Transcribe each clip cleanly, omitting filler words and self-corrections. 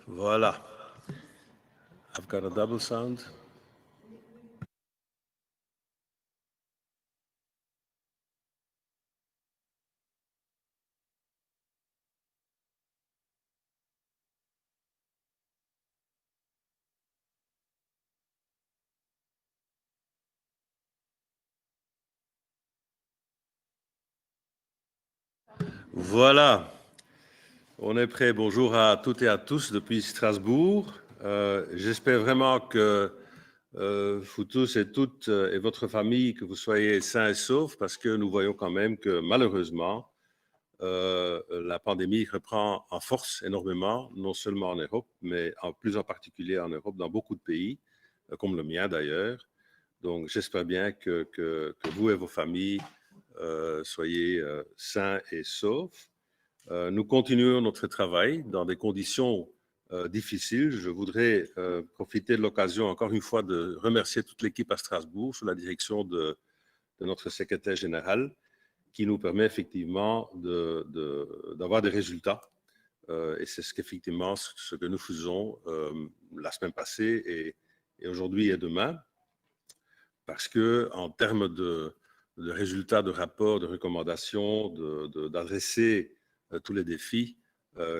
Voilà. I've got a double sound. Voilà. On est prêt. Bonjour à toutes et à tous depuis Strasbourg. J'espère vraiment que vous tous et toutes et votre famille, que vous soyez sains et saufs, parce que nous voyons quand même que malheureusement, la pandémie reprend en force énormément, non seulement en Europe, mais plus en particulier en Europe, dans beaucoup de pays, comme le mien d'ailleurs. Donc j'espère bien que vous et vos familles soyez sains et saufs. Nous continuons notre travail dans des conditions difficiles. Je voudrais profiter de l'occasion, encore une fois, de remercier toute l'équipe à Strasbourg sous la direction de notre secrétaire général, qui nous permet effectivement d'avoir des résultats. Et c'est effectivement ce que nous faisons la semaine passée et aujourd'hui et demain, parce qu'en termes de résultats, de rapports, de recommandations, d'adresser tous les défis,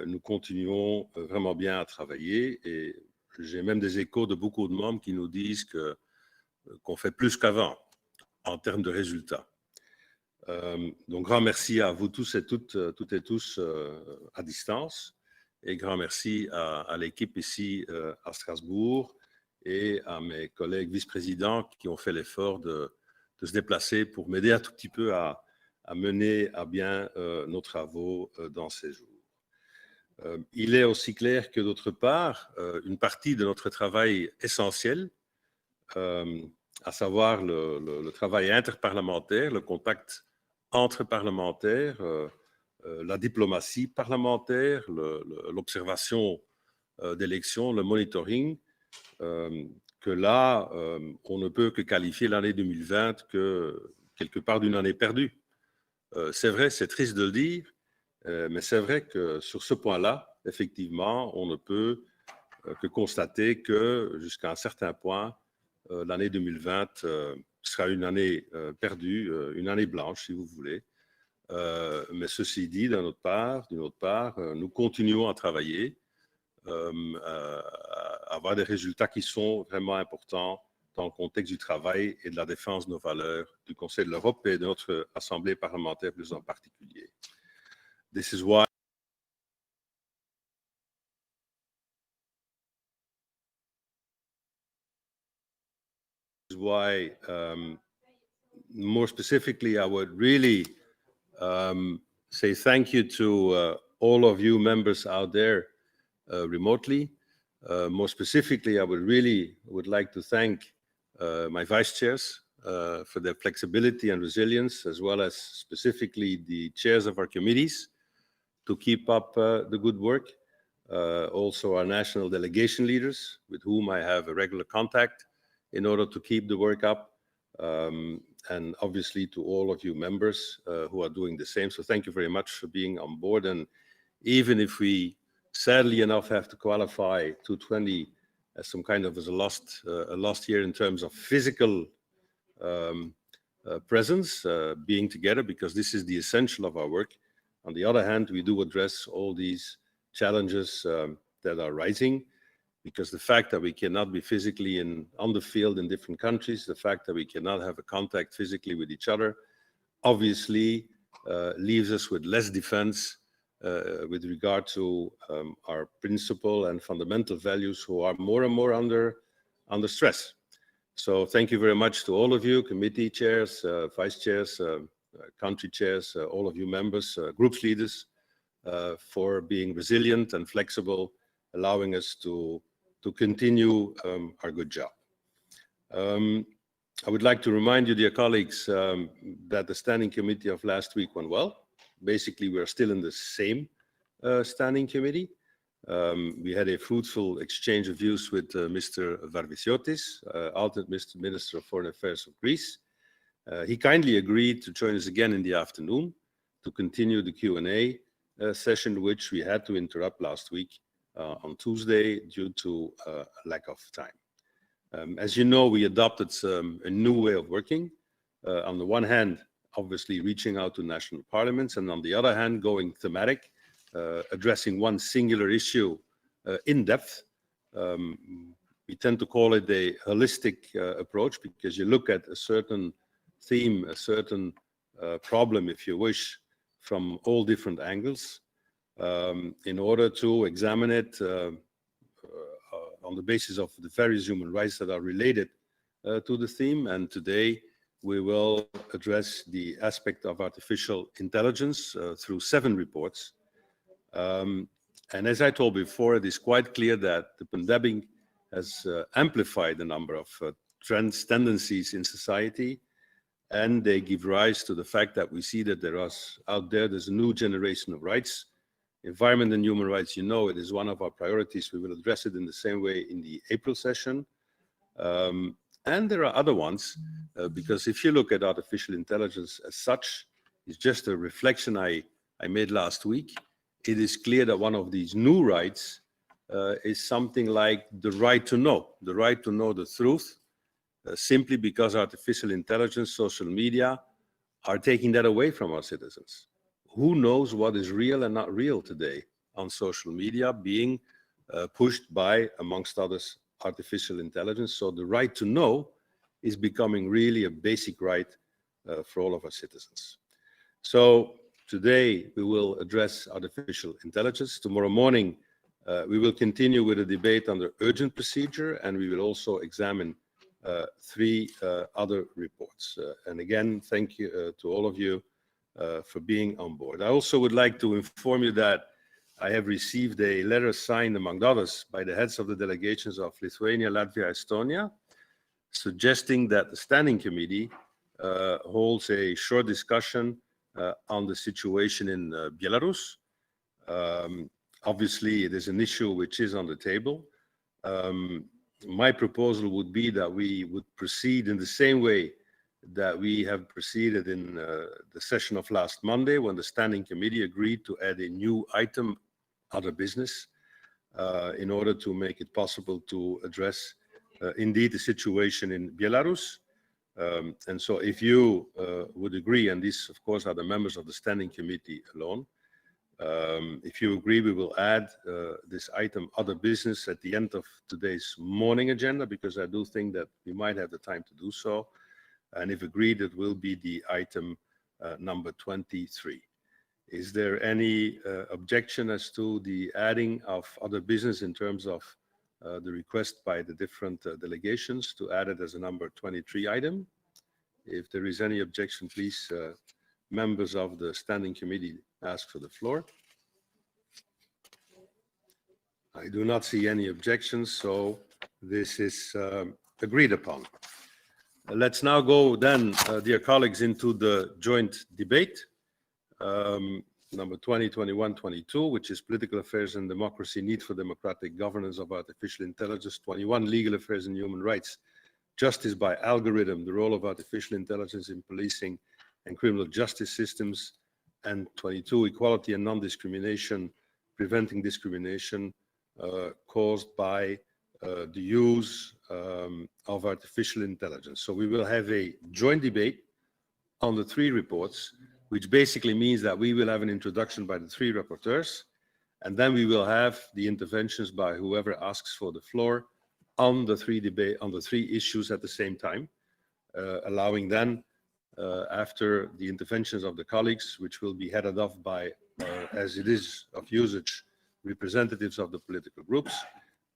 nous continuons vraiment bien à travailler. Et j'ai même des échos de beaucoup de membres qui nous disent qu'on fait plus qu'avant en termes de résultats. Donc, grand merci à vous tous et toutes et tous à distance. Et grand merci à l'équipe ici à Strasbourg et à mes collègues vice-présidents qui ont fait l'effort de se déplacer pour m'aider un tout petit peu à mener à bien nos travaux dans ces jours. Il est aussi clair que d'autre part, une partie de notre travail essentiel, à savoir le travail interparlementaire, le contact entre parlementaires, la diplomatie parlementaire, l'observation d'élections, le monitoring, que là, on ne peut que qualifier l'année 2020 que quelque part d'une année perdue. C'est vrai, c'est triste de le dire, mais c'est vrai que sur ce point-là, effectivement, on ne peut que constater que jusqu'à un certain point, l'année 2020 sera une année perdue, une année blanche, si vous voulez. Mais ceci dit, d'une autre part, nous continuons à travailler, à avoir des résultats qui sont vraiment importants dans le contexte du travail et de la défense de nos valeurs du Conseil de l'Europe et de notre Assemblée parlementaire plus en particulier. This is why more specifically, I would really say thank you to all of you members out there remotely. More specifically, I would like to thank my vice chairs for their flexibility and resilience, as well as specifically the chairs of our committees to keep up the good work. Also our national delegation leaders, with whom I have a regular contact in order to keep the work up. And obviously to all of you members who are doing the same. So thank you very much for being on board. And even if we, sadly enough, have to qualify 2020 as some kind of a lost year in terms of physical presence, being together, because this is the essential of our work. On the other hand, we do address all these challenges that are rising, because the fact that we cannot be physically on the field in different countries, the fact that we cannot have a contact physically with each other, obviously leaves us with less defense with regard to our principal and fundamental values, who are more and more under stress. So thank you very much to all of you, committee chairs, vice chairs, country chairs, all of you members, groups leaders, for being resilient and flexible, allowing us to continue our good job. I would like to remind you, dear colleagues, that the standing committee of last week went well. Basically, we're still in the same standing committee. We had a fruitful exchange of views with Mr. Varvitsiotis, alternate Minister of Foreign Affairs of Greece. He kindly agreed to join us again in the afternoon to continue the Q&A session, which we had to interrupt last week on Tuesday due to lack of time. As you know, we adopted a new way of working. On the one hand, obviously reaching out to national parliaments, and on the other hand, going thematic, addressing one singular issue in depth. We tend to call it a holistic approach because you look at a certain theme, a certain problem, if you wish, from all different angles in order to examine it on the basis of the various human rights that are related to the theme. And today we will address the aspect of artificial intelligence through 7 reports. And as I told before, it is quite clear that the pandemic has amplified a number of trends, tendencies in society, and they give rise to the fact that we see that there's a new generation of rights. Environment and human rights, you know, it is one of our priorities. We will address it in the same way in the April session. And there are other ones, because if you look at artificial intelligence as such, it's just a reflection I made last week. It is clear that one of these new rights is something like the right to know the truth, simply because artificial intelligence, social media are taking that away from our citizens. Who knows what is real and not real today on social media, being pushed by, amongst others, artificial intelligence? So the right to know is becoming really a basic right for all of our citizens. So today we will address artificial intelligence. Tomorrow morning we will continue with a debate on the urgent procedure, and we will also examine 3 other reports. And again, thank you to all of you for being on board. I also would like to inform you that I have received a letter signed, among others, by the heads of the delegations of Lithuania, Latvia, Estonia, suggesting that the Standing Committee holds a short discussion on the situation in Belarus. Obviously, it is an issue which is on the table. My proposal would be that we would proceed in the same way that we have proceeded in the session of last Monday, when the Standing Committee agreed to add a new item, other business, in order to make it possible to address indeed the situation in Belarus. And so if you would agree, and these of course are the members of the Standing Committee alone, if you agree, we will add this item, other business, at the end of today's morning agenda, because I do think that we might have the time to do so. And if agreed, it will be the item number 23. Is there any objection as to the adding of other business in terms of the request by the different delegations to add it as a number 23 item? If there is any objection, please, members of the Standing Committee, ask for the floor. I do not see any objections, so this is agreed upon. Let's now go then, dear colleagues, into the joint debate, number 2021-22, which is Political Affairs and Democracy, Need for Democratic Governance of Artificial Intelligence, 21, Legal Affairs and Human Rights, Justice by Algorithm, the Role of Artificial Intelligence in Policing and Criminal Justice Systems, and 22, Equality and Non-Discrimination, Preventing Discrimination caused by the use of artificial intelligence. So we will have a joint debate on the 3 reports, which basically means that we will have an introduction by the 3 rapporteurs, and then we will have the interventions by whoever asks for the floor on the 3 issues at the same time, allowing then, after the interventions of the colleagues, which will be headed off by, as it is of usage, representatives of the political groups,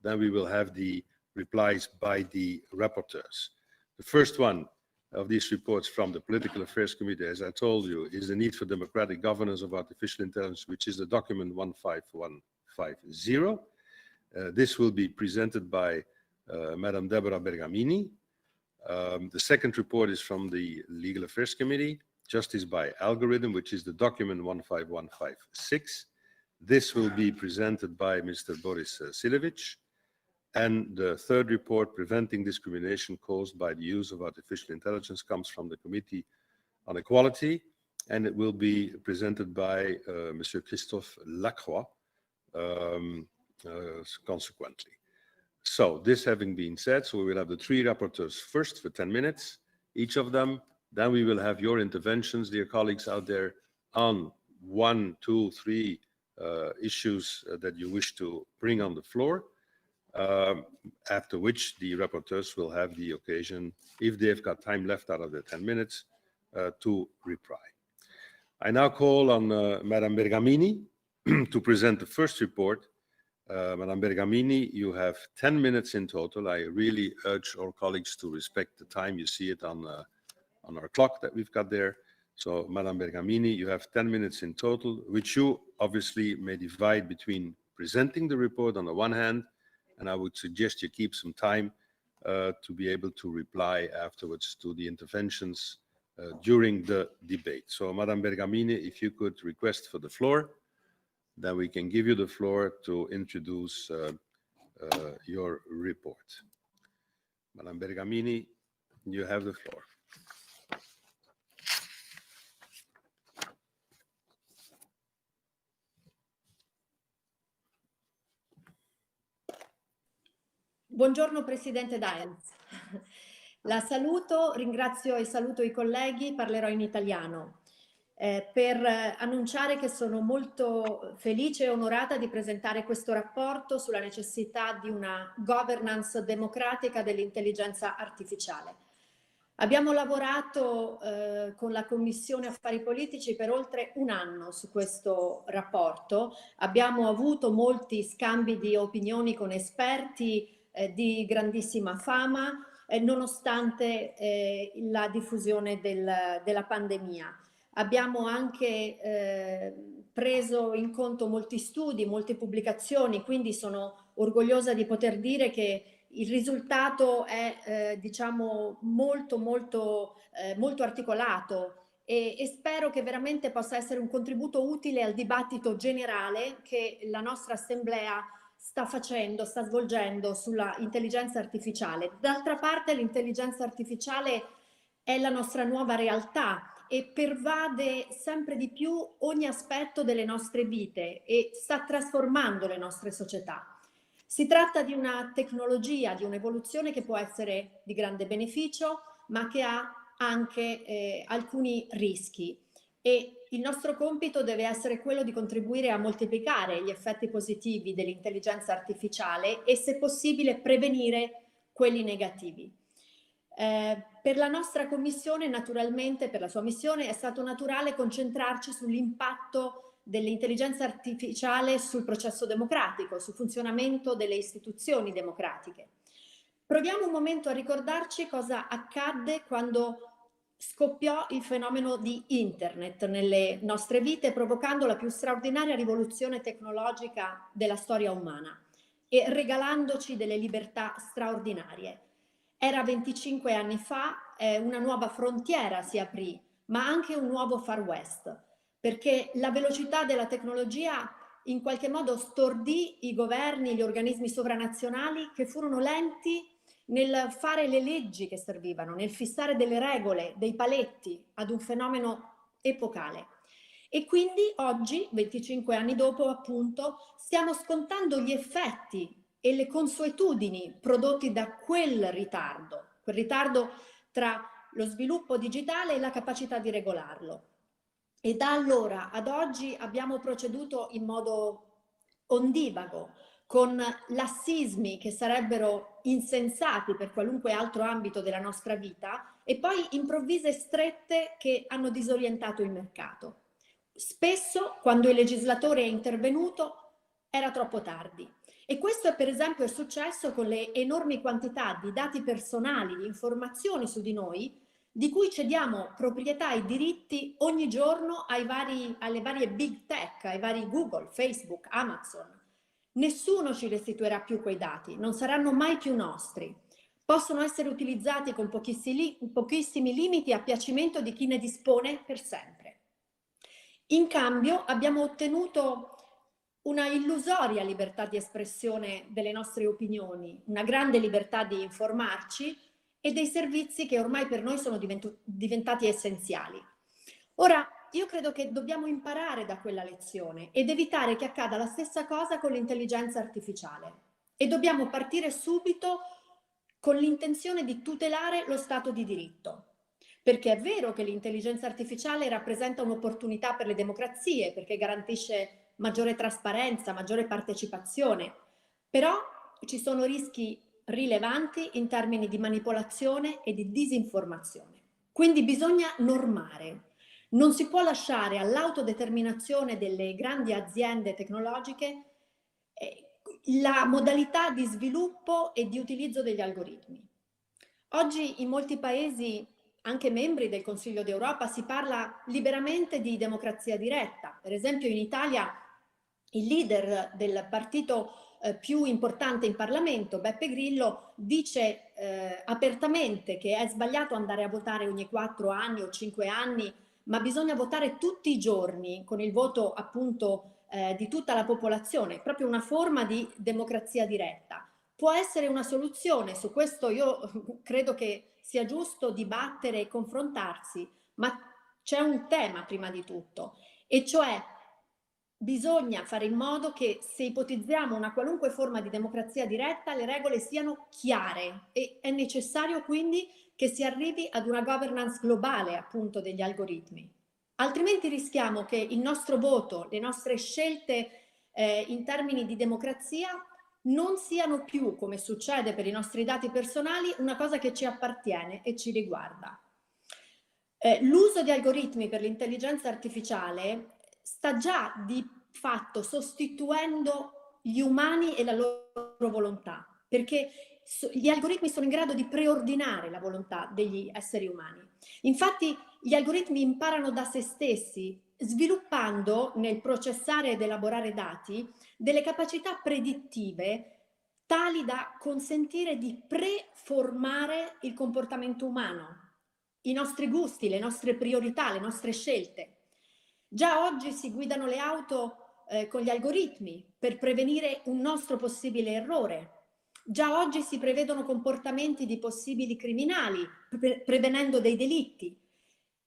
then we will have the replies by the rapporteurs. The first one of these reports from the Political Affairs Committee, as I told you, is the Need for Democratic Governance of Artificial Intelligence, which is the document 15150. This will be presented by Madam Deborah Bergamini. The second report is from the Legal Affairs Committee, Justice by Algorithm, which is the document 15156. This will be presented by Mr. Boris Silevic. And the third report, Preventing Discrimination Caused by the Use of Artificial Intelligence, comes from the Committee on Equality, and it will be presented by Monsieur Christophe Lacroix. consequently. So this having been said, so we will have the three rapporteurs first for 10 minutes, each of them. Then we will have your interventions, dear colleagues out there, on 1, 2, 3 issues that you wish to bring on the floor, after which the rapporteurs will have the occasion, if they've got time left out of their 10 minutes, to reply. I now call on Madame Bergamini to present the first report. Madame Bergamini, you have 10 minutes in total. I really urge all colleagues to respect the time. You see it on our clock that we've got there. So, Madame Bergamini, you have 10 minutes in total, which you obviously may divide between presenting the report on the one hand, and I would suggest you keep some time to be able to reply afterwards to the interventions during the debate. So, Madame Bergamini, if you could request for the floor, then we can give you the floor to introduce your report. Madame Bergamini, you have the floor. Buongiorno Presidente Daens. La saluto, ringrazio e saluto i colleghi, parlerò in italiano. Per annunciare che sono molto felice e onorata di presentare questo rapporto sulla necessità di una governance democratica dell'intelligenza artificiale. Abbiamo lavorato con la Commissione Affari Politici per oltre un anno su questo rapporto, abbiamo avuto molti scambi di opinioni con esperti di grandissima fama, nonostante la diffusione della pandemia. Abbiamo anche preso in conto molti studi, molte pubblicazioni, quindi sono orgogliosa di poter dire che il risultato è diciamo molto articolato e spero che veramente possa essere un contributo utile al dibattito generale che la nostra Assemblea sta svolgendo sulla intelligenza artificiale. D'altra parte l'intelligenza artificiale è la nostra nuova realtà e pervade sempre di più ogni aspetto delle nostre vite e sta trasformando le nostre società. Si tratta di una tecnologia, di un'evoluzione che può essere di grande beneficio, ma che ha anche alcuni rischi. E il nostro compito deve essere quello di contribuire a moltiplicare gli effetti positivi dell'intelligenza artificiale e, se possibile, prevenire quelli negativi. Per la nostra commissione, naturalmente, per la sua missione, è stato naturale concentrarci sull'impatto dell'intelligenza artificiale sul processo democratico, sul funzionamento delle istituzioni democratiche. Proviamo un momento a ricordarci cosa accadde quando scoppiò il fenomeno di Internet nelle nostre vite, provocando la più straordinaria rivoluzione tecnologica della storia umana e regalandoci delle libertà straordinarie. Era 25 anni fa, una nuova frontiera si aprì, ma anche un nuovo Far West, perché la velocità della tecnologia in qualche modo stordì i governi, gli organismi sovranazionali che furono lenti nel fare le leggi che servivano, nel fissare delle regole, dei paletti ad un fenomeno epocale. E quindi oggi, 25 anni dopo, appunto, stiamo scontando gli effetti e le consuetudini prodotti da quel ritardo tra lo sviluppo digitale e la capacità di regolarlo. E da allora ad oggi abbiamo proceduto in modo ondivago, con lassismi che sarebbero insensati per qualunque altro ambito della nostra vita e poi improvvise strette che hanno disorientato il mercato. Spesso, quando il legislatore è intervenuto, era troppo tardi. E questo per esempio è successo con le enormi quantità di dati personali, di informazioni su di noi, di cui cediamo proprietà e diritti ogni giorno alle varie big tech, ai vari Google, Facebook, Amazon. Nessuno ci restituirà più quei dati, non saranno mai più nostri. Possono essere utilizzati con pochissimi limiti a piacimento di chi ne dispone per sempre. In cambio abbiamo ottenuto una illusoria libertà di espressione delle nostre opinioni, una grande libertà di informarci e dei servizi che ormai per noi sono diventati essenziali. Ora, io credo che dobbiamo imparare da quella lezione ed evitare che accada la stessa cosa con l'intelligenza artificiale. E dobbiamo partire subito con l'intenzione di tutelare lo Stato di diritto. Perché è vero che l'intelligenza artificiale rappresenta un'opportunità per le democrazie, perché garantisce maggiore trasparenza, maggiore partecipazione, però ci sono rischi rilevanti in termini di manipolazione e di disinformazione. Quindi bisogna normare. Non si può lasciare all'autodeterminazione delle grandi aziende tecnologiche la modalità di sviluppo e di utilizzo degli algoritmi. Oggi in molti paesi, anche membri del Consiglio d'Europa, si parla liberamente di democrazia diretta. Per esempio in Italia il leader del partito più importante in Parlamento, Beppe Grillo, dice apertamente che è sbagliato andare a votare ogni 4 anni o 5 anni, ma bisogna votare tutti i giorni con il voto appunto di tutta la popolazione, proprio una forma di democrazia diretta. Può essere una soluzione, su questo io credo che sia giusto dibattere e confrontarsi, ma c'è un tema prima di tutto, e cioè bisogna fare in modo che se ipotizziamo una qualunque forma di democrazia diretta le regole siano chiare e è necessario quindi che si arrivi ad una governance globale appunto degli algoritmi. Altrimenti rischiamo che il nostro voto, le nostre scelte in termini di democrazia non siano più, come succede per i nostri dati personali, una cosa che ci appartiene e ci riguarda. L'uso di algoritmi per l'intelligenza artificiale sta già di fatto sostituendo gli umani e la loro volontà, perché gli algoritmi sono in grado di preordinare la volontà degli esseri umani. Infatti gli algoritmi imparano da se stessi, sviluppando nel processare ed elaborare dati delle capacità predittive tali da consentire di preformare il comportamento umano, i nostri gusti, le nostre priorità, le nostre scelte. Già oggi si guidano le auto con gli algoritmi per prevenire un nostro possibile errore. Già oggi si prevedono comportamenti di possibili criminali, prevenendo dei delitti.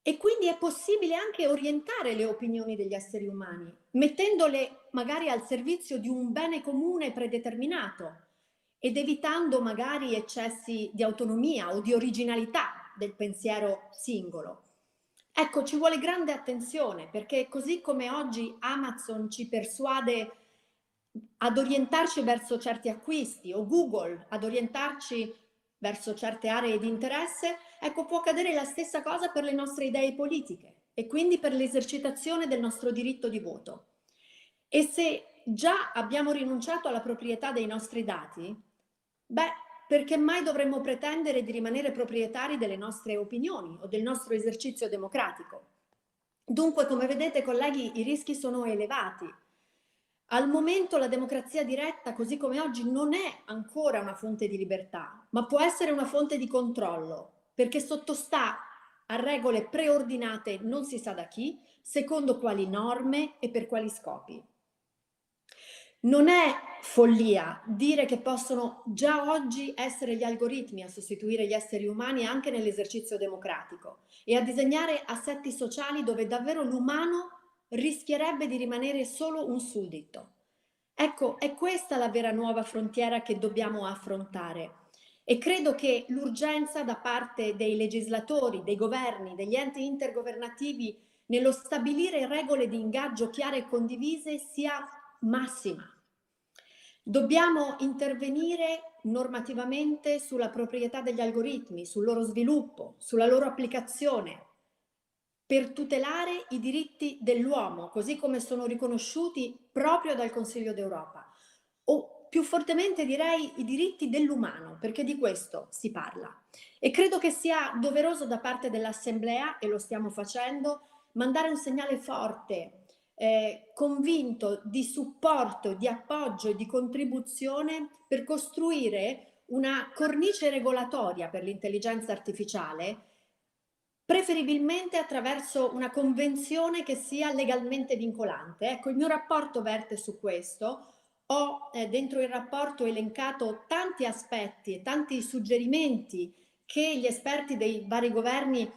E quindi è possibile anche orientare le opinioni degli esseri umani, mettendole magari al servizio di un bene comune predeterminato ed evitando magari eccessi di autonomia o di originalità del pensiero singolo. Ecco, ci vuole grande attenzione perché così come oggi Amazon ci persuade ad orientarci verso certi acquisti o Google ad orientarci verso certe aree di interesse, ecco, può accadere la stessa cosa per le nostre idee politiche e quindi per l'esercitazione del nostro diritto di voto. E se già abbiamo rinunciato alla proprietà dei nostri dati, beh, perché mai dovremmo pretendere di rimanere proprietari delle nostre opinioni o del nostro esercizio democratico? Dunque, come vedete, colleghi, i rischi sono elevati. Al momento la democrazia diretta, così come oggi, non è ancora una fonte di libertà, ma può essere una fonte di controllo, perché sottostà a regole preordinate non si sa da chi, secondo quali norme e per quali scopi. Non è follia dire che possono già oggi essere gli algoritmi a sostituire gli esseri umani anche nell'esercizio democratico e a disegnare assetti sociali dove davvero l'umano rischierebbe di rimanere solo un suddito. Ecco, è questa la vera nuova frontiera che dobbiamo affrontare e credo che l'urgenza da parte dei legislatori, dei governi, degli enti intergovernativi nello stabilire regole di ingaggio chiare e condivise sia massima. Dobbiamo intervenire normativamente sulla proprietà degli algoritmi, sul loro sviluppo, sulla loro applicazione, per tutelare i diritti dell'uomo, così come sono riconosciuti proprio dal Consiglio d'Europa, o più fortemente direi i diritti dell'umano, perché di questo si parla. E credo che sia doveroso da parte dell'Assemblea, e lo stiamo facendo, mandare un segnale forte, convinto di supporto, di appoggio e di contribuzione per costruire una cornice regolatoria per l'intelligenza artificiale, preferibilmente attraverso una convenzione che sia legalmente vincolante. Ecco, il mio rapporto verte su questo. Ho dentro il rapporto elencato tanti aspetti e tanti suggerimenti che gli esperti dei vari governi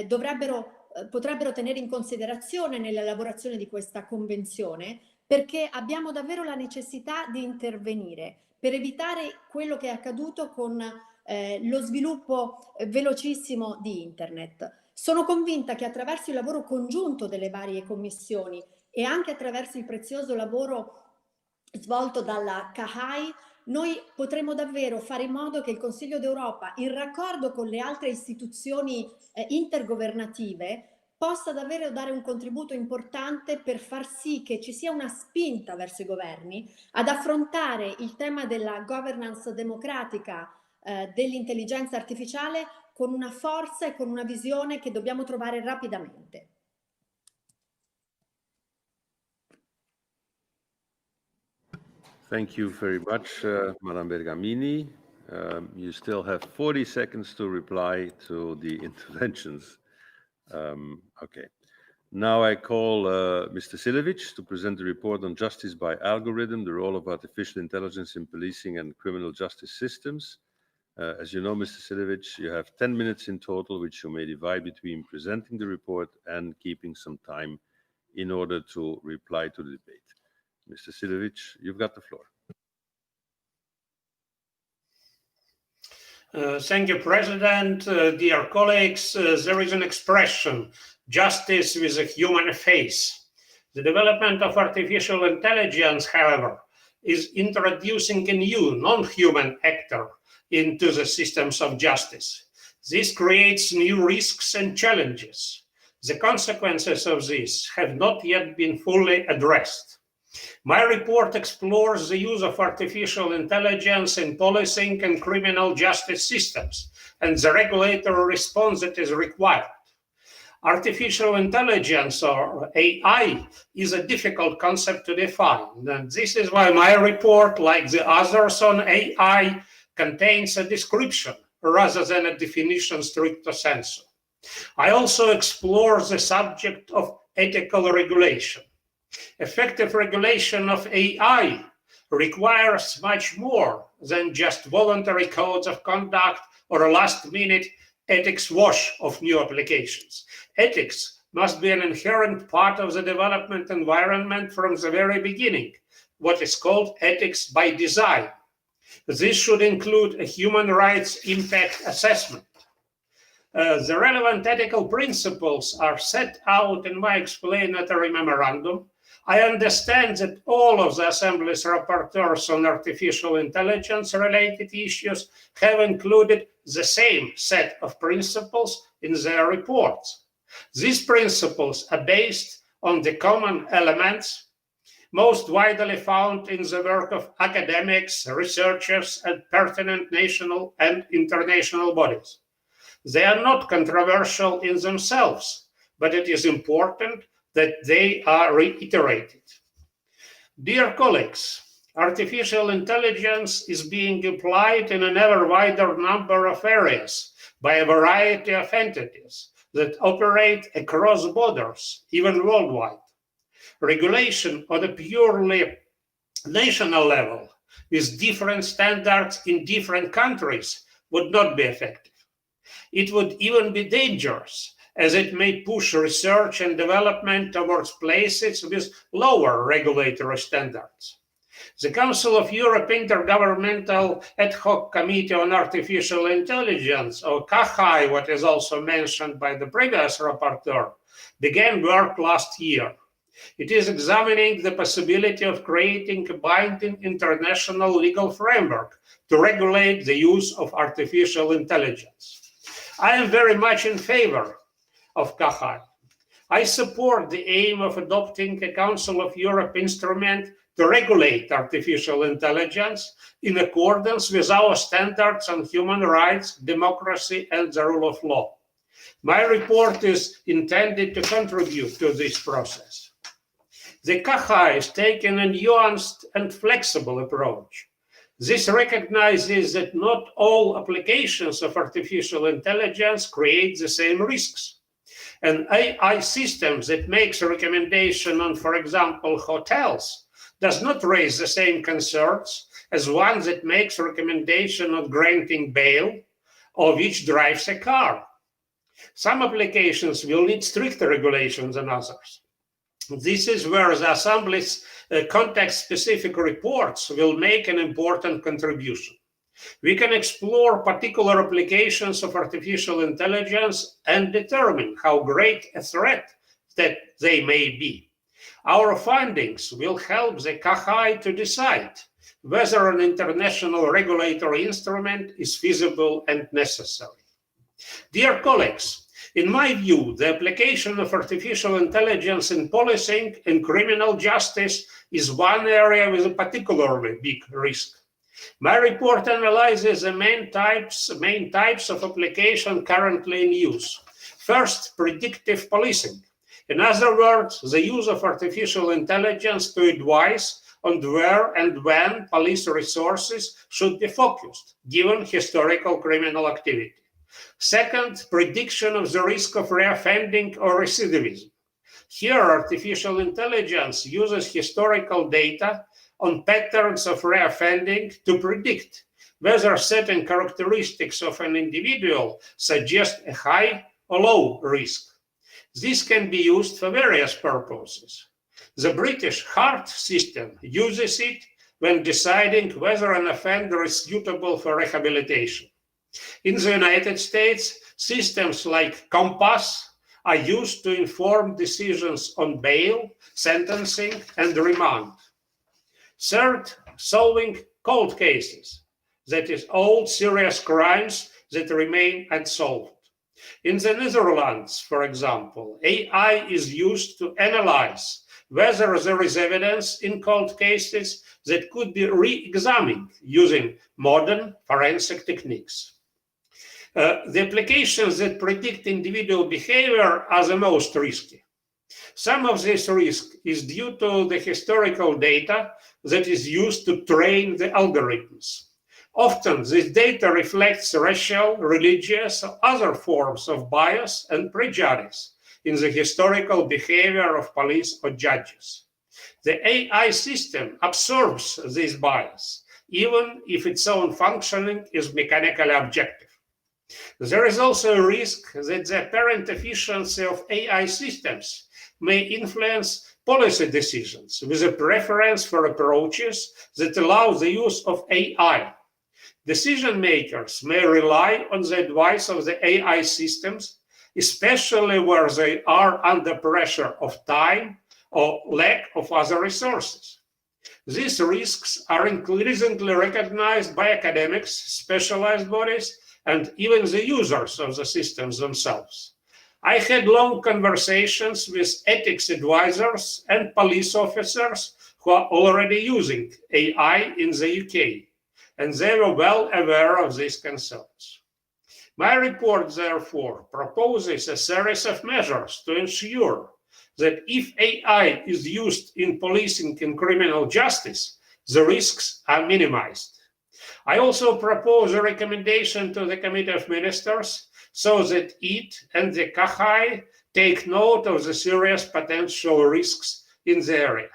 dovrebbero potrebbero tenere in considerazione nell'elaborazione di questa convenzione, perché abbiamo davvero la necessità di intervenire per evitare quello che è accaduto con lo sviluppo velocissimo di Internet. Sono convinta che attraverso il lavoro congiunto delle varie commissioni e anche attraverso il prezioso lavoro svolto dalla CAHAI, noi potremo davvero fare in modo che il Consiglio d'Europa, in raccordo con le altre istituzioni intergovernative, possa davvero dare un contributo importante per far sì che ci sia una spinta verso i governi ad affrontare il tema della governance democratica dell'intelligenza artificiale con una forza e con una visione che dobbiamo trovare rapidamente. Thank you very much, Madame Bergamini. You still have 40 seconds to reply to the interventions. Okay. Now I call Mr. Silevic to present the report on justice by algorithm, the role of artificial intelligence in policing and criminal justice systems. As you know, Mr. Silevic, you have 10 minutes in total, which you may divide between presenting the report and keeping some time in order to reply to the debate. Mr. Silevic, you've got the floor. Thank you, President. Dear colleagues, there is an expression, justice with a human face. The development of artificial intelligence, however, is introducing a new non-human actor into the systems of justice. This creates new risks and challenges. The consequences of this have not yet been fully addressed. My report explores the use of artificial intelligence in policing and criminal justice systems and the regulatory response that is required. Artificial intelligence, or AI, is a difficult concept to define, and this is why my report, like the others on AI, contains a description rather than a definition stricto sensu. I also explore the subject of ethical regulation. Effective regulation of AI requires much more than just voluntary codes of conduct or a last-minute ethics wash of new applications. Ethics must be an inherent part of the development environment from the very beginning, what is called ethics by design. This should include a human rights impact assessment. The relevant ethical principles are set out in my explanatory memorandum. I understand that all of the Assembly's rapporteurs on artificial intelligence-related issues have included the same set of principles in their reports. These principles are based on the common elements most widely found in the work of academics, researchers, and pertinent national and international bodies. They are not controversial in themselves, but it is important that they are reiterated. Dear colleagues, artificial intelligence is being applied in an ever wider number of areas by a variety of entities that operate across borders, even worldwide. Regulation on a purely national level with different standards in different countries would not be effective. It would even be dangerous, as it may push research and development towards places with lower regulatory standards. The Council of Europe Intergovernmental Ad Hoc Committee on Artificial Intelligence, or CAHAI, what is also mentioned by the previous rapporteur, began work last year. It is examining the possibility of creating a binding international legal framework to regulate the use of artificial intelligence. I am very much in favor of CAHAI. I support the aim of adopting a Council of Europe instrument to regulate artificial intelligence in accordance with our standards on human rights, democracy, and the rule of law. My report is intended to contribute to this process. The CAHAI has taken a nuanced and flexible approach. This recognizes that not all applications of artificial intelligence create the same risks. An AI system that makes a recommendation on, for example, hotels does not raise the same concerns as one that makes a recommendation on granting bail or which drives a car. Some applications will need stricter regulations than others. This is where the Assembly's context-specific reports will make an important contribution. We can explore particular applications of artificial intelligence and determine how great a threat that they may be. Our findings will help the CAHI to decide whether an international regulatory instrument is feasible and necessary. Dear colleagues, in my view, the application of artificial intelligence in policing and criminal justice is one area with a particularly big risk. My report analyzes the main types of application currently in use. First, predictive policing. In other words, the use of artificial intelligence to advise on where and when police resources should be focused, given historical criminal activity. Second, prediction of the risk of reoffending or recidivism. Here, artificial intelligence uses historical data on patterns of reoffending to predict whether certain characteristics of an individual suggest a high or low risk. This can be used for various purposes. The British HEART system uses it when deciding whether an offender is suitable for rehabilitation. In the United States, systems like COMPASS are used to inform decisions on bail, sentencing, and remand. Third, solving cold cases, that is, old serious crimes that remain unsolved. In the Netherlands, for example, AI is used to analyze whether there is evidence in cold cases that could be re-examined using modern forensic techniques. The applications that predict individual behavior are the most risky. Some of this risk is due to the historical data that is used to train the algorithms. Often, this data reflects racial, religious, or other forms of bias and prejudice in the historical behavior of police or judges. The AI system absorbs this bias, even if its own functioning is mechanically objective. There is also a risk that the apparent efficiency of AI systems may influence policy decisions with a preference for approaches that allow the use of AI. Decision makers may rely on the advice of the AI systems, especially where they are under pressure of time or lack of other resources. These risks are increasingly recognized by academics, specialized bodies, and even the users of the systems themselves. I had long conversations with ethics advisors and police officers who are already using AI in the UK, and they were well aware of these concerns. My report, therefore, proposes a series of measures to ensure that if AI is used in policing and criminal justice, the risks are minimized. I also propose a recommendation to the Committee of Ministers so that it and the CAHI take note of the serious potential risks in the area.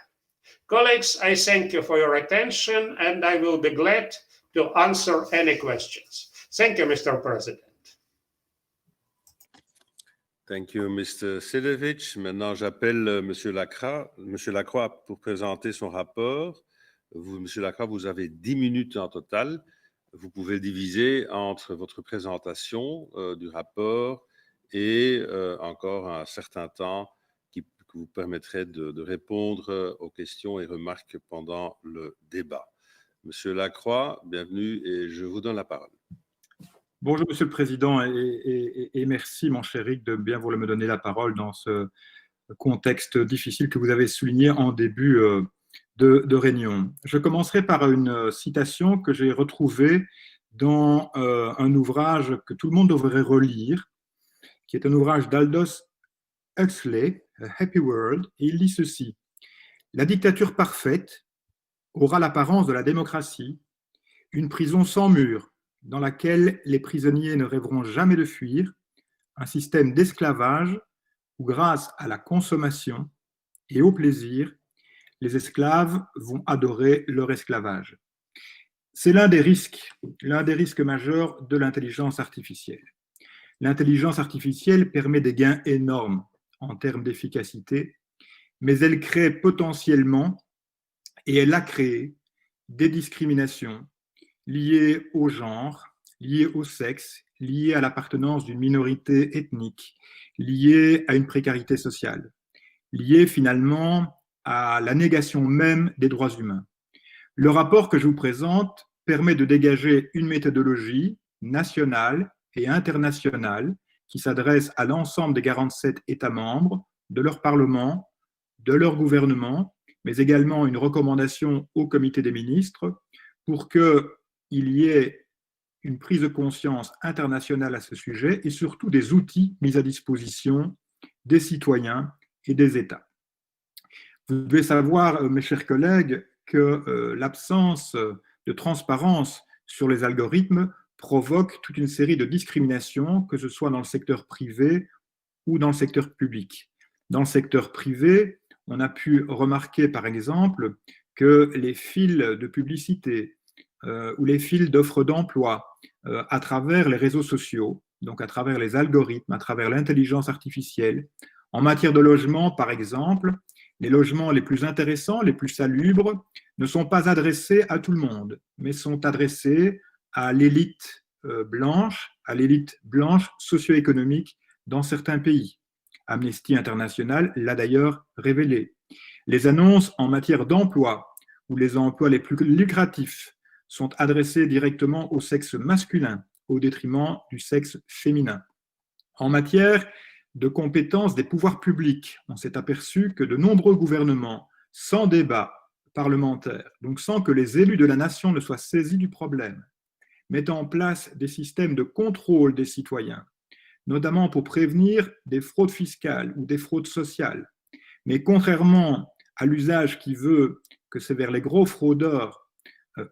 Colleagues, I thank you for your attention, and I will be glad to answer any questions. Thank you, Mr. President. Thank you, Mr. Sidovic. Maintenant, j'appelle Monsieur Lacroix pour présenter son rapport. Vous, Monsieur Lacroix, vous avez 10 minutes en total. Vous pouvez le diviser entre votre présentation du rapport et encore un certain temps qui vous permettrait de répondre aux questions et remarques pendant le débat. Monsieur Lacroix, bienvenue et je vous donne la parole. Bonjour, Monsieur le Président, et merci, mon cher Eric, de bien vouloir me donner la parole dans ce contexte difficile que vous avez souligné en début de réunion. Je commencerai par une citation que j'ai retrouvée dans un ouvrage que tout le monde devrait relire, qui est un ouvrage d'Aldous Huxley, A Happy World, et il lit ceci: « La dictature parfaite aura l'apparence de la démocratie, une prison sans murs, dans laquelle les prisonniers ne rêveront jamais de fuir, un système d'esclavage où, grâce à la consommation et au plaisir, les esclaves vont adorer leur esclavage. » C'est l'un des risques majeurs de l'intelligence artificielle. L'intelligence artificielle permet des gains énormes en termes d'efficacité, mais elle crée potentiellement, et elle a créé, des discriminations liées au genre, liées au sexe, liées à l'appartenance d'une minorité ethnique, liées à une précarité sociale, liées finalement à la négation même des droits humains. Le rapport que je vous présente permet de dégager une méthodologie nationale et internationale qui s'adresse à l'ensemble des 47 États membres, de leur Parlement, de leur gouvernement, mais également une recommandation au comité des ministres pour qu'il y ait une prise de conscience internationale à ce sujet et surtout des outils mis à disposition des citoyens et des États. Vous devez savoir, mes chers collègues, que l'absence de transparence sur les algorithmes provoque toute une série de discriminations, que ce soit dans le secteur privé ou dans le secteur public. Dans le secteur privé, on a pu remarquer, par exemple, que les fils de publicité ou les fils d'offres d'emploi à travers les réseaux sociaux, donc à travers les algorithmes, à travers l'intelligence artificielle, en matière de logement, par exemple, les logements les plus intéressants, les plus salubres, ne sont pas adressés à tout le monde, mais sont adressés à l'élite blanche socio-économique dans certains pays. Amnesty International l'a d'ailleurs révélé. Les annonces en matière d'emploi, ou les emplois les plus lucratifs, sont adressés directement au sexe masculin, au détriment du sexe féminin. En matière de compétences des pouvoirs publics, on s'est aperçu que de nombreux gouvernements, sans débat parlementaire, donc sans que les élus de la nation ne soient saisis du problème, mettent en place des systèmes de contrôle des citoyens, notamment pour prévenir des fraudes fiscales ou des fraudes sociales. Mais contrairement à l'usage qui veut que c'est vers les gros fraudeurs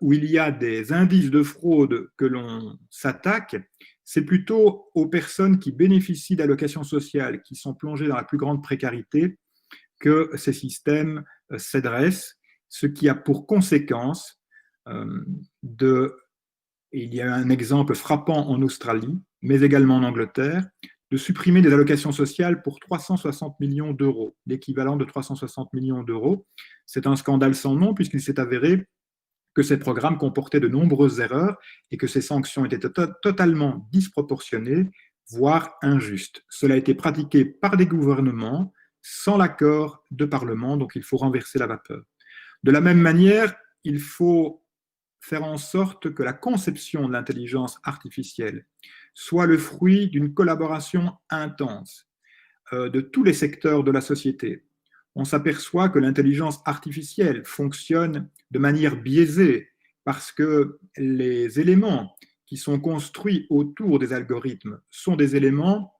où il y a des indices de fraude que l'on s'attaque, c'est plutôt aux personnes qui bénéficient d'allocations sociales, qui sont plongées dans la plus grande précarité, que ces systèmes s'adressent, ce qui a pour conséquence il y a un exemple frappant en Australie, mais également en Angleterre, de supprimer des allocations sociales pour 360 millions d'euros, l'équivalent de 360 millions d'euros. C'est un scandale sans nom puisqu'il s'est avéré que ces programmes comportaient de nombreuses erreurs et que ces sanctions étaient totalement disproportionnées, voire injustes. Cela a été pratiqué par des gouvernements sans l'accord de Parlement, donc il faut renverser la vapeur. De la même manière, il faut faire en sorte que la conception de l'intelligence artificielle soit le fruit d'une collaboration intense de tous les secteurs de la société. On s'aperçoit que l'intelligence artificielle fonctionne de manière biaisée parce que les éléments qui sont construits autour des algorithmes sont des éléments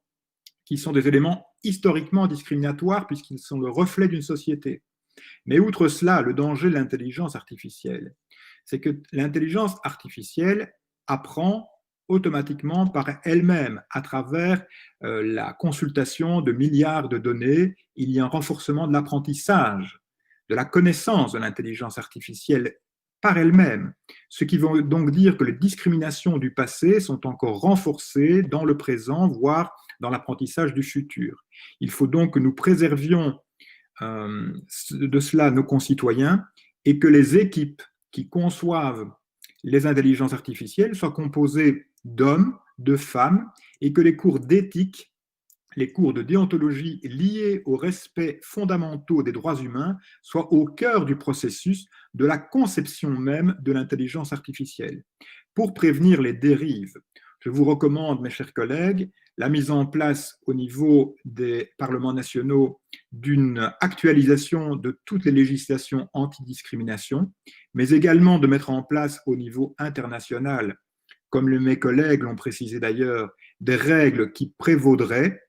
qui sont des éléments historiquement discriminatoires puisqu'ils sont le reflet d'une société. Mais outre cela, le danger de l'intelligence artificielle, c'est que l'intelligence artificielle apprend automatiquement par elle-même à travers la consultation de milliards de données. Il y a un renforcement de l'apprentissage, de la connaissance de l'intelligence artificielle par elle-même, ce qui veut donc dire que les discriminations du passé sont encore renforcées dans le présent, voire dans l'apprentissage du futur. Il faut donc que nous préservions de cela nos concitoyens et que les équipes qui conçoivent les intelligences artificielles soient composées d'hommes, de femmes, et que les cours d'éthique, les cours de déontologie liés au respect fondamentaux des droits humains soient au cœur du processus de la conception même de l'intelligence artificielle. Pour prévenir les dérives, je vous recommande, mes chers collègues, la mise en place au niveau des parlements nationaux d'une actualisation de toutes les législations anti-discrimination, mais également de mettre en place au niveau international, comme mes collègues l'ont précisé d'ailleurs, des règles qui prévaudraient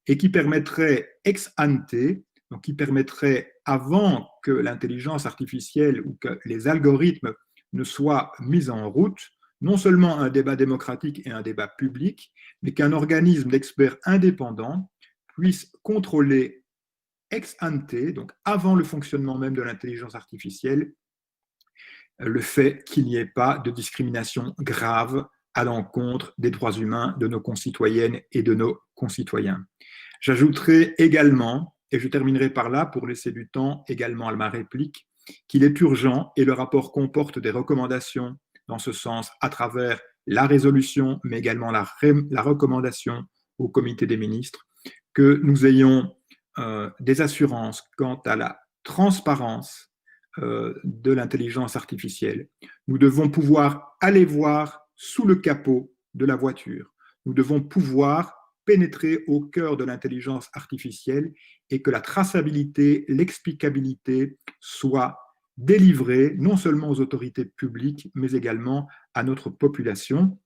et qui permettraient ex ante, donc qui permettraient avant que l'intelligence artificielle ou que les algorithmes ne soient mis en route, non seulement un débat démocratique et un débat public, mais qu'un organisme d'experts indépendants puisse contrôler ex ante, donc avant le fonctionnement même de l'intelligence artificielle, le fait qu'il n'y ait pas de discrimination grave à l'encontre des droits humains de nos concitoyennes et de nos concitoyens. J'ajouterai également, et je terminerai par là pour laisser du temps également à ma réplique, qu'il est urgent, et le rapport comporte des recommandations dans ce sens à travers la résolution, mais également la recommandation au comité des ministres, que nous ayons des assurances quant à la transparence de l'intelligence artificielle. Nous devons pouvoir aller voir sous le capot de la voiture. Nous devons pouvoir pénétrer au cœur de l'intelligence artificielle et que la traçabilité, l'explicabilité soient délivrées non seulement aux autorités publiques, mais également à notre population.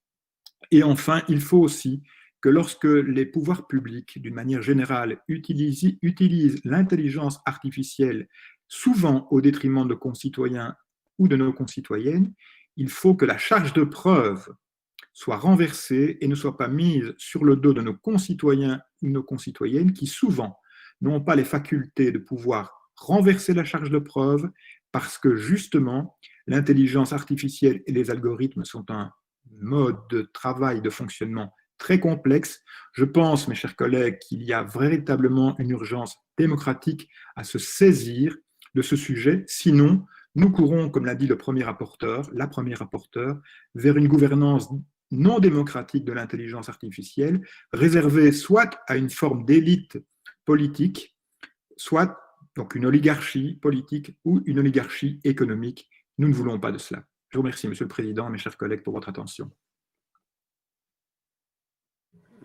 Et enfin, il faut aussi que lorsque les pouvoirs publics, d'une manière générale, utilisent l'intelligence artificielle, souvent au détriment de nos concitoyens ou de nos concitoyennes, il faut que la charge de preuve soit renversée et ne soit pas mise sur le dos de nos concitoyens ou nos concitoyennes qui souvent n'ont pas les facultés de pouvoir renverser la charge de preuve parce que justement l'intelligence artificielle et les algorithmes sont un mode de travail, de fonctionnement très complexe. Je pense, mes chers collègues, qu'il y a véritablement une urgence démocratique à se saisir de ce sujet. Sinon, nous courons, comme l'a dit le premier rapporteur, la première rapporteure, vers une gouvernance non démocratique de l'intelligence artificielle, réservée soit à une forme d'élite politique, soit donc une oligarchie politique ou une oligarchie économique. Nous ne voulons pas de cela. Je vous remercie, Monsieur le Président, mes chers collègues, pour votre attention.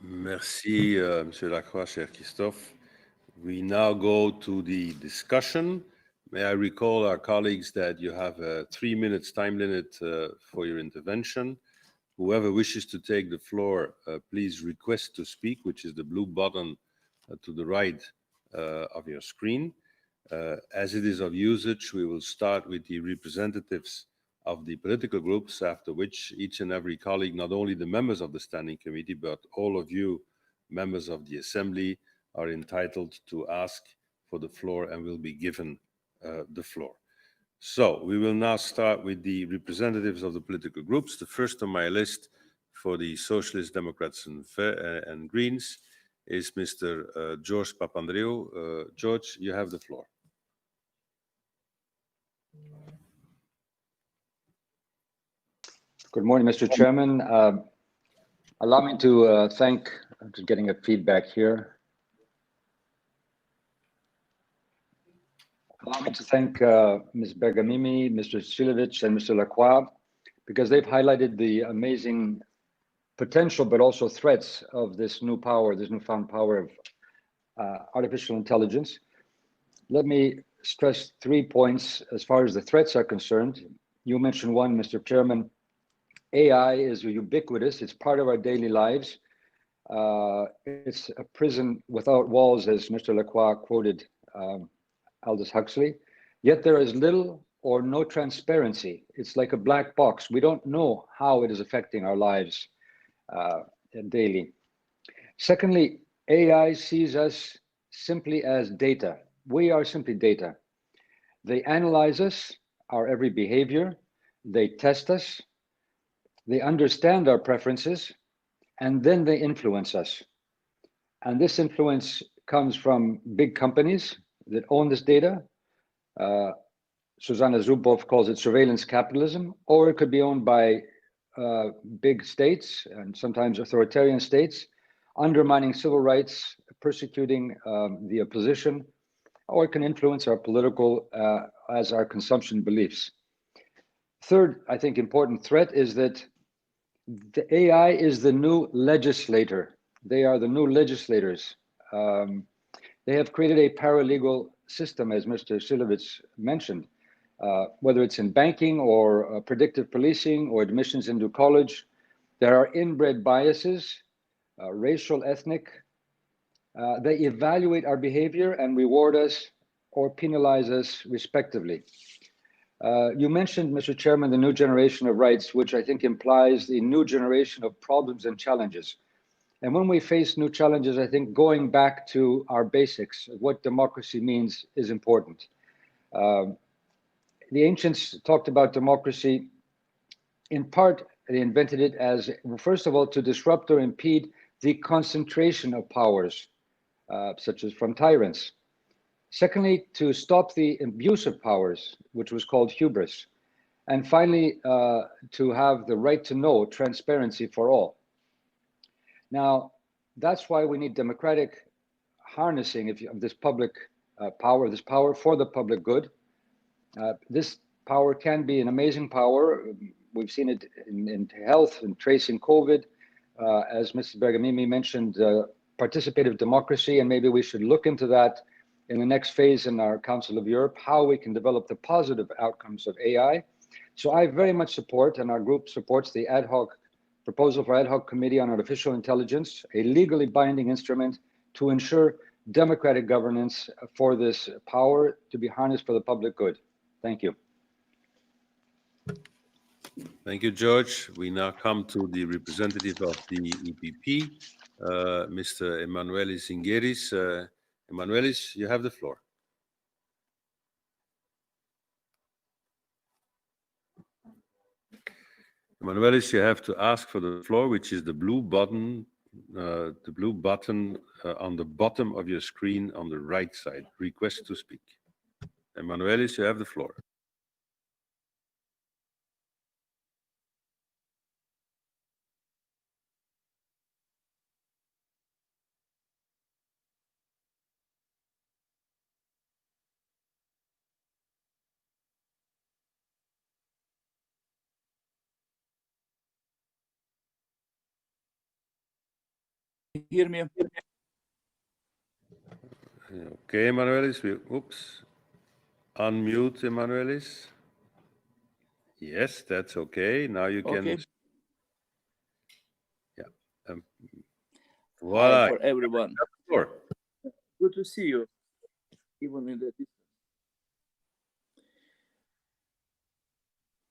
Merci, Monsieur Lacroix, cher Christophe. We now go to the discussion. May I recall our colleagues that you have a 3 minutes time limit for your intervention. Whoever wishes to take the floor, please request to speak, which is the blue button to the right of your screen. As it is of usage, we will start with the representatives of the political groups, after which each and every colleague, not only the members of the Standing Committee, but all of you, members of the Assembly, are entitled to ask for the floor and will be given the floor. So we will now start with the representatives of the political groups. The first on my list for the Socialists, Democrats and Greens is Mr. George Papandreou. George, you have the floor. Good morning, Mr. Chairman. Allow me to thank, I'm just getting a feedback here. Allow me to thank Ms. Bergamini, Mr. Silovic, and Mr. Lacroix, because they've highlighted the amazing potential, but also threats of this new power, this newfound power of artificial intelligence. Let me stress 3 points as far as the threats are concerned. You mentioned one, Mr. Chairman. AI is ubiquitous. It's part of our daily lives. It's a prison without walls, as Mr. Lacroix quoted Aldous Huxley. Yet there is little or no transparency. It's like a black box. We don't know how it is affecting our lives daily. Secondly, AI sees us simply as data. We are simply data. They analyze us, our every behavior. They test us. They understand our preferences, and then they influence us. And this influence comes from big companies that own this data. Susanna Zuboff calls it surveillance capitalism, or it could be owned by big states and sometimes authoritarian states, undermining civil rights, persecuting the opposition, or it can influence our political as our consumption beliefs. Third, I think, important threat is that the AI is the new legislator. They are the new legislators. They have created a paralegal system, as Mr. Silovic mentioned, whether it's in banking or predictive policing or admissions into college. There are inbred biases, racial, ethnic. They evaluate our behavior and reward us or penalize us respectively. You mentioned, Mr. Chairman, the new generation of rights, which I think implies the new generation of problems and challenges. And when we face new challenges, I think going back to our basics of what democracy means is important. The ancients talked about democracy in part they invented it as, first of all, to disrupt or impede the concentration of powers, such as from tyrants. Secondly, to stop the abuse of powers, which was called hubris. And finally, to have the right to know, transparency for all. Now, that's why we need democratic harnessing of this public power, this power for the public good. This power can be an amazing power. We've seen it in health and tracing COVID. As Mrs. Bergamini mentioned, participative democracy, and maybe we should look into that in the next phase in our Council of Europe, how we can develop the positive outcomes of AI. So I very much support, and our group supports, the ad hoc proposal for ad hoc committee on artificial intelligence, a legally binding instrument to ensure democratic governance for this power to be harnessed for the public good. Thank you. Thank you, George. We now come to the representative of the EPP, Mr. Emanuelis Zingeris. Emanuelis, you have the floor. Emanuelis, you have to ask for the floor, which is the blue button on the bottom of your screen on the right side. Request to speak. Emanuelis, you have the floor. Hear me? Okay, Emanuelis, oops. Unmute, Emanuelis. Yes, that's okay. Now you can. Okay. Yeah. Hi for everyone. Sure. Good to see you, even in the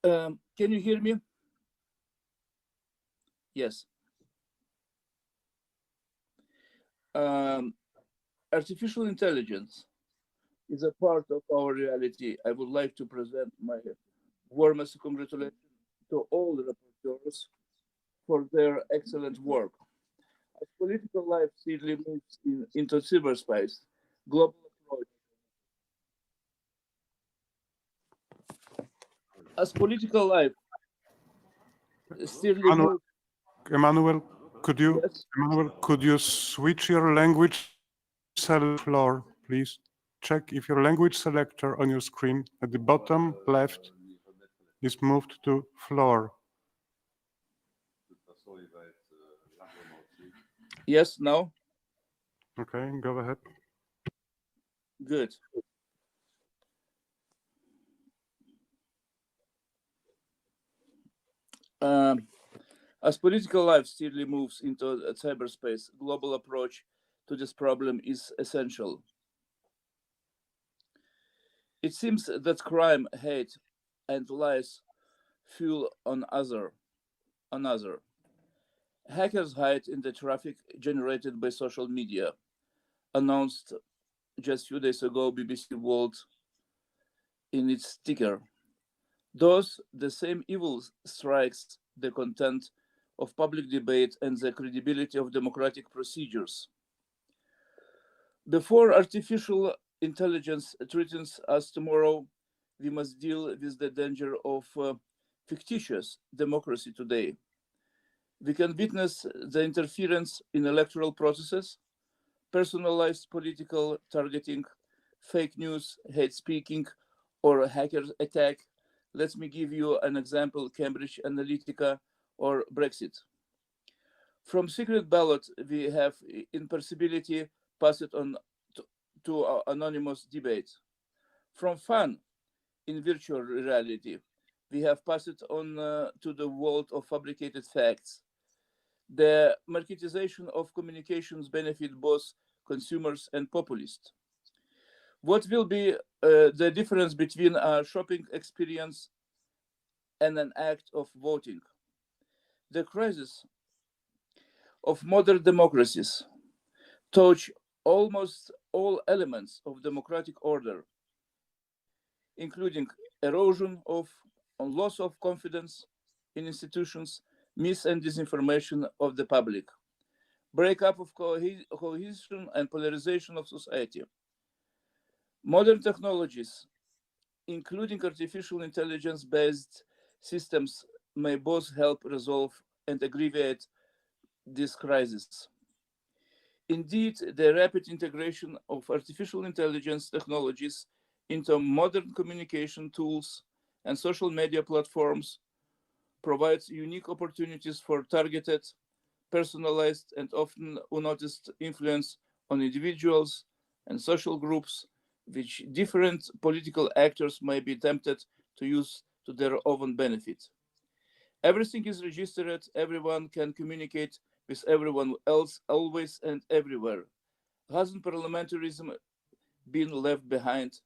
distance. Can you hear me? Yes. Artificial intelligence is a part of our reality. I would like to present my warmest congratulations to all the rapporteurs for their excellent work. As political life steadily moves into cyberspace, global approach. As political life steadily moves. Emmanuel, could you, Yes? Emmanuel, could you switch your language floor, please? Check if your language selector on your screen at the bottom left is moved to floor. Yes, no? Okay, go ahead. Good. As political life steadily moves into cyberspace, global approach to this problem is essential. It seems that crime, hate, and lies fuel on another. Hackers hide in the traffic generated by social media, announced just a few days ago BBC World in its ticker. Thus, the same evil strikes the content of public debate and the credibility of democratic procedures. Before artificial intelligence threatens us tomorrow, we must deal with the danger of fictitious democracy today. We can witness the interference in electoral processes, personalized political targeting, fake news, hate speaking, or hackers attack. Let me give you an example: Cambridge Analytica or Brexit. From secret ballot, we have impossibility passed on to anonymous debate. From fun in virtual reality, we have passed on to the world of fabricated facts. The marketization of communications benefit both consumers and populists. What will be the difference between a shopping experience and an act of voting? The crisis of modern democracies touch almost all elements of democratic order, including erosion of loss of confidence, in institutions, mis- and disinformation of the public, breakup of cohesion and polarization of society. Modern technologies, including artificial intelligence-based systems, may both help resolve and aggravate this crisis. Indeed, the rapid integration of artificial intelligence technologies into modern communication tools and social media platforms provides unique opportunities for targeted, personalized, and often unnoticed influence on individuals and social groups, which different political actors may be tempted to use to their own benefit. Everything is registered, everyone can communicate with everyone else, always and everywhere. Hasn't parliamentarism been left behind?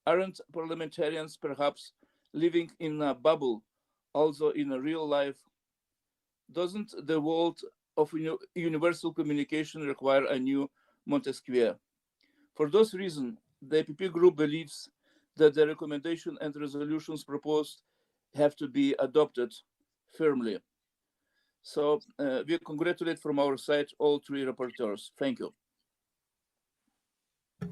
Aren't parliamentarians perhaps living in a bubble, also in a real life? Doesn't the world of universal communication require a new Montesquieu? For those reasons, the EPP group believes that the recommendation and resolutions proposed have to be adopted firmly. So we congratulate from our side all three rapporteurs. Thank you.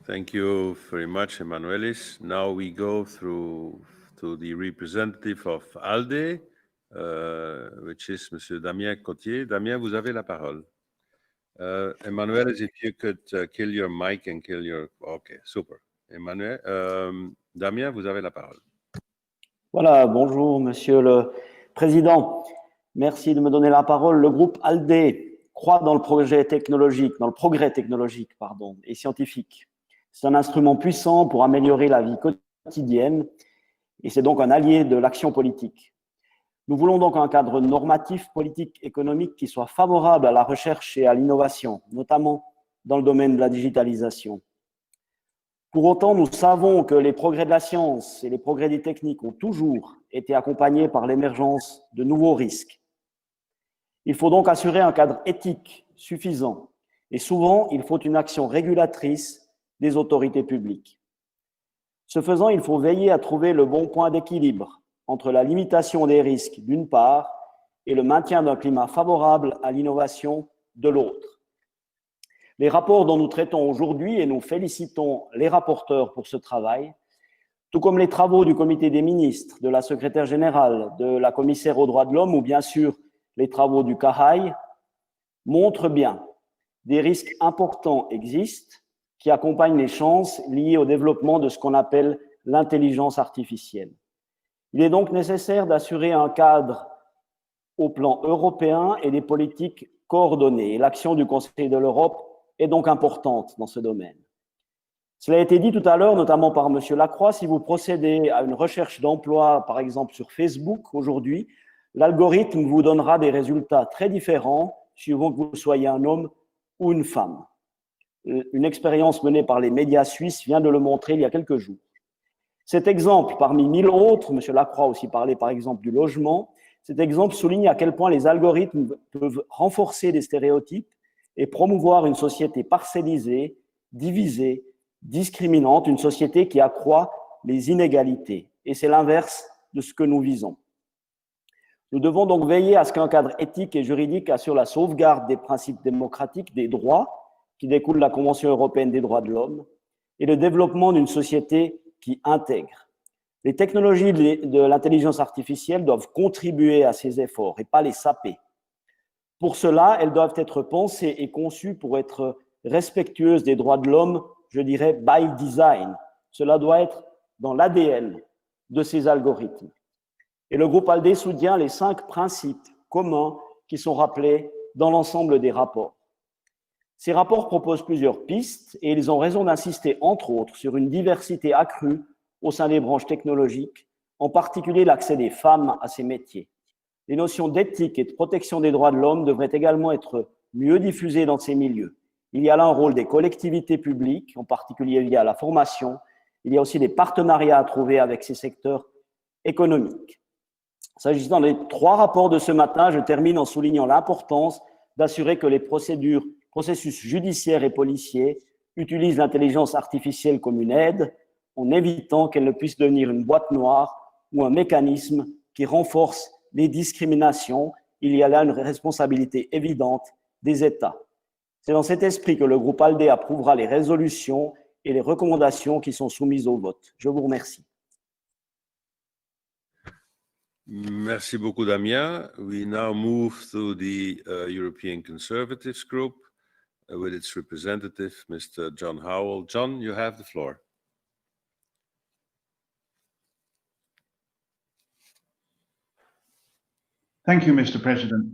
Thank you very much, Emanuelis. Now we go through to the representative of ALDE, which is Monsieur Damien Cottier. Damien, vous avez la parole. Emanuelis, if you could kill your mic and kill your... Okay, super. Emmanuel, Damien, vous avez la parole. Voilà, bonjour Monsieur le Président. Merci de me donner la parole. Le groupe ALDE croit dans le progrès technologique, et scientifique. C'est un instrument puissant pour améliorer la vie quotidienne et c'est donc un allié de l'action politique. Nous voulons donc un cadre normatif, politique, économique qui soit favorable à la recherche et à l'innovation, notamment dans le domaine de la digitalisation. Pour autant, nous savons que les progrès de la science et les progrès des techniques ont toujours été accompagnés par l'émergence de nouveaux risques. Il faut donc assurer un cadre éthique suffisant et souvent, il faut une action régulatrice des autorités publiques. Ce faisant, il faut veiller à trouver le bon point d'équilibre entre la limitation des risques d'une part et le maintien d'un climat favorable à l'innovation de l'autre. Les rapports dont nous traitons aujourd'hui, et nous félicitons les rapporteurs pour ce travail, tout comme les travaux du comité des ministres, de la secrétaire générale, de la commissaire aux droits de l'homme ou bien sûr les travaux du CAHAI, montrent bien des risques importants existent qui accompagnent les chances liées au développement de ce qu'on appelle l'intelligence artificielle. Il est donc nécessaire d'assurer un cadre au plan européen et des politiques coordonnées. Et l'action du Conseil de l'Europe est donc importante dans ce domaine. Cela a été dit tout à l'heure, notamment par M. Lacroix, si vous procédez à une recherche d'emploi, par exemple sur Facebook aujourd'hui, l'algorithme vous donnera des résultats très différents suivant que vous soyez un homme ou une femme. Une expérience menée par les médias suisses vient de le montrer il y a quelques jours. Cet exemple, parmi 1000 autres, M. Lacroix a aussi parlé par exemple du logement, cet exemple souligne à quel point les algorithmes peuvent renforcer des stéréotypes et promouvoir une société parcellisée, divisée, discriminante, une société qui accroît les inégalités. Et c'est l'inverse de ce que nous visons. Nous devons donc veiller à ce qu'un cadre éthique et juridique assure la sauvegarde des principes démocratiques, des droits qui découlent de la Convention européenne des droits de l'homme et le développement d'une société qui intègre. Les technologies de l'intelligence artificielle doivent contribuer à ces efforts et pas les saper. Pour cela, elles doivent être pensées et conçues pour être respectueuses des droits de l'homme, je dirais by design. Cela doit être dans l'ADN de ces algorithmes. Et le groupe ALDE soutient les 5 principes communs qui sont rappelés dans l'ensemble des rapports. Ces rapports proposent plusieurs pistes et ils ont raison d'insister, entre autres, sur une diversité accrue au sein des branches technologiques, en particulier l'accès des femmes à ces métiers. Les notions d'éthique et de protection des droits de l'homme devraient également être mieux diffusées dans ces milieux. Il y a là un rôle des collectivités publiques, en particulier lié à la formation. Il y a aussi des partenariats à trouver avec ces secteurs économiques. S'agissant des 3 rapports de ce matin, je termine en soulignant l'importance d'assurer que les processus judiciaires et policiers utilisent l'intelligence artificielle comme une aide, en évitant qu'elle ne puisse devenir une boîte noire ou un mécanisme qui renforce les discriminations, il y a là une responsabilité évidente des États. C'est dans cet esprit que le groupe ALDE approuvera les résolutions et les recommandations qui sont soumises au vote. Je vous remercie. Merci beaucoup, Damien. We now move to the European Conservatives Group with its representative, Mr. John Howell. John, you have the floor. Thank you, Mr. President.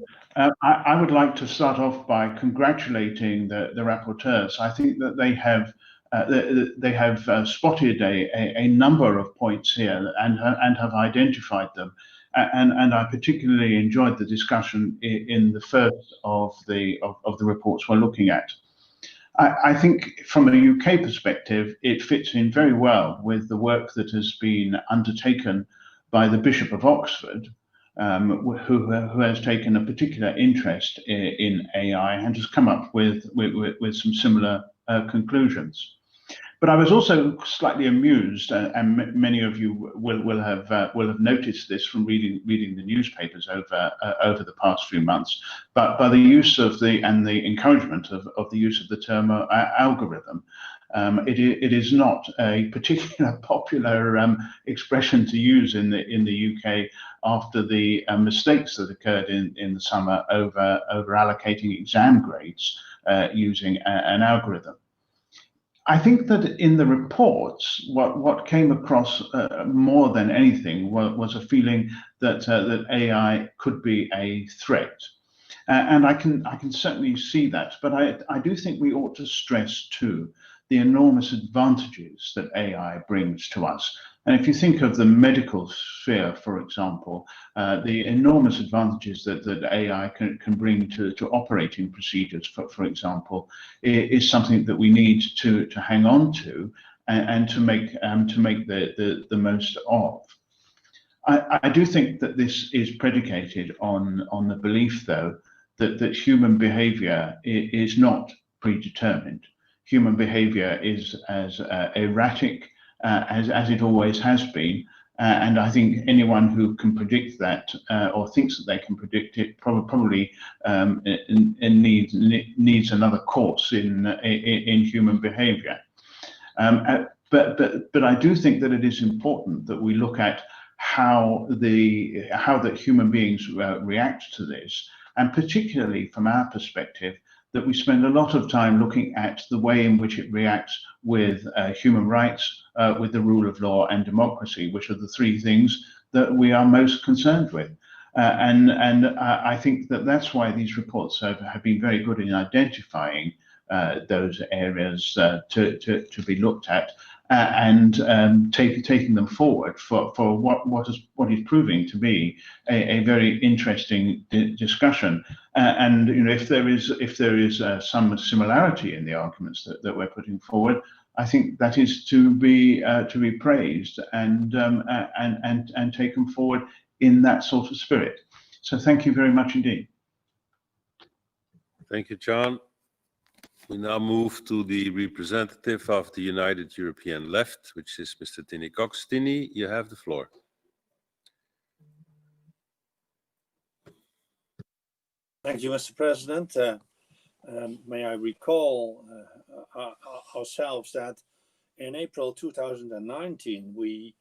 I would like to start off by congratulating the rapporteurs. I think that they have spotted a number of points here and have identified them. And I particularly enjoyed the discussion in the first of the reports we're looking at. I think from a UK perspective, it fits in very well with the work that has been undertaken by the Bishop of Oxford, who has taken a particular interest in AI and has come up with some similar conclusions. But I was also slightly amused, and many of you will have noticed this from reading the newspapers over the past few months, but by the use of the encouragement of the use of the term algorithm. It is not a particular popular expression to use in the UK after the mistakes that occurred in the summer over allocating exam grades using an algorithm. I think that in the reports, what came across more than anything was a feeling that AI could be a threat, and I can certainly see that. But I do think we ought to stress too the enormous advantages that AI brings to us. And if you think of the medical sphere, for example, the enormous advantages that AI can bring to operating procedures, for example, is something that we need to hang on to and to make the most of. I do think that this is predicated on the belief, though, that human behavior is not predetermined. Human behavior is as erratic as it always has been, and I think anyone who can predict that or thinks that they can predict it probably needs another course in human behavior. But I do think that it is important that we look at how that human beings react to this, and particularly from our perspective, that we spend a lot of time looking at the way in which it reacts with human rights, with the rule of law and democracy, which are the three things that we are most concerned with. And I think that that's why these reports have been very good in identifying those areas to be looked at and taking them forward for what is proving to be a very interesting discussion. And you know, if there is some similarity in the arguments that we're putting forward, I think that is to be praised and taken forward in that sort of spirit. So thank you very much indeed. Thank you, John. We now move to the representative of the United European Left, which is Mr. Tini Cox. Tini, you have the floor. Thank you, Mr. President. May I recall ourselves that in April 2019, we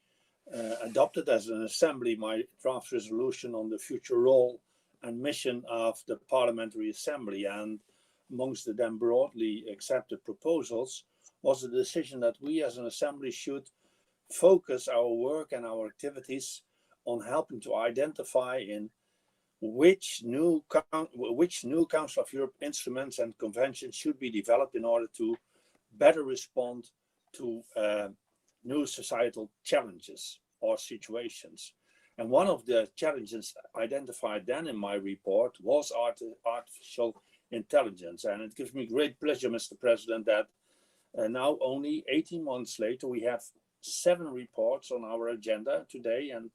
adopted as an assembly my draft resolution on the future role and mission of the Parliamentary Assembly, and amongst the then broadly accepted proposals was the decision that we as an assembly should focus our work and our activities on helping to identify in which new Council of Europe instruments and conventions should be developed in order to better respond to new societal challenges or situations. And one of the challenges identified then in my report was artificial intelligence. And it gives me great pleasure, Mr. President, that now only 18 months later, we have 7 reports on our agenda today, and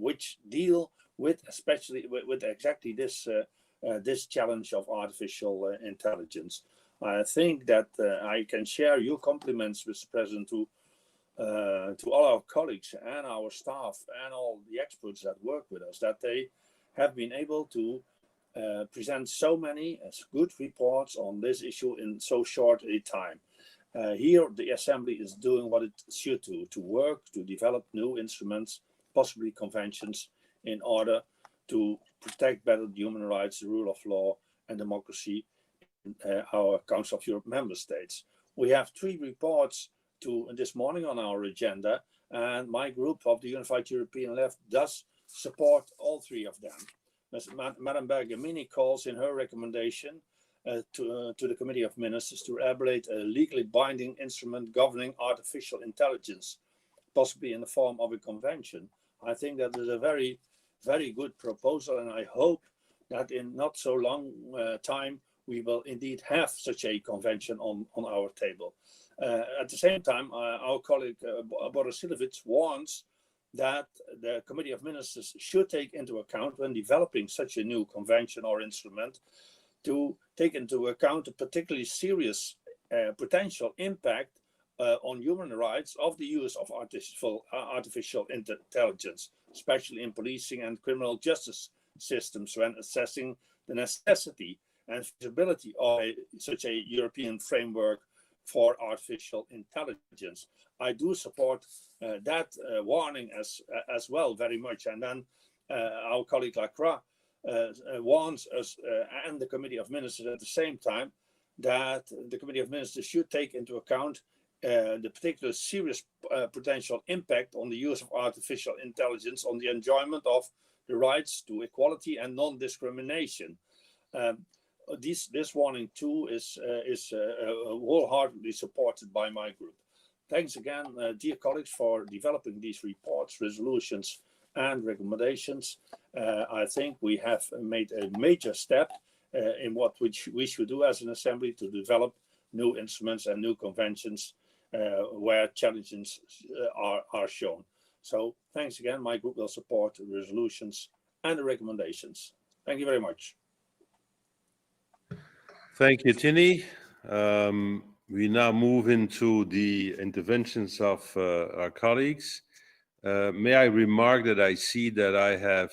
which deal with exactly this challenge of artificial intelligence. I think that I can share your compliments, Mr. President, to to all our colleagues and our staff and all the experts that work with us that they have been able to present so many good reports on this issue in so short a time. Here, the Assembly is doing what it should do, to work, to develop new instruments, possibly conventions, in order to protect better human rights, the rule of law, and democracy in our Council of Europe member states. We have 3 reports this morning on our agenda, and my group of the Unified European Left does support all 3 of them. Madam Bergamini calls in her recommendation to the Committee of Ministers to elaborate a legally binding instrument governing artificial intelligence, possibly in the form of a convention. I think that is a very, very good proposal, and I hope that in not so long time we will indeed have such a convention on our table. At the same time, our colleague Varvitsiotis warns that the Committee of Ministers should take into account, when developing such a new convention or instrument, to take into account a particularly serious potential impact on human rights of the use of artificial intelligence, especially in policing and criminal justice systems, when assessing the necessity and feasibility of such a European framework for artificial intelligence. I do support that warning as well very much. And then our colleague Lacroix warns us and the Committee of Ministers at the same time that the Committee of Ministers should take into account the particular serious potential impact on the use of artificial intelligence on the enjoyment of the rights to equality and non-discrimination. This warning too is wholeheartedly supported by my group. Thanks again, dear colleagues, for developing these reports, resolutions, and recommendations. I think we have made a major step in what we should do as an assembly to develop new instruments and new conventions where challenges are shown. So thanks again. My group will support the resolutions and the recommendations. Thank you very much. Thank you, Tini. We now move into the interventions of our colleagues. May I remark that I see that I have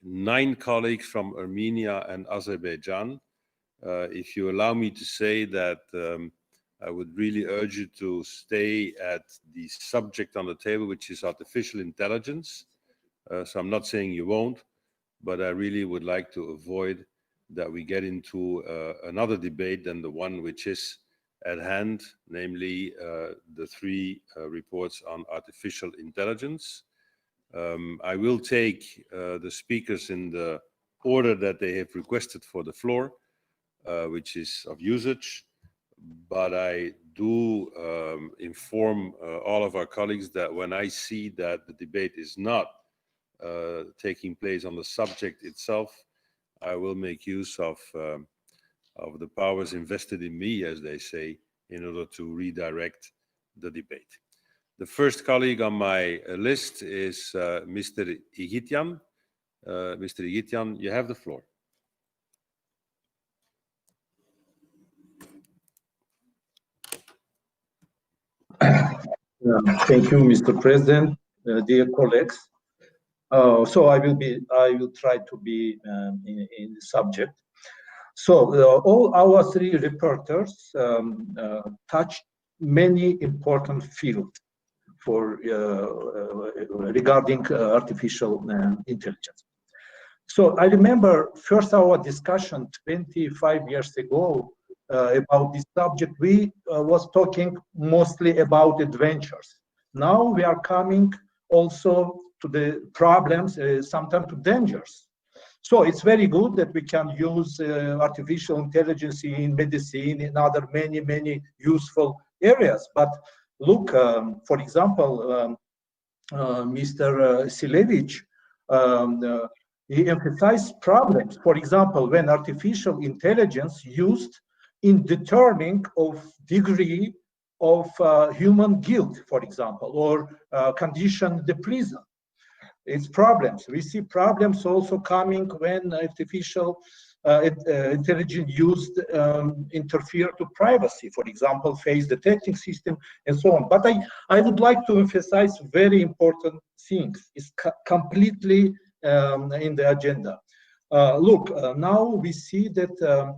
9 colleagues from Armenia and Azerbaijan. If you allow me to say that, I would really urge you to stay at the subject on the table, which is artificial intelligence. So I'm not saying you won't, but I really would like to avoid that we get into another debate than the one which is at hand, namely the 3 reports on artificial intelligence. I will take the speakers in the order that they have requested for the floor, which is of usage, but I do inform all of our colleagues that when I see that the debate is not taking place on the subject itself, I will make use of the powers invested in me, as they say, in order to redirect the debate. The first colleague on my list is Mr. Igitian. Mr. Igitian, you have the floor. Thank you, Mr. President, dear colleagues. So I will try to be in the subject. So all our 3 reporters touched many important fields for regarding artificial intelligence. So I remember first our discussion 25 years ago about this subject. We was talking mostly about adventures. Now we are coming also to the problems, sometimes to dangers. So it's very good that we can use artificial intelligence in medicine, in other many useful areas. But look, for example, Mr. Silevich, he emphasized problems. For example, when artificial intelligence used in determining of degree of human guilt, for example, or condition the prison. It's problems. We see problems also coming when artificial intelligence used interfere to privacy, for example, face detecting system and so on. But I would like to emphasize very important things. It's completely in the agenda. Look, now we see that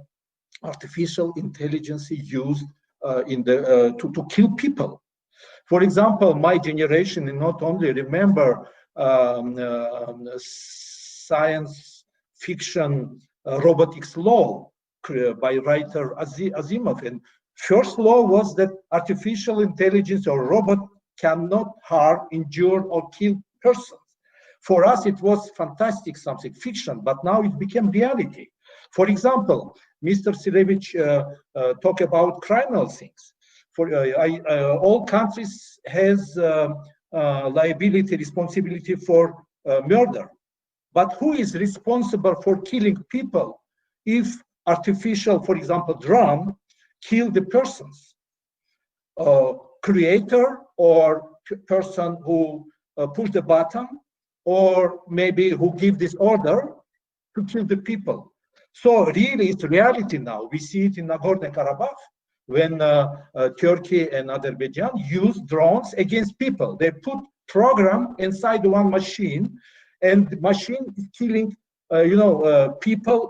artificial intelligence is used to kill people. For example, my generation not only remember science fiction robotics law by writer Asimov, and first law was that artificial intelligence or robot cannot harm, injure, or kill persons. For us, it was fantastic, something fiction, but now it became reality. For example, Mr. Silevich talked about criminal things. For all countries has liability, responsibility for murder. But who is responsible for killing people if artificial, for example, drone kill the persons? Creator or person who push the button, or maybe who give this order to kill the people. So really, it's reality now. We see it in Nagorno-Karabakh when Turkey and Azerbaijan use drones against people. They put program inside one machine, and the machine is killing, people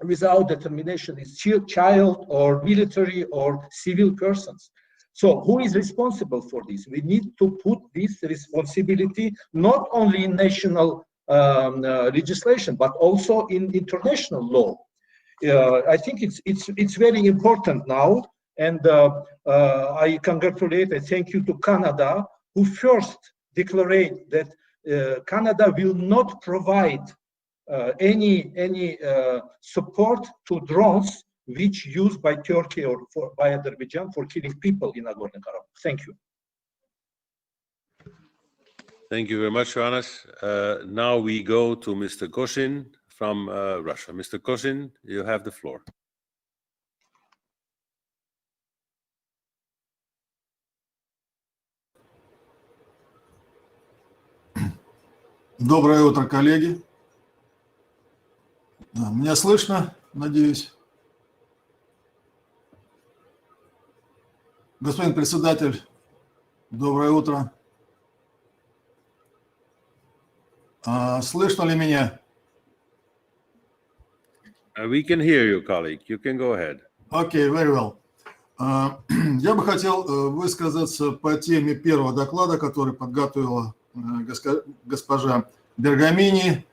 without determination. It's child or military or civil persons. So who is responsible for this? We need to put this responsibility not only in national legislation, but also in international law. I think it's very important now, and I congratulate and thank you to Canada, who first declared that Canada will not provide any support to drones which used by Turkey or by Azerbaijan for killing people in Nagorno-Karabakh. Thank you. Thank you very much, Johannes. Now we go to Mr. Koshin from Russia. Mr. Koshin, you have the floor. Доброе утро, коллеги. Меня слышно, надеюсь? Господин председатель, доброе утро. Слышно ли меня? We can hear you, colleague. You can go ahead. Okay, very well. Я бы хотел высказаться по теме первого доклада, который подготовила госпожа Бергамини.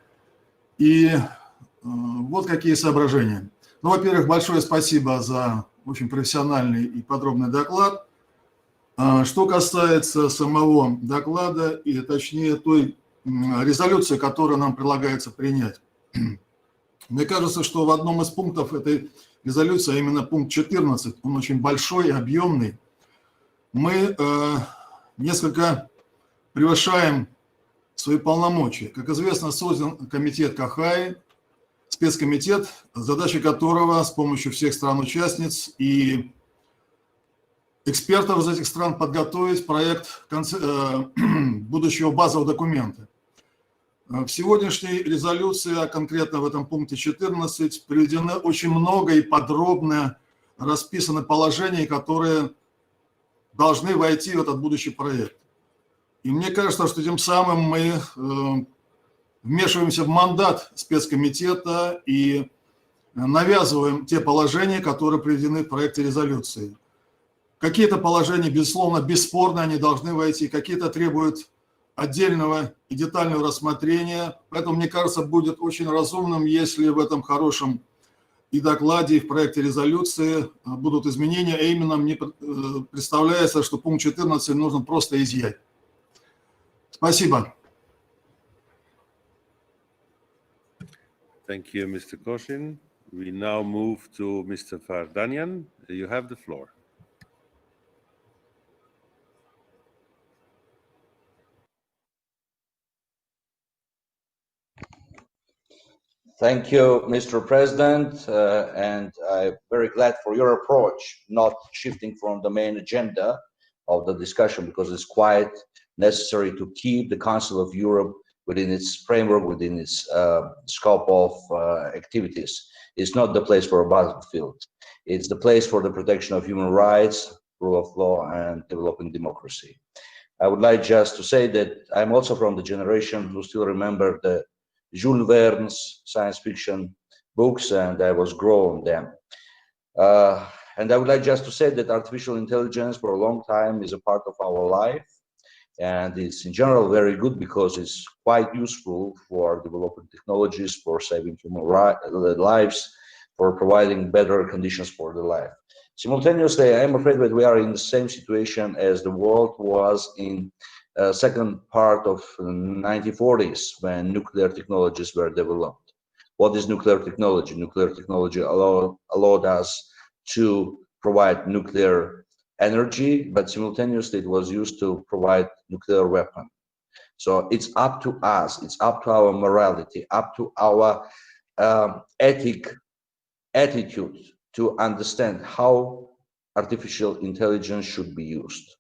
И вот какие соображения. Ну, во-первых, большое спасибо за очень профессиональный и подробный доклад. Что касается самого доклада, и точнее той резолюции, которую нам предлагается принять. Мне кажется, что в одном из пунктов этой резолюции, а именно пункт 14, он очень большой и объемный, мы несколько превышаем свои полномочия. Как известно, создан комитет Кахаи, спецкомитет, задача которого с помощью всех стран-участниц и экспертов из этих стран подготовить проект будущего базового документа. В сегодняшней резолюции, а конкретно в этом пункте 14, приведено очень много и подробно расписаны положения, которые должны войти в этот будущий проект. И мне кажется, что тем самым мы вмешиваемся в мандат спецкомитета и навязываем те положения, которые приведены в проекте резолюции. Какие-то положения, безусловно, бесспорно, они должны войти, какие-то требуют отдельного и детального рассмотрения. Поэтому, мне кажется, будет очень разумным, если в этом хорошем и докладе, и в проекте резолюции будут изменения, а именно мне представляется, что пункт 14 нужно просто изъять. Спасибо. Thank you, Mr. Koshin. We now move to Mr. Vardanyan. You have the floor. Thank you, Mr. President, and I'm very glad for your approach, not shifting from the main agenda of the discussion, because it's quite necessary to keep the Council of Europe within its framework, within its scope of activities. It's not the place for a battlefield. It's the place for the protection of human rights, rule of law, and developing democracy. I would like just to say that I'm also from the generation who still remember the Jules Verne's science fiction books, and I was grown on them. And I would like just to say that artificial intelligence for a long time is a part of our life, and it's in general very good because it's quite useful for developing technologies, for saving human lives, for providing better conditions for the life. Simultaneously, I'm afraid that we are in the same situation as the world was in second part of the 1940s when nuclear technologies were developed. What is nuclear technology? Nuclear technology allowed us to provide nuclear energy, but simultaneously it was used to provide nuclear weapon. So it's up to us, it's up to our morality, up to our attitude to understand how artificial intelligence should be used.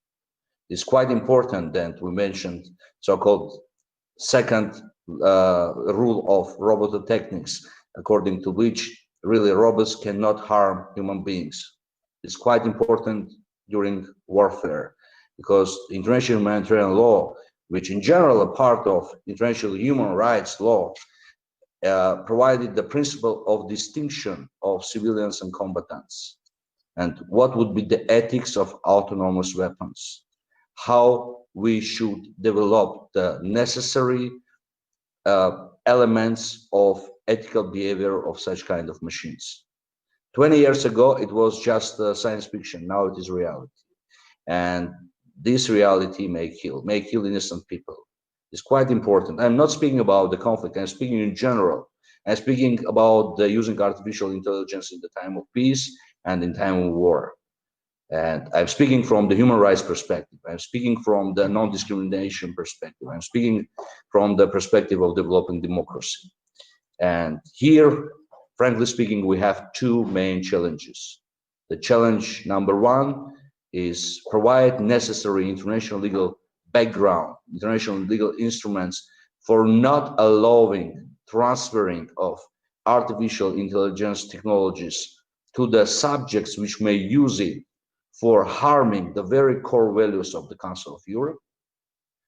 It's quite important that we mentioned so-called second rule of robototechnics, according to which really robots cannot harm human beings. It's quite important during warfare because international humanitarian law, which in general a part of international human rights law, provided the principle of distinction of civilians and combatants. And what would be the ethics of autonomous weapons? How we should develop the necessary elements of ethical behavior of such kind of machines. 20 years ago, it was just science fiction. Now it is reality. And this reality may kill innocent people. It's quite important. I'm not speaking about the conflict. I'm speaking in general. I'm speaking about the using artificial intelligence in the time of peace and in time of war. And I'm speaking from the human rights perspective. I'm speaking from the non-discrimination perspective. I'm speaking from the perspective of developing democracy. And here, frankly speaking, we have two main challenges. The challenge number one is provide necessary international legal background, international legal instruments for not allowing transferring of artificial intelligence technologies to the subjects which may use it for harming the very core values of the Council of Europe,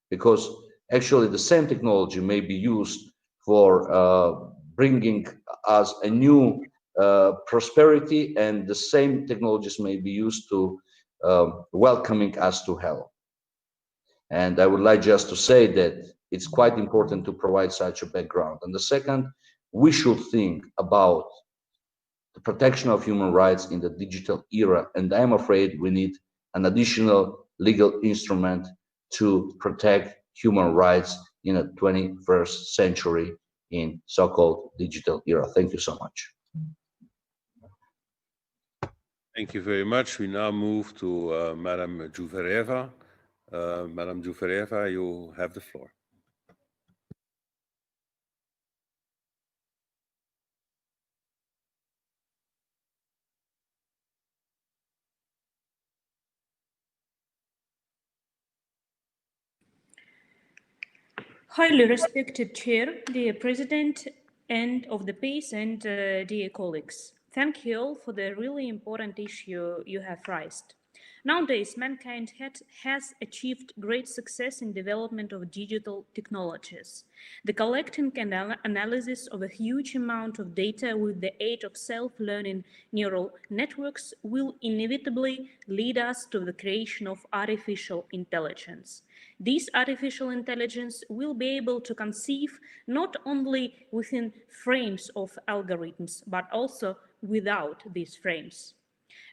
because actually the same technology may be used for bringing us a new prosperity, and the same technologies may be used to welcoming us to hell. And I would like just to say that it's quite important to provide such a background. And the second, we should think about the protection of human rights in the digital era. And I'm afraid we need an additional legal instrument to protect human rights in a 21st century in so-called digital era. Thank you so much. Thank you very much. We now move to Madam Jufereva. Madam Jufereva, you have the floor. Highly respected Chair, dear President and of the peace, and dear colleagues, thank you all for the really important issue you have raised. Nowadays, mankind has achieved great success in development of digital technologies. The collecting and analysis of a huge amount of data with the aid of self-learning neural networks will inevitably lead us to the creation of artificial intelligence. This artificial intelligence will be able to conceive not only within frames of algorithms, but also without these frames.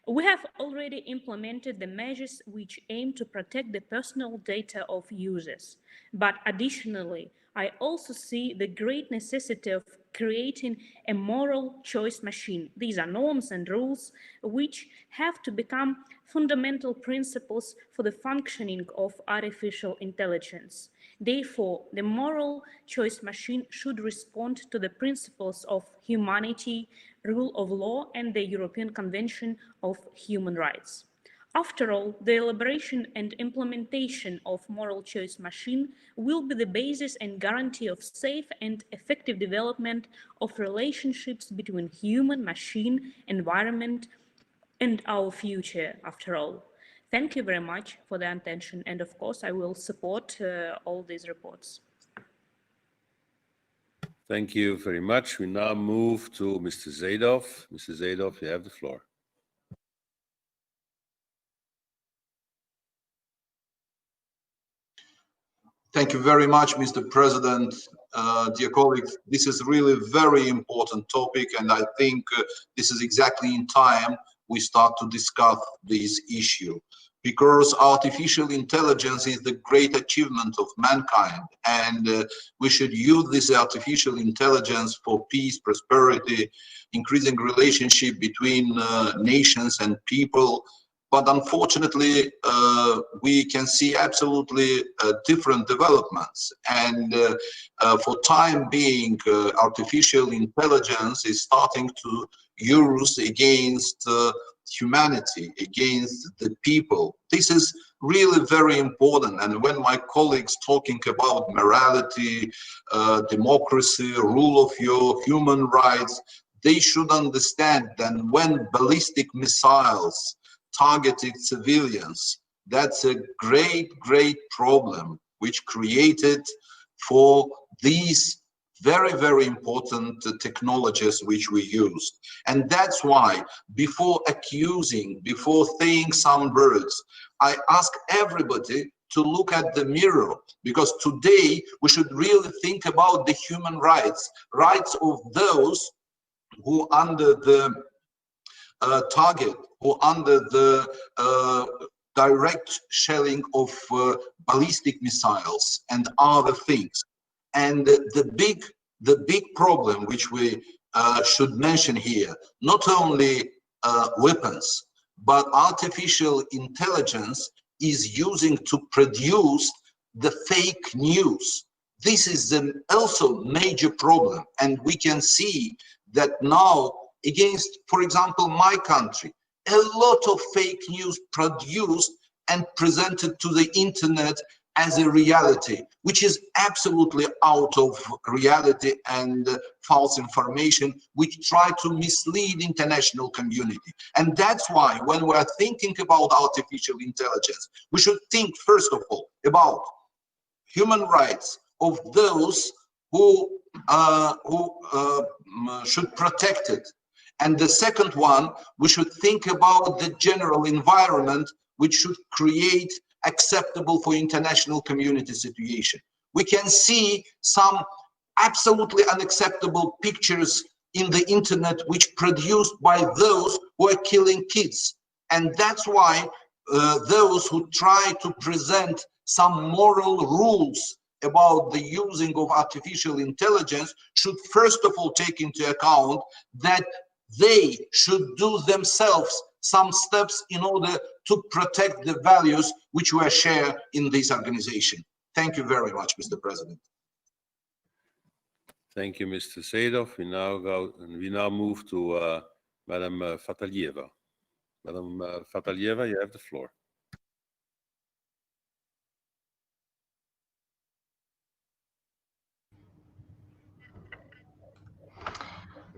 We have already implemented the measures which aim to protect the personal data of users. But additionally, I also see the great necessity of creating a moral choice machine. These are norms and rules which have to become fundamental principles for the functioning of artificial intelligence. Therefore, the moral choice machine should respond to the principles of humanity, rule of law, and the European Convention of Human Rights. After all, the elaboration and implementation of moral choice machine will be the basis and guarantee of safe and effective development of relationships between human, machine, environment, and our future, after all. Thank you very much for the attention, and of course, I will support all these reports. Thank you very much. We now move to Mr. Zadov. Mr. Zadov, you have the floor. Thank you very much, Mr. President. Dear colleagues, this is really a very important topic, and I think this is exactly in time we start to discuss this issue, because artificial intelligence is the great achievement of mankind, and we should use this artificial intelligence for peace, prosperity, increasing relationship between nations and people. But unfortunately, we can see absolutely different developments. And for time being, artificial intelligence is starting to use against humanity, against the people. This is really very important. And when my colleagues talking about morality, democracy, rule of law, human rights, they should understand that when ballistic missiles targeted civilians, that's a great problem which created for these very important technologies which we used. And that's why before accusing, before saying some words, I ask everybody to look at the mirror, because today we should really think about the human rights of those who under the target or under the direct shelling of ballistic missiles and other things. And the big problem which we should mention here, not only weapons, but artificial intelligence is using to produce the fake news. This is also major problem, and we can see that now against, for example, my country, a lot of fake news produced and presented to the internet as a reality, which is absolutely out of reality, and false information which try to mislead international community. And that's why when we are thinking about artificial intelligence, we should think first of all about human rights of those who should protect it. And the second one, we should think about the general environment which should create acceptable for international community situation. We can see some absolutely unacceptable pictures in the internet which produced by those who are killing kids. And that's why those who try to present some moral rules about the using of artificial intelligence should first of all take into account that they should do themselves some steps in order to protect the values which we share in this organization. Thank you very much, Mr. President. Thank you, Mr. Zadov. We now move to Madam Fatalieva. Madam Fatalieva, you have the floor.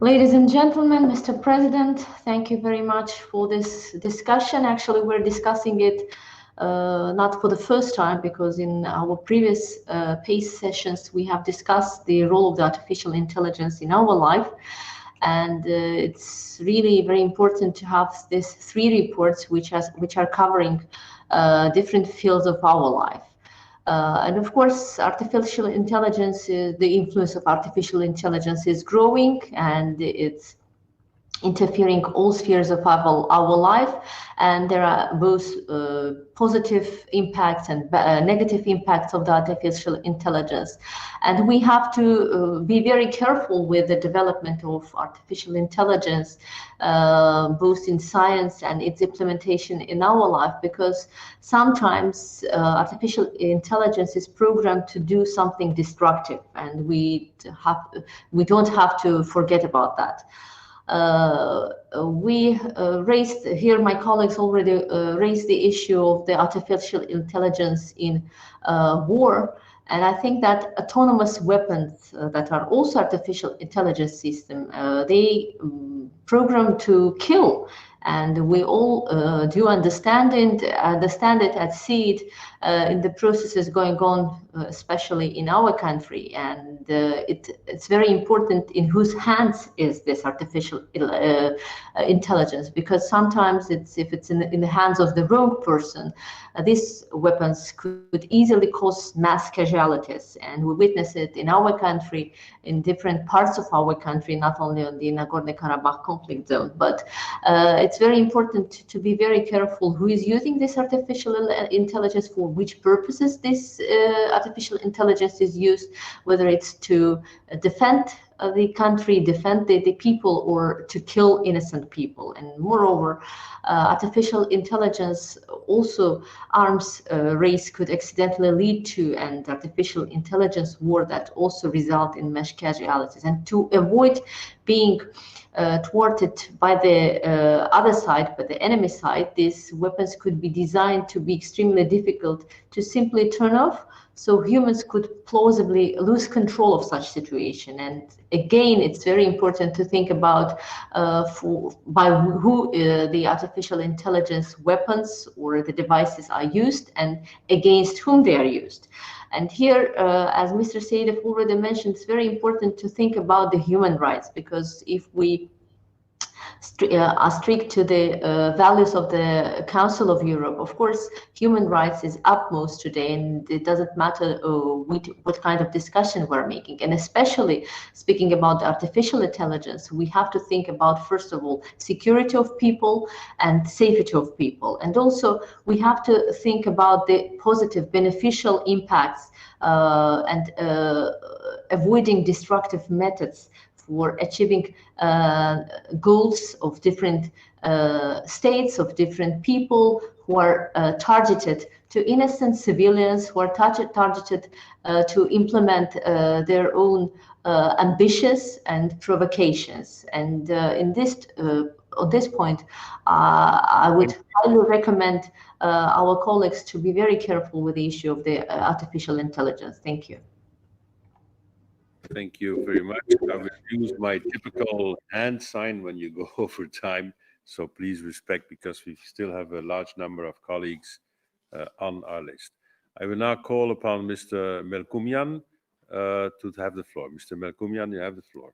Ladies and gentlemen, Mr. President, thank you very much for this discussion. Actually, we're discussing it not for the first time, because in our previous PACE sessions, we have discussed the role of the artificial intelligence in our life. And it's really very important to have these three reports which are covering different fields of our life. And of course, artificial intelligence, the influence of artificial intelligence is growing, and it's interfering all spheres of our life. And there are both positive impacts and negative impacts of the artificial intelligence. And we have to be very careful with the development of artificial intelligence, both in science and its implementation in our life, because sometimes artificial intelligence is programmed to do something destructive, and we don't have to forget about that. We raised here, my colleagues already raised the issue of the artificial intelligence in war. And I think that autonomous weapons that are also artificial intelligence system, they program to kill. And we all do understand it and see it in the processes going on, especially in our country. And it's very important in whose hands is this artificial intelligence, because sometimes if it's in the hands of the wrong person, these weapons could easily cause mass casualties. And we witness it in our country, in different parts of our country, not only on the Nagorno-Karabakh conflict zone, but it's very important to be very careful who is using this artificial intelligence, for which purposes this artificial intelligence is used, whether it's to defend the country, defend the people, or to kill innocent people. And moreover, artificial intelligence also arms race could accidentally lead to an artificial intelligence war that also result in mass casualties. And to avoid being thwarted by the other side, by the enemy side, these weapons could be designed to be extremely difficult to simply turn off, so humans could plausibly lose control of such situation. And again, it's very important to think about by who the artificial intelligence weapons or the devices are used and against whom they are used. And here, as Mr. Seydev already mentioned, it's very important to think about the human rights, because if we are strict to the values of the Council of Europe, of course, human rights is upmost today, and it doesn't matter what kind of discussion we're making. And especially speaking about artificial intelligence, we have to think about, first of all, security of people and safety of people. And also, we have to think about the positive, beneficial impacts and avoiding destructive methods for achieving goals of different states, of different people who are targeted to innocent civilians, who are targeted to implement their own ambitions and provocations. And in this on this point, I would highly recommend our colleagues to be very careful with the issue of the artificial intelligence. Thank you. Thank you very much. I will use my typical hand sign when you go over time, so please respect, because we still have a large number of colleagues on our list. I will now call upon Mr. Melkumian to have the floor. Mr. Melkumian, you have the floor.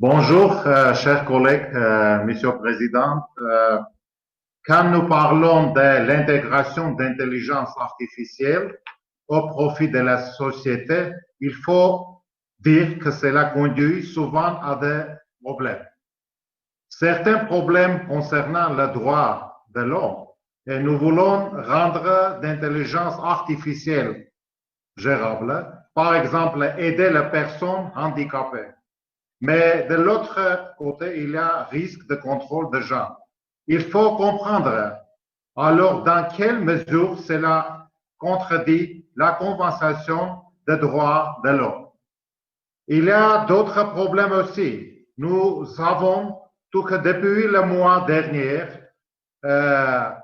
Bonjour, chers collègues, Monsieur le Président. Quand nous parlons de l'intégration d'intelligence artificielle au profit de la société, il faut dire que cela conduit souvent à des problèmes. Certains problèmes concernant le droit de l'homme, et nous voulons rendre l'intelligence artificielle gérable, par exemple aider les personnes handicapées. Mais de l'autre côté, il y a risque de contrôle de gens. Il faut comprendre alors dans quelle mesure cela contredit la Convention des droits de l'homme. Il y a d'autres problèmes aussi. Nous savons tout que depuis le mois dernier, un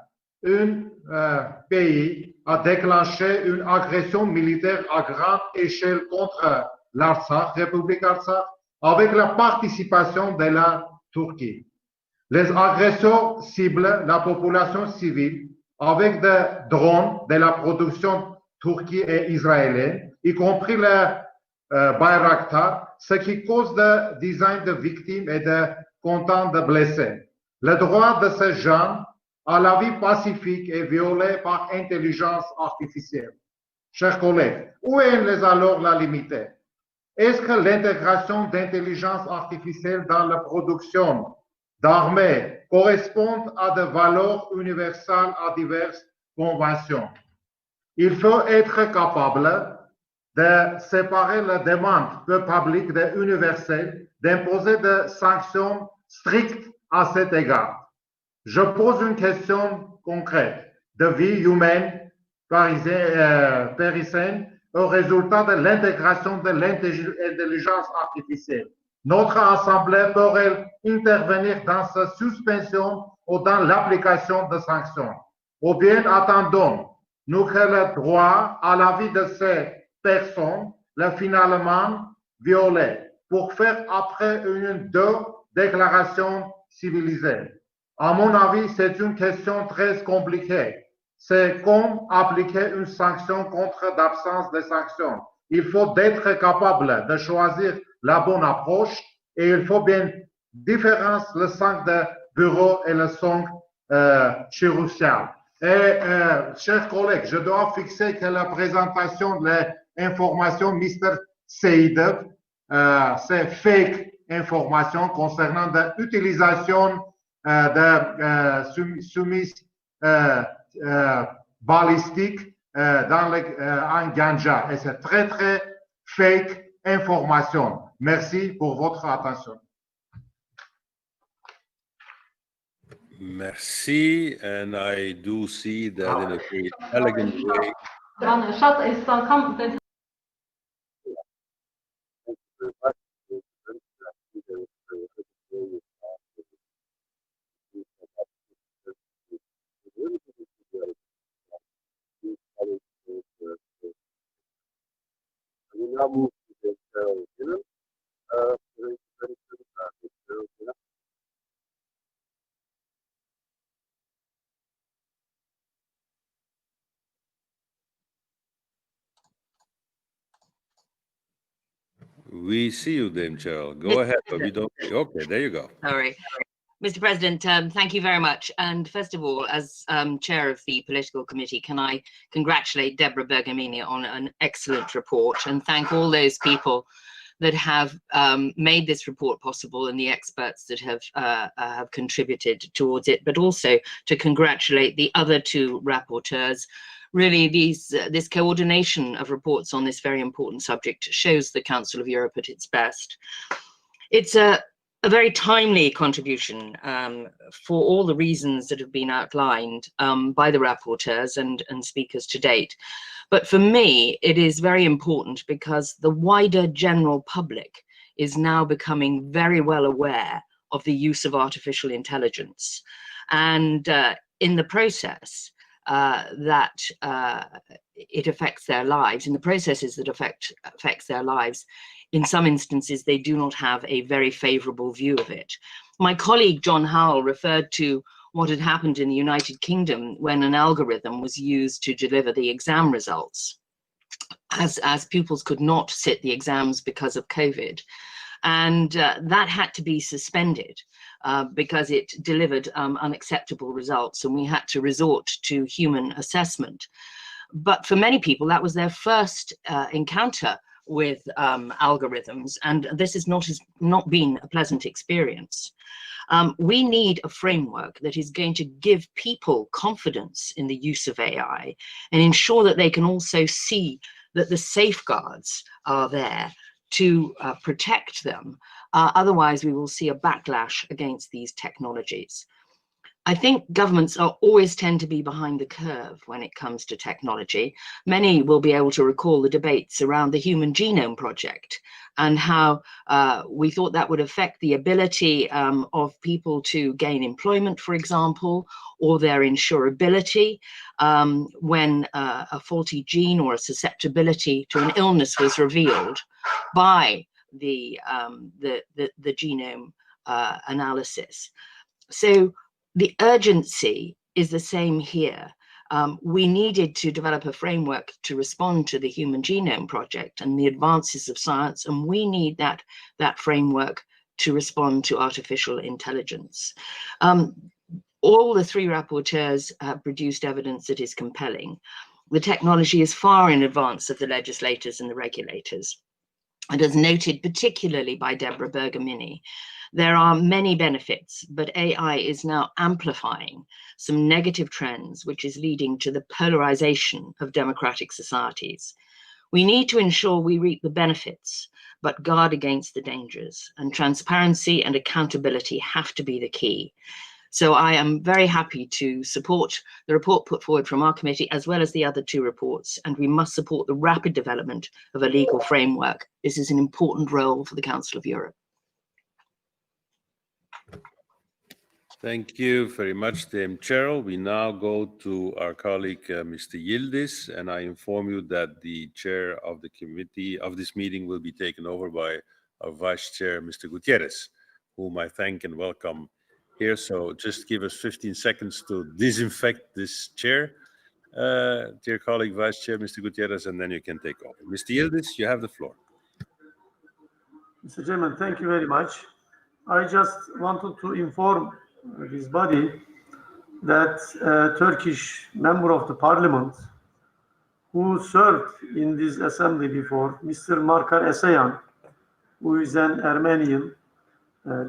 pays a déclenché une agression militaire à grande échelle contre l'Artsakh, République Artsakh, avec la participation de la Turquie. Les agresseurs ciblent la population civile avec des drones de la production turque et israélienne, y compris le Bayraktar, ce qui cause des dizaines de victimes et des centaines de blessés. Le droit de ces gens à la vie pacifique est violé par intelligence artificielle. Chers collègues, où est alors la limite? Est-ce que l'intégration d'intelligence artificielle dans la production d'armées correspond à des valeurs universelles à diverses conventions? Il faut être capable de séparer la demande du public de l'universel, d'imposer des sanctions strictes à cet égard. Je pose une question concrète de vie humaine parisienne au résultat de l'intégration de l'intelligence artificielle. Notre Assemblée pourrait intervenir dans sa suspension ou dans l'application de sanctions. Ou bien attendons-nous que le droit à la vie de ces personnes le finalement violé pour faire après une deux déclarations civilisées. À mon avis, c'est une question très compliquée. C'est comme appliquer une sanction contre l'absence de sanctions. Il faut être capable de choisir la bonne approche et il faut bien différencier le sang de bureau et le sang chirurgical. Et, chers collègues, je dois fixer que la présentation de l'information, Mr. Seydev, c'est fake information concernant l'utilisation de soumises balistiques en ganja. Et c'est très, très fake information. Merci pour votre attention. Merci, and I do see that in a very elegant way. We see you, Dame Cheryl. Go ahead, but we don't. Okay, there you go. Sorry. Mr. President, thank you very much. And first of all, as chair of the political committee, can I congratulate Deborah Bergamini on an excellent report and thank all those people that have made this report possible and the experts that have contributed towards it, but also to congratulate the other two rapporteurs. Really, this coordination of reports on this very important subject shows the Council of Europe at its best. It's a very timely contribution for all the reasons that have been outlined by the rapporteurs and speakers to date. But for me, it is very important because the wider general public is now becoming very well aware of the use of artificial intelligence. And in the process, that it affects their lives, in the processes that affects their lives, in some instances, they do not have a very favorable view of it. My colleague, John Howell, referred to what had happened in the United Kingdom when an algorithm was used to deliver the exam results, as pupils could not sit the exams because of COVID. And that had to be suspended because it delivered unacceptable results, and we had to resort to human assessment. But for many people, that was their first encounter with algorithms, and this has not been a pleasant experience. We need a framework that is going to give people confidence in the use of AI and ensure that they can also see that the safeguards are there to protect them. Otherwise, we will see a backlash against these technologies. I think governments always tend to be behind the curve when it comes to technology. Many will be able to recall the debates around the Human Genome Project and how we thought that would affect the ability of people to gain employment, for example, or their insurability when a faulty gene or a susceptibility to an illness was revealed by the genome analysis. So the urgency is the same here. We needed to develop a framework to respond to the Human Genome Project and the advances of science, and we need that framework to respond to artificial intelligence. All the three rapporteurs have produced evidence that is compelling. The technology is far in advance of the legislators and the regulators. And as noted particularly by Deborah Bergamini, there are many benefits, but AI is now amplifying some negative trends, which is leading to the polarization of democratic societies. We need to ensure we reap the benefits, but guard against the dangers, and transparency and accountability have to be the key. So I am very happy to support the report put forward from our committee, as well as the other two reports, and we must support the rapid development of a legal framework. This is an important role for the Council of Europe. Thank you very much, Dame Cheryl. We now go to our colleague, Mr. Yildiz, and I inform you that the chair of the committee of this meeting will be taken over by our Vice Chair, Mr. Gutierrez, whom I thank and welcome here. So just give us 15 seconds to disinfect this chair, dear colleague, Vice Chair, Mr. Gutierrez, and then you can take over. Mr. Yildiz, you have the floor. Mr. Chairman, thank you very much. I just wanted to inform this body that a Turkish member of the parliament who served in this assembly before, Mr. Markar Esayan, who is an Armenian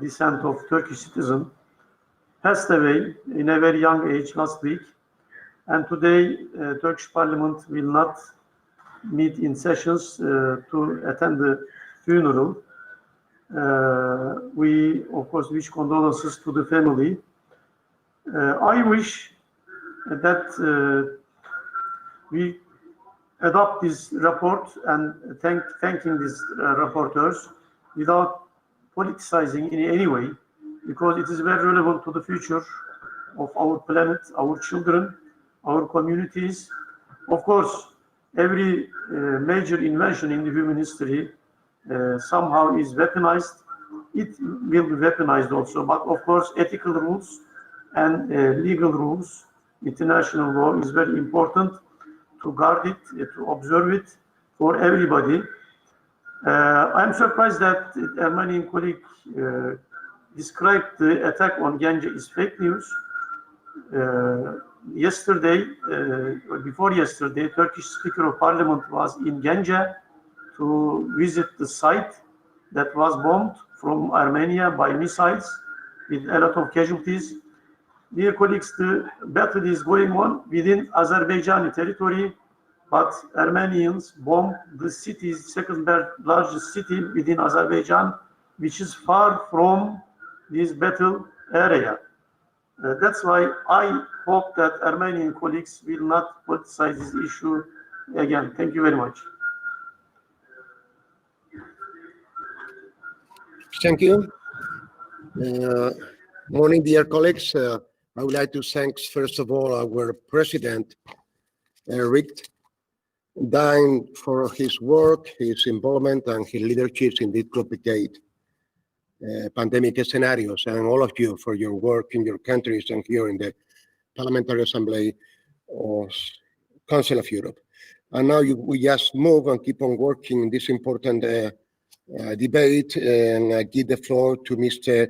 descent of Turkish citizen, passed away in a very young age last week. And today, Turkish parliament will not meet in sessions to attend the funeral. We, of course, wish condolences to the family. I wish that we adopt this report and thanking these rapporteurs without politicizing in any way, because it is very relevant to the future of our planet, our children, our communities. Of course, every major invention in the human history somehow is weaponized. It will be weaponized also, but of course ethical rules and legal rules, international law is very important to guard it, to observe it for everybody. I'm surprised that the Armenian colleague described the attack on Ganja as fake news. Yesterday, or before yesterday, Turkish Speaker of Parliament was in Ganja to visit the site that was bombed from Armenia by missiles with a lot of casualties. Dear colleagues, the battle is going on within Azerbaijani territory, but Armenians bombed the city's second largest city within Azerbaijan, which is far from this battle area. That's why I hope that Armenian colleagues will not politicize this issue again. Thank you very much. Thank you. Morning, dear colleagues. I would like to thank, first of all, our president, Rick Dine, for his work, his involvement, and his leadership in this complicated pandemic scenarios, and all of you for your work in your countries and here in the Parliamentary Assembly of Council of Europe. And now we just move and keep on working in this important debate, and I give the floor to Mr.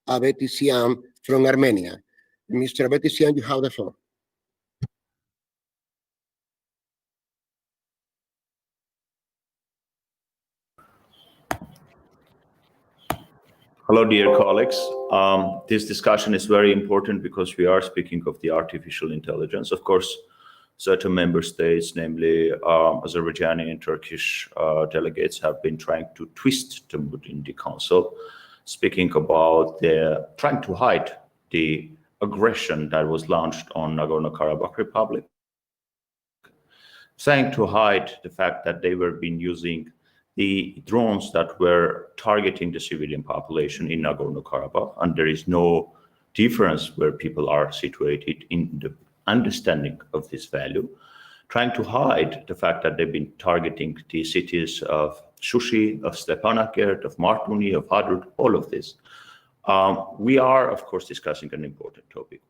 Varvitsiotis from Armenia. Mr. Varvitsiotis, you have the floor. Hello, dear colleagues. This discussion is very important because we are speaking of the artificial intelligence. Of course, certain member states, namely Azerbaijani and Turkish delegates, have been trying to twist the mood in the council, speaking about trying to hide the aggression that was launched on Nagorno-Karabakh Republic, trying to hide the fact that they were being using the drones that were targeting the civilian population in Nagorno-Karabakh, and there is no difference where people are situated in the understanding of this value, trying to hide the fact that they've been targeting the cities of Shushi, of Stepanakert, of Martuni, of Hadrut, all of this. We are, of course, discussing an important topic.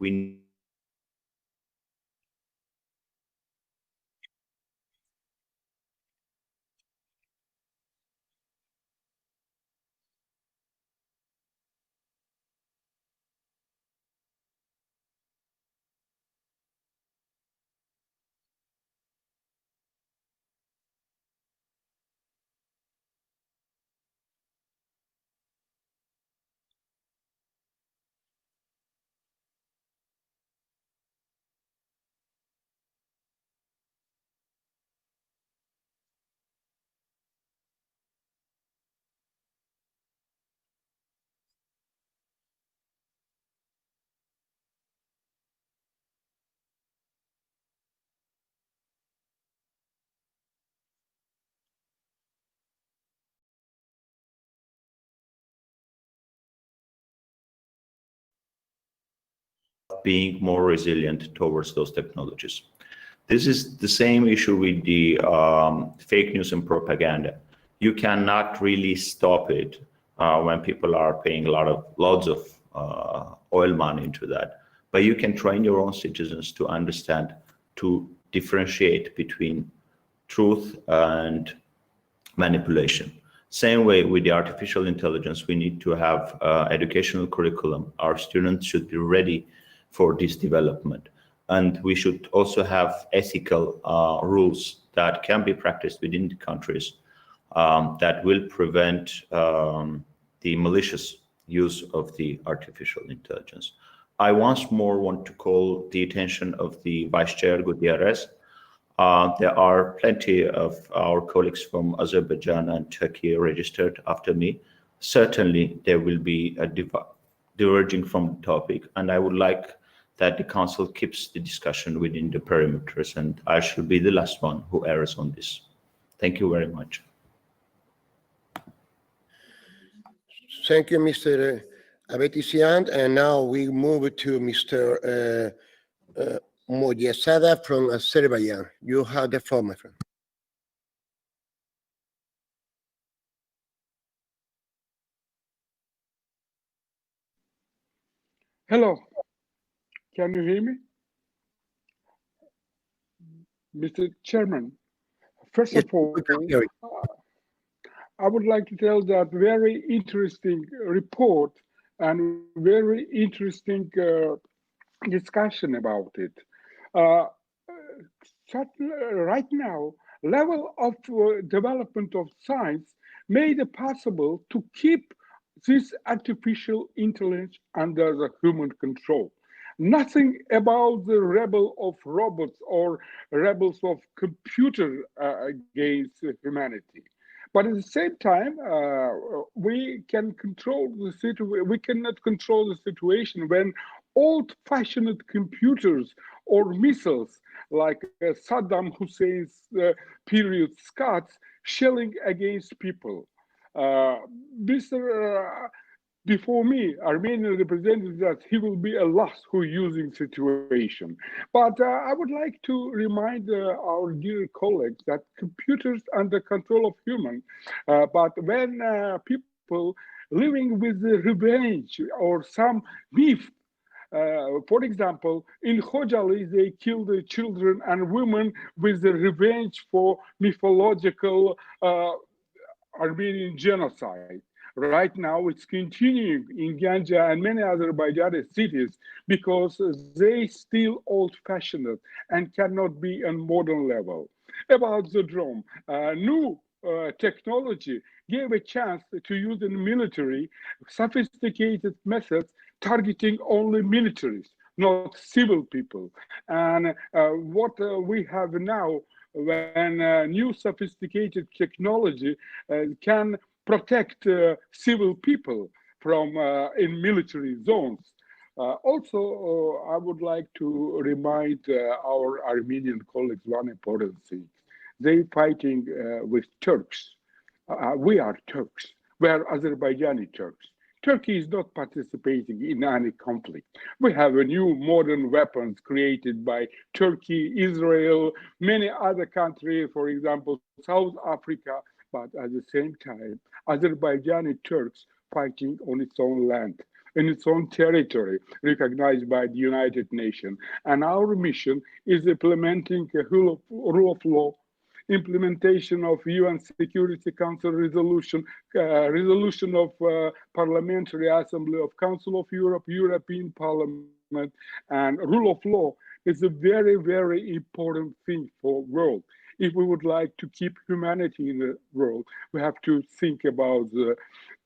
being more resilient towards those technologies. This is the same issue with the fake news and propaganda. You cannot really stop it when people are paying loads of oil money into that. But you can train your own citizens to understand, to differentiate between truth and manipulation. Same way with the artificial intelligence, we need to have educational curriculum. Our students should be ready for this development. And we should also have ethical rules that can be practiced within the countries that will prevent the malicious use of the artificial intelligence. I once more want to call the attention of the Vice Chair Gutierrez. There are plenty of our colleagues from Azerbaijan and Turkey registered after me. Certainly, there will be a diverging from the topic, and I would like that the Council keeps the discussion within the perimeters, and I shall be the last one who errs on this. Thank you very much. Thank you, Mr. Varvitsiotis, and now we move to Mr. Miltiadis from Azerbaijan. You have the floor, my friend. Hello, can you hear me? Mr. Chairman, first of all, I would like to tell that very interesting report and very interesting discussion about it. Right now, level of development of science made it possible to keep this artificial intelligence under the human control. Nothing about the rebel of robots or rebels of computer against humanity. But at the same time, we cannot control the situation when old-fashioned computers or missiles like Saddam Hussein's period Scots shelling against people. Before me, Armenian represented that he will be a loss who using situation. But I would like to remind our dear colleagues that computers under control of human, but when people living with the revenge or some beef, for example, in Khojaly, they killed the children and women with the revenge for mythological Armenian genocide. Right now, it's continuing in Ganja and many Azerbaijani cities because they still old-fashioned and cannot be on modern level. About the drone, new technology gave a chance to use in military sophisticated methods targeting only militaries, not civil people. And what we have now, when new sophisticated technology can protect civil people from in military zones. Also, I would like to remind our Armenian colleagues one important thing. They fighting with Turks. We are Turks. We are Azerbaijani Turks. Turkey is not participating in any conflict. We have a new modern weapons created by Turkey, Israel, many other countries, for example, South Africa, but at the same time, Azerbaijani Turks fighting on its own land, in its own territory, recognized by the United Nations. And our mission is implementing a rule of law, implementation of UN Security Council resolution, resolution of Parliamentary Assembly of Council of Europe, European Parliament, and rule of law is a very, very important thing for the world. If we would like to keep humanity in the world, we have to think about the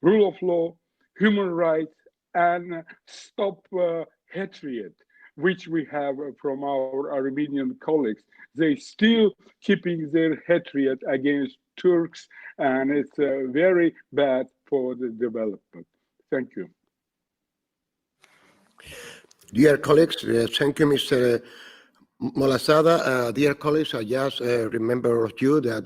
rule of law, human rights, and stop hatred, which we have from our Armenian colleagues. They still keeping their hatred against Turks, and it's very bad for the development. Thank you. Dear colleagues, thank you, Mr. Miltiadis. Dear colleagues, I just remember you that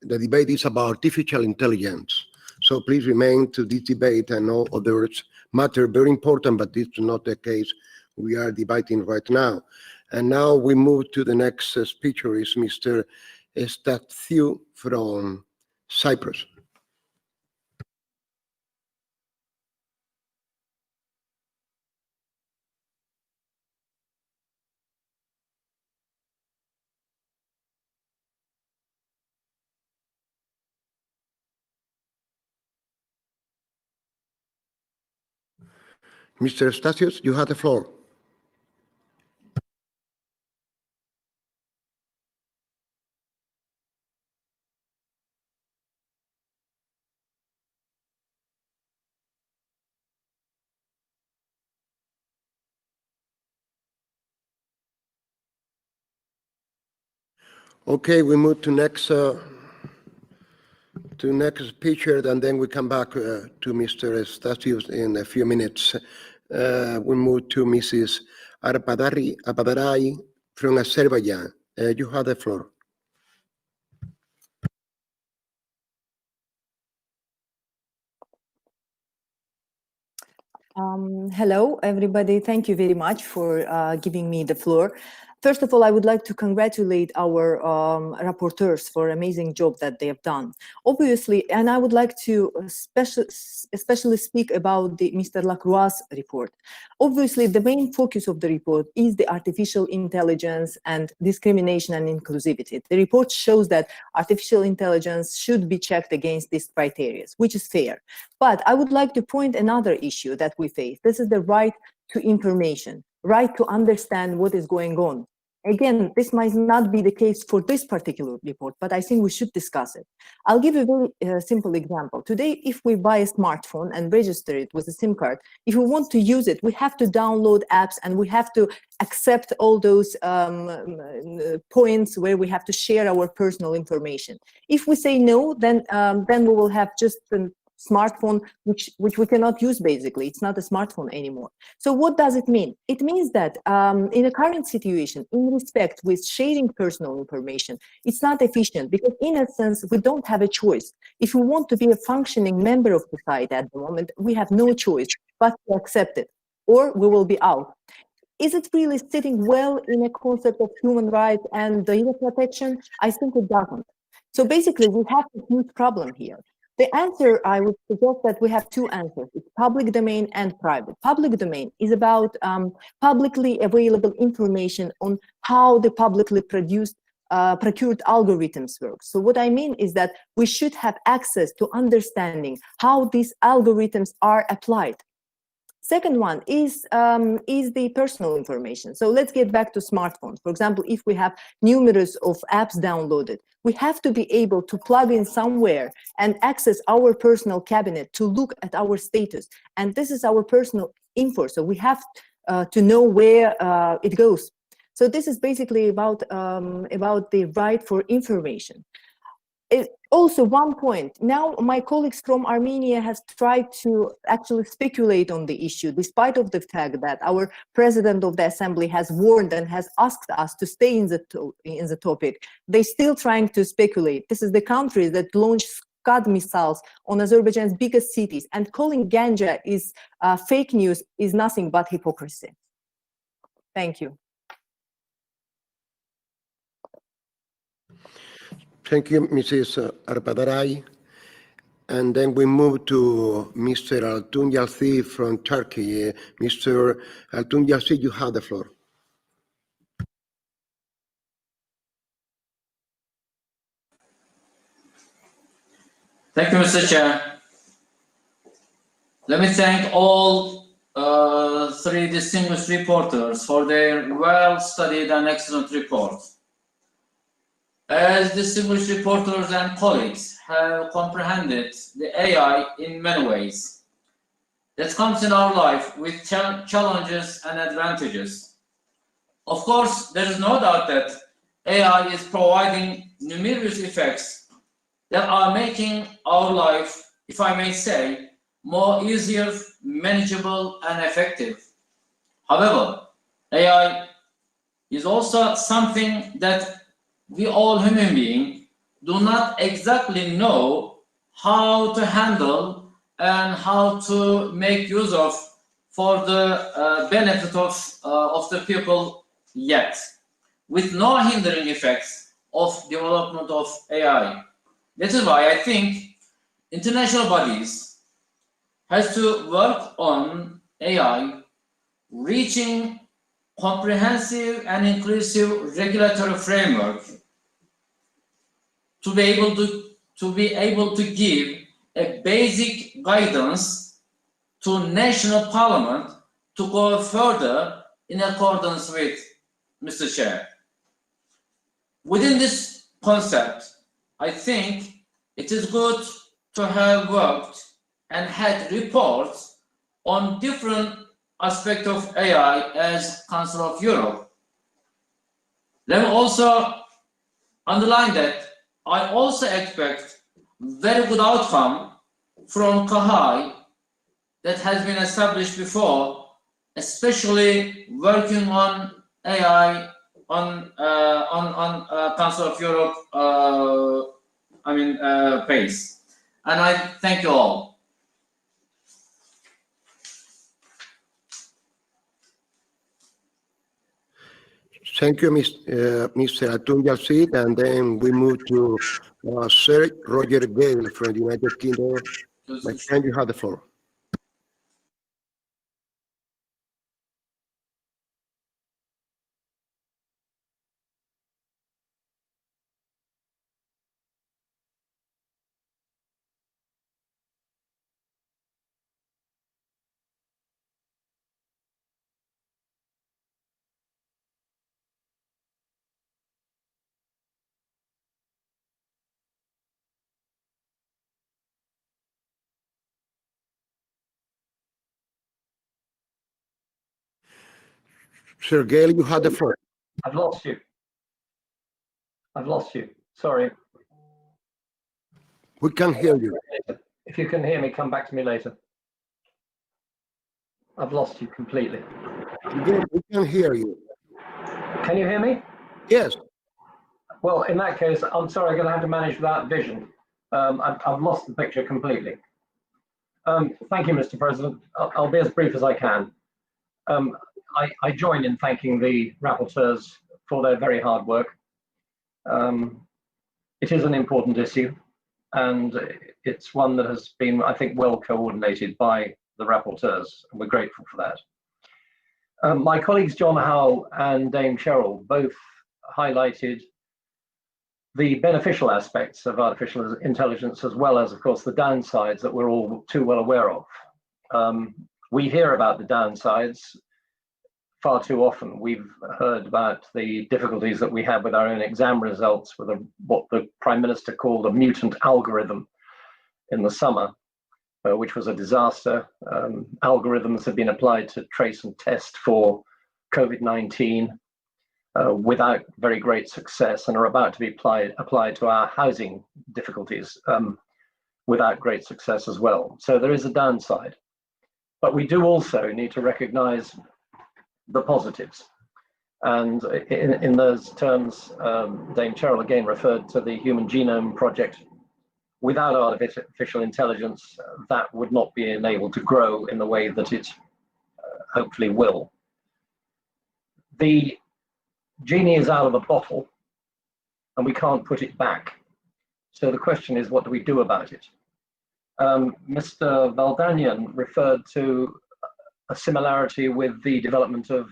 the debate is about artificial intelligence. So please remain to this debate and no others matter, very important, but this is not the case we are debating right now. And now we move to the next speaker, is Mr. Stathiou from Cyprus. Mr. Stasios, you have the floor. Okay, we move to next speaker, and then we come back to Mr. Stasios in a few minutes. We move to Mrs. Arpadarai from Azerbaijan. You have the floor. Hello, everybody. Thank you very much for giving me the floor. First of all, I would like to congratulate our rapporteurs for an amazing job that they have done. Obviously, and I would like to especially speak about the Mr. Lacroix's report. Obviously, the main focus of the report is the artificial intelligence and discrimination and inclusivity. The report shows that artificial intelligence should be checked against these criteria, which is fair. But I would like to point another issue that we face. This is the right to information, right to understand what is going on. Again, this might not be the case for this particular report, but I think we should discuss it. I'll give a very simple example. Today, if we buy a smartphone and register it with a SIM card, if we want to use it, we have to download apps and we have to accept all those points where we have to share our personal information. If we say no, then we will have just a smartphone which we cannot use. Basically, it's not a smartphone anymore. So what does it mean? It means that in a current situation, in respect with sharing personal information, it's not efficient because in a sense we don't have a choice. If we want to be a functioning member of society at the moment, we have no choice but to accept it, or we will be out. Is it really sitting well in a concept of human rights and data protection? I think it doesn't. So basically we have a huge problem here. The answer, I would suggest that we have two answers. It's public domain and private. Public domain is about publicly available information on how the publicly procured algorithms work. So what I mean is that we should have access to understanding how these algorithms are applied. Second one is the personal information. So let's get back to smartphones. For example, if we have numerous of apps downloaded, we have to be able to plug in somewhere and access our personal cabinet to look at our status. And this is our personal info. So we have to know where it goes. So this is basically about the right for information. Also, one point. Now, my colleagues from Armenia has tried to actually speculate on the issue, despite of the fact that our president of the assembly has warned and has asked us to stay in the topic. They're still trying to speculate. This is the country that launched Scud missiles on Azerbaijan's biggest cities, and calling Ganja is fake news is nothing but hypocrisy. Thank you. Thank you, Mrs. Arpadarai. And then we move to Mr. Altunyalci from Turkey. Mr. Altunyalci, you have the floor. Thank you, Mr. Chair. Let me thank all three distinguished reporters for their well-studied and excellent report. As distinguished reporters and colleagues have comprehended the AI in many ways that comes in our life with challenges and advantages. Of course, there is no doubt that AI is providing numerous effects that are making our life, if I may say, more easier, manageable, and effective. However, AI is also something that we all human beings do not exactly know how to handle and how to make use of for the benefit of the people yet, with no hindering effects of development of AI. That is why I think international bodies has to work on AI reaching comprehensive and inclusive regulatory framework to be able to give a basic guidance to national parliament to go further in accordance with Mr. Chair. Within this concept, I think it is good to have worked and had reports on different aspects of AI as Council of Europe. Let me also underline that I also expect very good outcome from KAHI that has been established before, especially working on AI on Council of Europe pace. And I thank you all. Thank you, Mr. Atunjalsid, and then we move to Sir Roger Gale from the United Kingdom. My friend, you have the floor. Sir Gale, you have the floor. I've lost you. Sorry. We can hear you. If you can hear me, come back to me later. I've lost you completely. We can hear you. Can you hear me? Yes. Well, in that case, I'm sorry, I'm going to have to manage without vision. I've lost the picture completely. Thank you, Mr. President. I'll be as brief as I can. I join in thanking the rapporteurs for their very hard work. It is an important issue, and it's one that has been, I think, well coordinated by the rapporteurs, and we're grateful for that. My colleagues John Howell and Dame Cheryl both highlighted the beneficial aspects of artificial intelligence, as well as, of course, the downsides that we're all too well aware of. We hear about the downsides far too often. We've heard about the difficulties that we had with our own exam results with what the Prime Minister called a mutant algorithm in the summer, which was a disaster. Algorithms have been applied to trace and test for COVID-19 without very great success, and are about to be applied to our housing difficulties without great success as well. So there is a downside. But we do also need to recognize the positives. And in those terms, Dame Cheryl again referred to the Human Genome Project. Without artificial intelligence, that would not be enabled to grow in the way that it hopefully will. The genie is out of the bottle, and we can't put it back. So the question is, what do we do about it? Mr. Valdanian referred to a similarity with the development of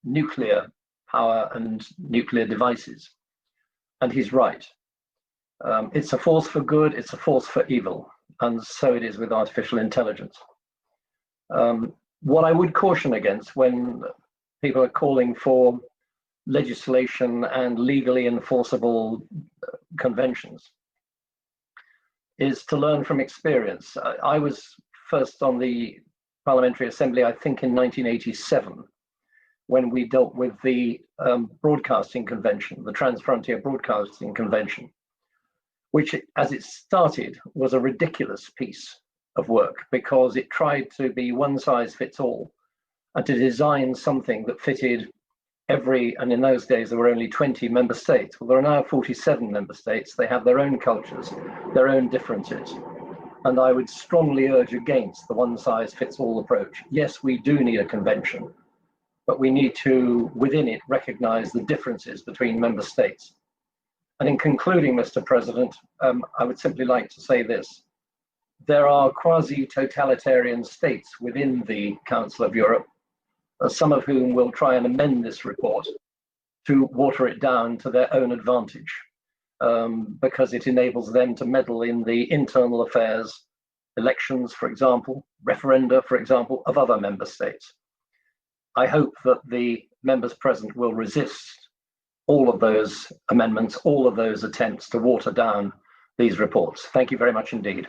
nuclear power and nuclear devices. And he's right. It's a force for good, it's a force for evil. And so it is with artificial intelligence. What I would caution against when people are calling for legislation and legally enforceable conventions is to learn from experience. I was first on the Parliamentary Assembly, I think in 1987, when we dealt with the Broadcasting Convention, the Trans-Frontier Broadcasting Convention, which, as it started, was a ridiculous piece of work because it tried to be one size fits all and to design something that fitted and in those days there were only 20 member states. Well, there are now 47 member states. They have their own cultures, their own differences. And I would strongly urge against the one-size-fits-all approach. Yes, we do need a convention, but we need to, within it, recognize the differences between member states. And in concluding, Mr. President, I would simply like to say this. There are quasi-totalitarian states within the Council of Europe, some of whom will try and amend this report to water it down to their own advantage, because it enables them to meddle in the internal affairs, elections, for example, referenda, for example, of other member states. I hope that the members present will resist all of those amendments, all of those attempts to water down these reports. Thank you very much indeed.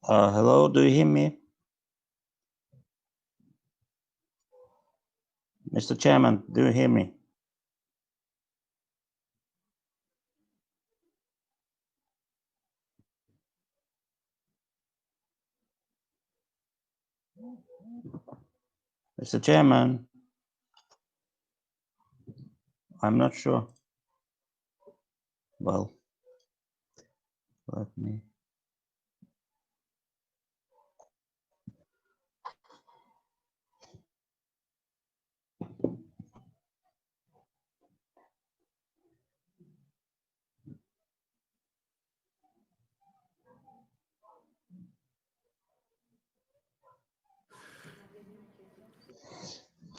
Hello, do you hear me? Mr. Chairman, do you hear me? Mr. Chairman, I'm not sure. Well, let me.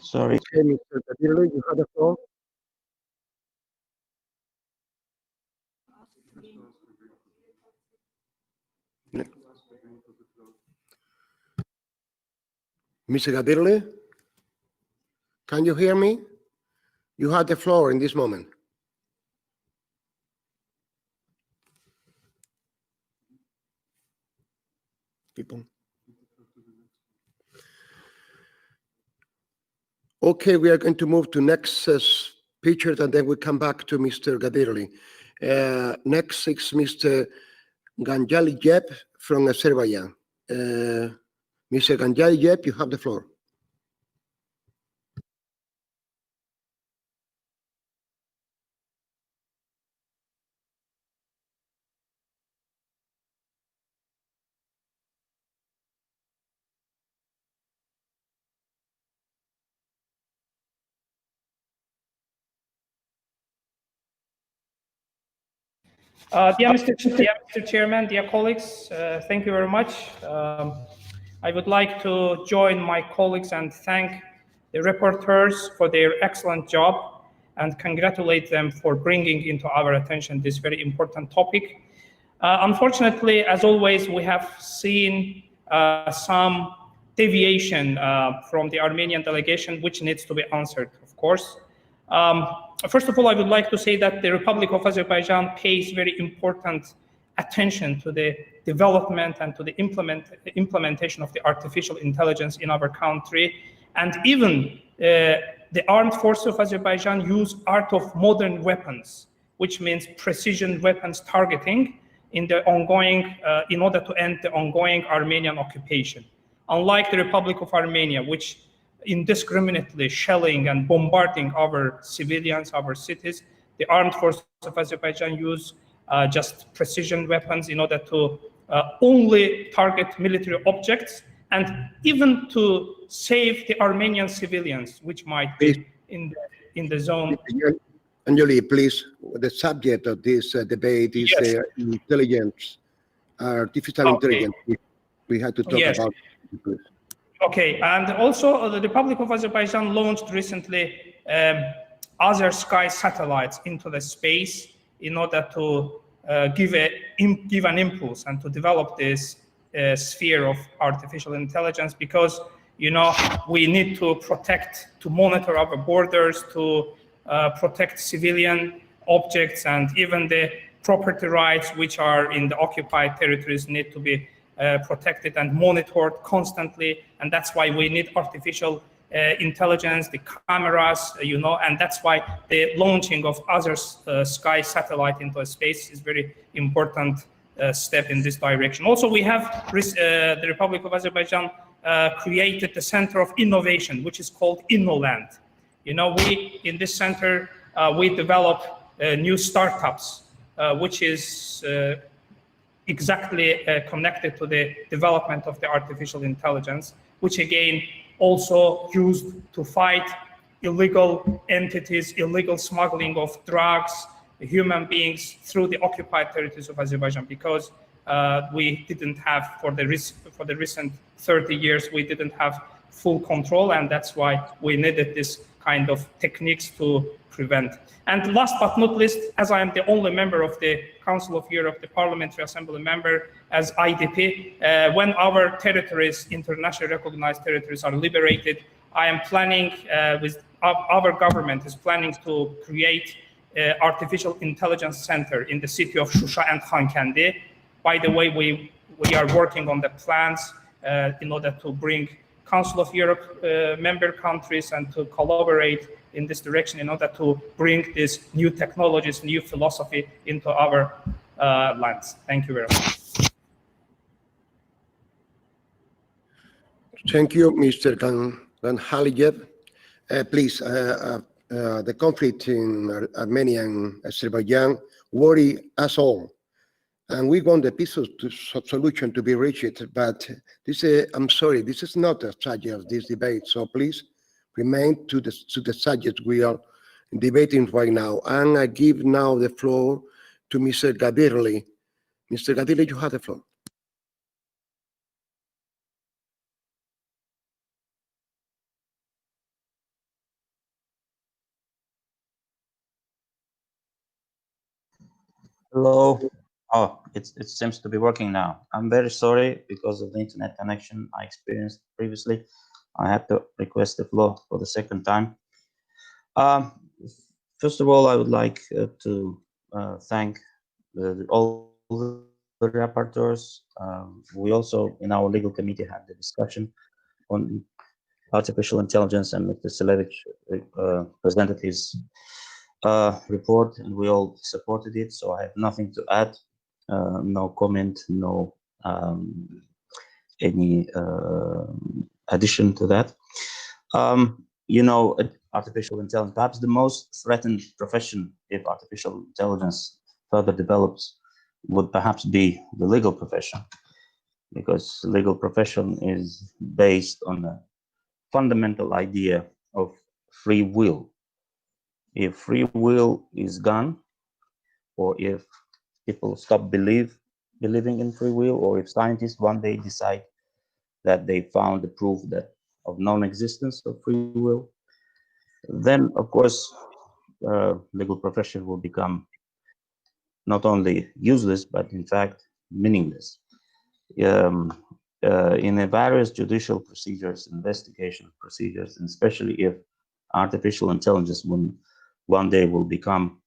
Sorry. Okay, Mr. Kadirli, you have the floor. Mr. Kadirli, can you hear me? You have the floor in this moment. People. Okay, we are going to move to next speaker, and then we come back to Mr. Kadirli. Next is Mr. Ganjali Jeb from Azerbaijan. Mr. Ganjali Jeb, you have the floor. Dear Mr. Chairman, dear colleagues, thank you very much. I would like to join my colleagues and thank the rapporteurs for their excellent job and congratulate them for bringing into our attention this very important topic. Unfortunately, as always, we have seen some deviation from the Armenian delegation, which needs to be answered, of course. First of all, I would like to say that the Republic of Azerbaijan pays very important attention to the development and to the implementation of the artificial intelligence in our country. And even the armed forces of Azerbaijan use art of modern weapons, which means precision weapons targeting in the ongoing, in order to end the ongoing Armenian occupation. Unlike the Republic of Armenia, which indiscriminately shelling and bombarding our civilians, our cities, the armed forces of Azerbaijan use just precision weapons in order to only target military objects and even to save the Armenian civilians, which might be in the zone. Anjali, please, the subject of this debate is intelligence, artificial intelligence. We had to talk about it, please. Okay, and also the Republic of Azerbaijan launched recently other sky satellites into the space in order to give an impulse and to develop this sphere of artificial intelligence, because we need to monitor our borders, to protect civilian objects, and even the property rights which are in the occupied territories need to be protected and monitored constantly. And that's why we need artificial intelligence, the cameras, and that's why the launching of other sky satellite into space is very important step in this direction. Also, we have the Republic of Azerbaijan created the Center of Innovation, which is called InnoLand. We in this center we develop new startups, which is exactly connected to the development of the artificial intelligence, which again also used to fight illegal entities, illegal smuggling of drugs, human beings through the occupied territories of Azerbaijan, because we didn't have, for the recent 30 years, we didn't have full control, and that's why we needed this kind of techniques to prevent. And last but not least, as I am the only member of the Council of Europe, the Parliamentary Assembly member as IDP, when our territories, internationally recognized territories, are liberated, I am planning, our government is planning to create artificial intelligence center in the city of Shusha and Khankendi. By the way, we are working on the plans in order to bring Council of Europe member countries and to collaborate in this direction in order to bring these new technologies, new philosophy into our lands. Thank you very much. Thank you, Mr. Van Halijev. Please, the conflict in Armenia and Azerbaijan worry us all. And we want the peaceful solution to be reached, but I'm sorry, this is not the subject of this debate. So please remain to the subject we are debating right now. And I give now the floor to Mr. Gadirli. Mr. Gadirli, you have the floor. Hello. Oh, it seems to be working now. I'm very sorry because of the internet connection I experienced previously. I had to request the floor for the second time. First of all, I would like to thank all the rapporteurs. We also, in our legal committee, had the discussion on artificial intelligence, and Mr. Selevich presented his report, and we all supported it. So I have nothing to add. No comment, no any addition to that. Artificial intelligence, perhaps the most threatened profession if artificial intelligence further develops would perhaps be the legal profession, because the legal profession is based on a fundamental idea of free will. If free will is gone, or if people stop believing in free will, or if scientists one day decide that they found the proof of non-existence of free will, then of course legal profession will become not only useless but in fact meaningless. In the various judicial procedures, investigation procedures, and especially if artificial intelligence one day will become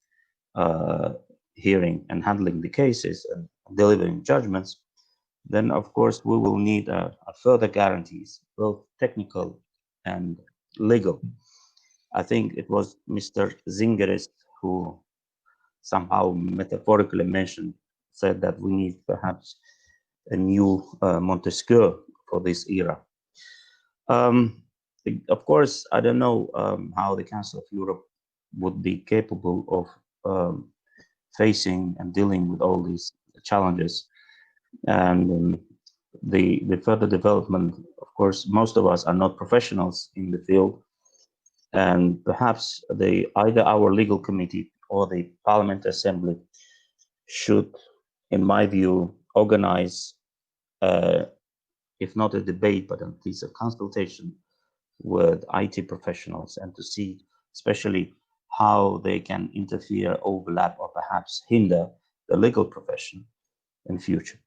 hearing and handling the cases and delivering judgments, then of course we will need further guarantees, both technical and legal. I think it was Mr. Zingeris who somehow metaphorically said that we need perhaps a new Montesquieu for this era. Of course, I don't know how the Council of Europe would be capable of facing and dealing with all these challenges. And the further development, of course, most of us are not professionals in the field, and perhaps either our legal committee or the Parliament Assembly should, in my view, organize, if not a debate, but at least a consultation with IT professionals, and to see especially how they can interfere, overlap, or perhaps hinder the legal profession in future.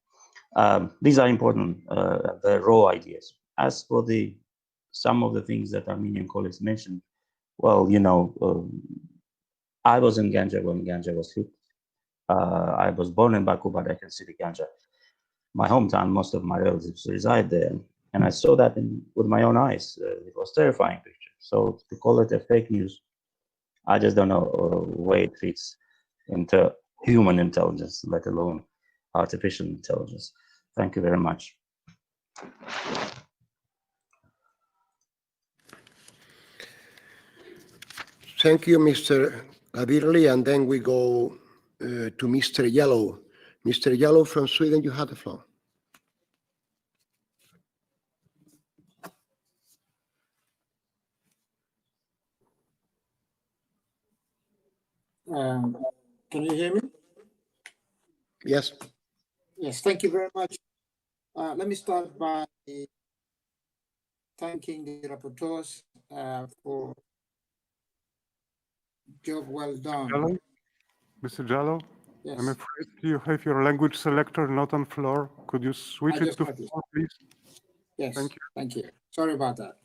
These are important, the raw ideas. As for some of the things that Armenian colleagues mentioned, well, you know, I was in Ganja when Ganja was hit. I was born in Baku, but I can see the Ganja. My hometown, most of my relatives reside there. And I saw that with my own eyes. It was a terrifying picture. So to call it a fake news, I just don't know where it fits into human intelligence, let alone artificial intelligence. Thank you very much. Thank you, Mr. Adirli, and then we go to Mr. Yellow. Mr. Yellow from Sweden, you have the floor. Can you hear me? Yes. Yes, thank you very much. Let me start by thanking the rapporteurs for job well done. Jallow? Mr. Jallow? Yes. I'm afraid you have your language selector not on floor. Could you switch it to floor, please? Yes, Thank you. Thank you. Sorry about that.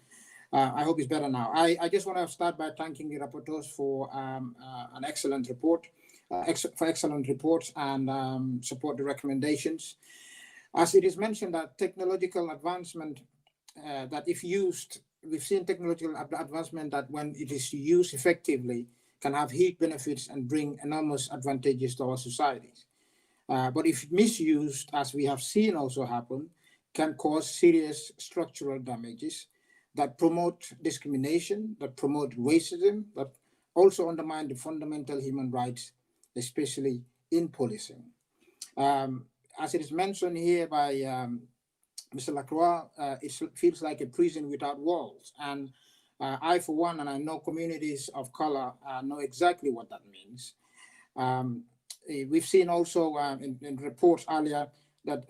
I hope it's better now. I just want to start by thanking the rapporteurs for an excellent report, for excellent reports, and support the recommendations. As it is mentioned that technological advancement, that if used, we've seen technological advancement that when it is used effectively can have huge benefits and bring enormous advantages to our societies. But if misused, as we have seen also happen, can cause serious structural damages that promote discrimination, that promote racism, that also undermine the fundamental human rights, especially in policing. As it is mentioned here by Mr. Lacroix, it feels like a prison without walls. And I, for one, and I know communities of color know exactly what that means. We've seen also in reports earlier that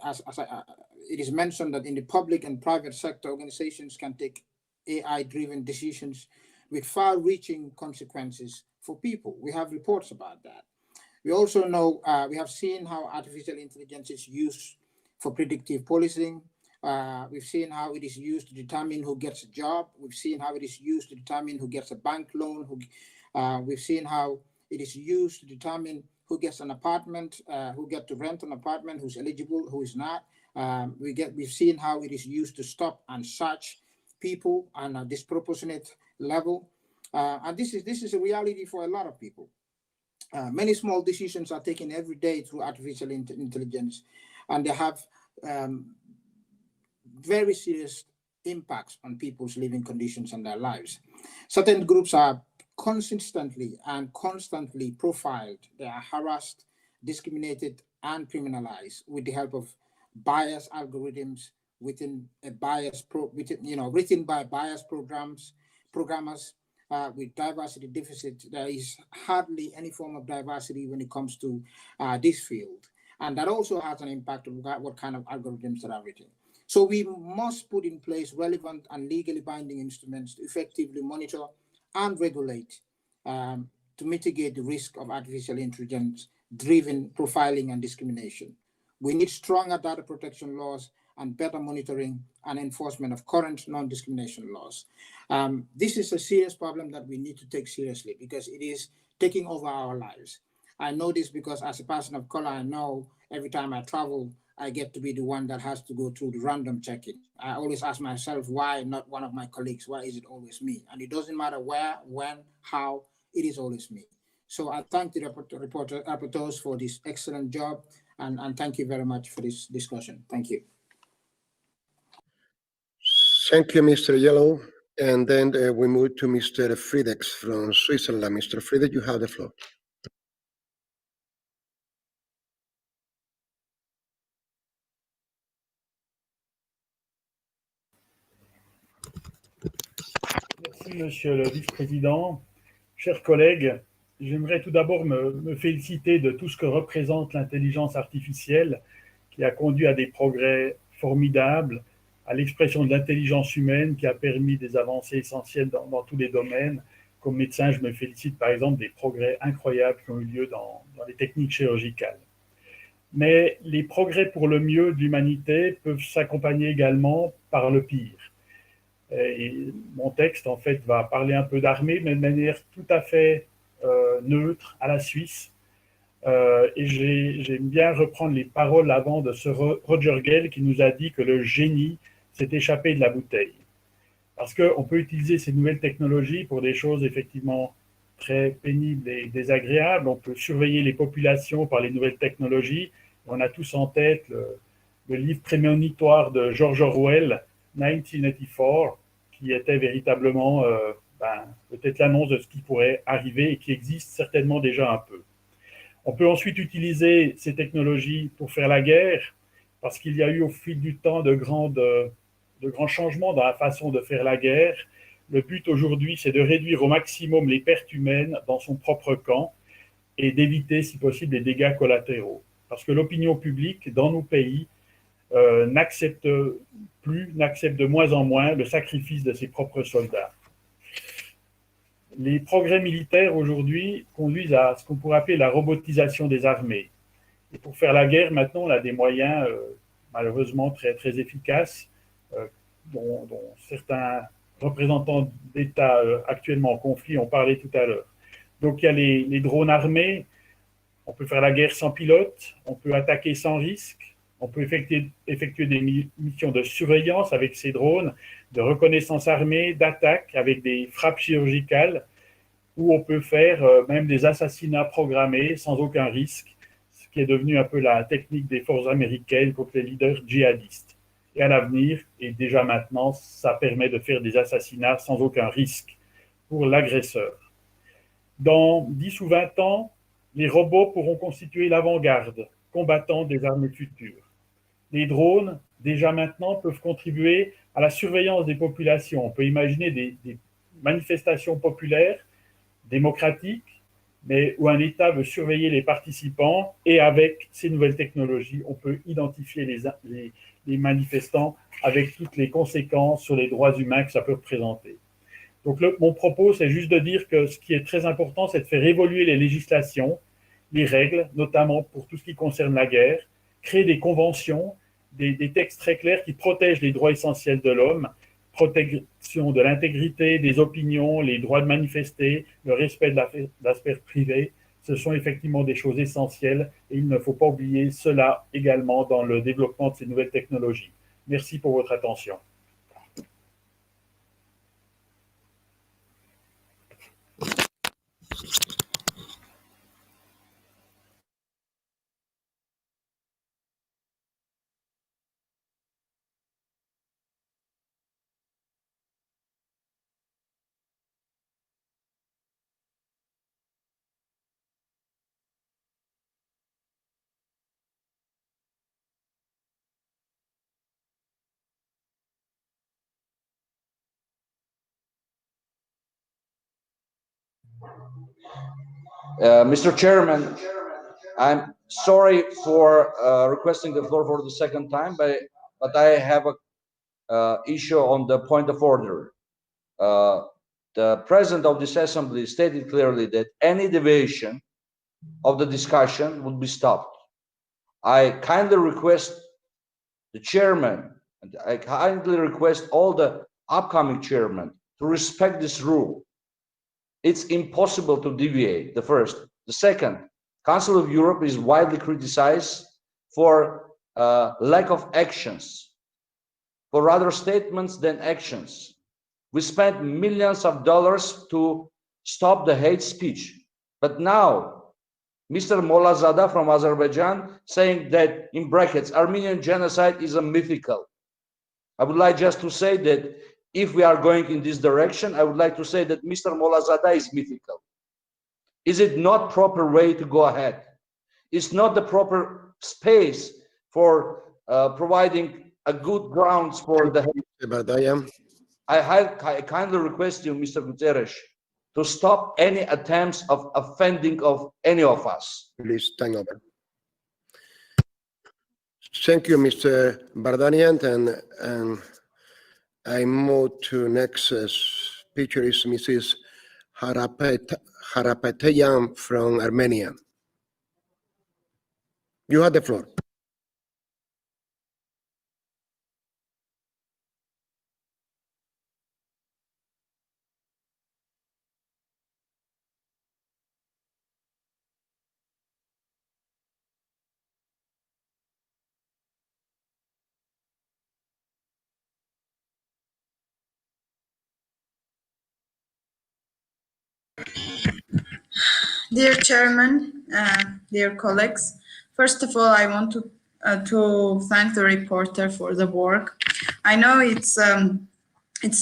it is mentioned that in the public and private sector, organizations can take AI-driven decisions with far-reaching consequences for people. We have reports about that. We also know, we have seen how artificial intelligence is used for predictive policing. We've seen how it is used to determine who gets a job. We've seen how it is used to determine who gets a bank loan. We've seen how it is used to determine who gets an apartment, who gets to rent an apartment, who's eligible, who is not. We've seen how it is used to stop and search people on a disproportionate level. And this is a reality for a lot of people. Many small decisions are taken every day through artificial intelligence, and they have very serious impacts on people's living conditions and their lives. Certain groups are consistently and constantly profiled. They are harassed, discriminated, and criminalized with the help of biased algorithms written by biased programmers with diversity deficit. There is hardly any form of diversity when it comes to this field. And that also has an impact on what kind of algorithms that are written. So we must put in place relevant and legally binding instruments to effectively monitor and regulate to mitigate the risk of artificial intelligence-driven profiling and discrimination. We need stronger data protection laws and better monitoring and enforcement of current non-discrimination laws. This is a serious problem that we need to take seriously because it is taking over our lives. I know this because as a person of color, I know every time I travel, I get to be the one that has to go through the random checking. I always ask myself, why not one of my colleagues? Why is it always me? And it doesn't matter where, when, how, it is always me. So I thank the rapporteurs for this excellent job, and thank you very much for this discussion. Thank you. Thank you, Mr. Yellow. And then we move to Mr. Friedex from Switzerland. Mr. Friedex, you have the floor. Merci, Monsieur le Vice-président. Chers collègues, j'aimerais tout d'abord me féliciter de tout ce que représente l'intelligence artificielle qui a conduit à des progrès formidables, à l'expression de l'intelligence humaine qui a permis des avancées essentielles dans tous les domaines, comme médecin, je me félicite par exemple des progrès incroyables qui ont eu lieu dans les techniques chirurgicales. Mais les progrès pour le mieux de l'humanité peuvent s'accompagner également par le pire. Et mon texte, en fait, va parler un peu d'armée, mais de manière tout à fait neutre, à la Suisse. Et j'aime bien reprendre les paroles avant de ce Roger Gale qui nous a dit que le génie s'est échappé de la bouteille. Parce qu'on peut utiliser ces nouvelles technologies pour des choses effectivement très pénibles et désagréables. On peut surveiller les populations par les nouvelles technologies. On a tous en tête le livre prémonitoire de George Orwell, 1984, qui était véritablement peut-être l'annonce de ce qui pourrait arriver et qui existe certainement déjà un peu. On peut ensuite utiliser ces technologies pour faire la guerre, parce qu'il y a eu au fil du temps de grands changements dans la façon de faire la guerre. Le but aujourd'hui, c'est de réduire au maximum les pertes humaines dans son propre camp et d'éviter, si possible, les dégâts collatéraux. Parce que l'opinion publique, dans nos pays, n'accepte de moins en moins le sacrifice de ses propres soldats. Les progrès militaires aujourd'hui conduisent à ce qu'on pourrait appeler la robotisation des armées. Et pour faire la guerre, maintenant, on a des moyens malheureusement très, très efficaces, dont certains représentants d'États actuellement en conflit ont parlé tout à l'heure. Donc il y a les drones armés, on peut faire la guerre sans pilote, on peut attaquer sans risque, on peut effectuer des missions de surveillance avec ces drones, de reconnaissance armée, d'attaque avec des frappes chirurgicales, ou on peut faire même des assassinats programmés sans aucun risque, ce qui est devenu un peu la technique des forces américaines contre les leaders djihadistes. Et à l'avenir, et déjà maintenant, ça permet de faire des assassinats sans aucun risque pour l'agresseur. Dans 10 ou 20 ans, les robots pourront constituer l'avant-garde combattant des armées futures. Les drones, déjà maintenant, peuvent contribuer à la surveillance des populations. On peut imaginer des manifestations populaires, démocratiques, mais où un État veut surveiller les participants, et avec ces nouvelles technologies, on peut identifier les manifestants avec toutes les conséquences sur les droits humains que ça peut représenter. Donc mon propos, c'est juste de dire que ce qui est très important, c'est de faire évoluer les législations, les règles, notamment pour tout ce qui concerne la guerre, créer des conventions, des textes très clairs qui protègent les droits essentiels de l'homme, protection de l'intégrité des opinions, les droits de manifester, le respect de la sphère privée. Ce sont effectivement des choses essentielles et il ne faut pas oublier cela également dans le développement de ces nouvelles technologies. Merci pour votre attention. Mr. Chairman, I'm sorry for requesting the floor for the second time, but I have a issue on the point of order. The president of this assembly stated clearly that any deviation of the discussion would be stopped. I kindly request the chairman, and I kindly request all the upcoming chairmen to respect this rule. It's impossible to deviate, the first. The second, Council of Europe is widely criticized for lack of actions, for rather statements than actions. We spent millions of dollars to stop the hate speech. But now, Mr. Molazada from Azerbaijan saying that, in brackets, Armenian genocide is a mythical. I would like just to say that if we are going in this direction, I would like to say that Mr. Molazada is mythical. Is it not proper way to go ahead? It's not the proper space for providing a good grounds for the hate. I kindly request you, Mr. Guterres, to stop any attempts of offending of any of us. Please, time over. Thank you, Mr. Bardanian, and I move to next speaker is Mrs. Harapetyan from Armenia. You have the floor. Dear Chairman, dear colleagues, first of all, I want to thank the reporter for the work. I know it's a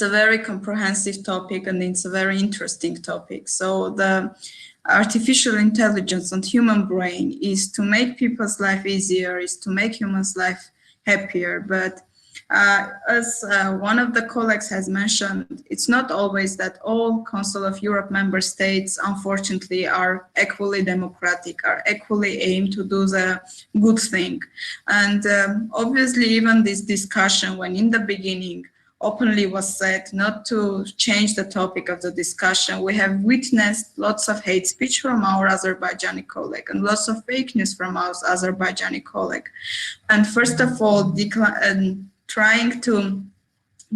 very comprehensive topic and it's a very interesting topic. So the artificial intelligence and human brain is to make people's life easier, is to make humans' life happier. But as one of the colleagues has mentioned, it's not always that all Council of Europe member states, unfortunately, are equally democratic, are equally aimed to do the good thing. And obviously, even this discussion, when in the beginning openly was said not to change the topic of the discussion, we have witnessed lots of hate speech from our Azerbaijani colleague and lots of fake news from our Azerbaijani colleague. And first of all, trying to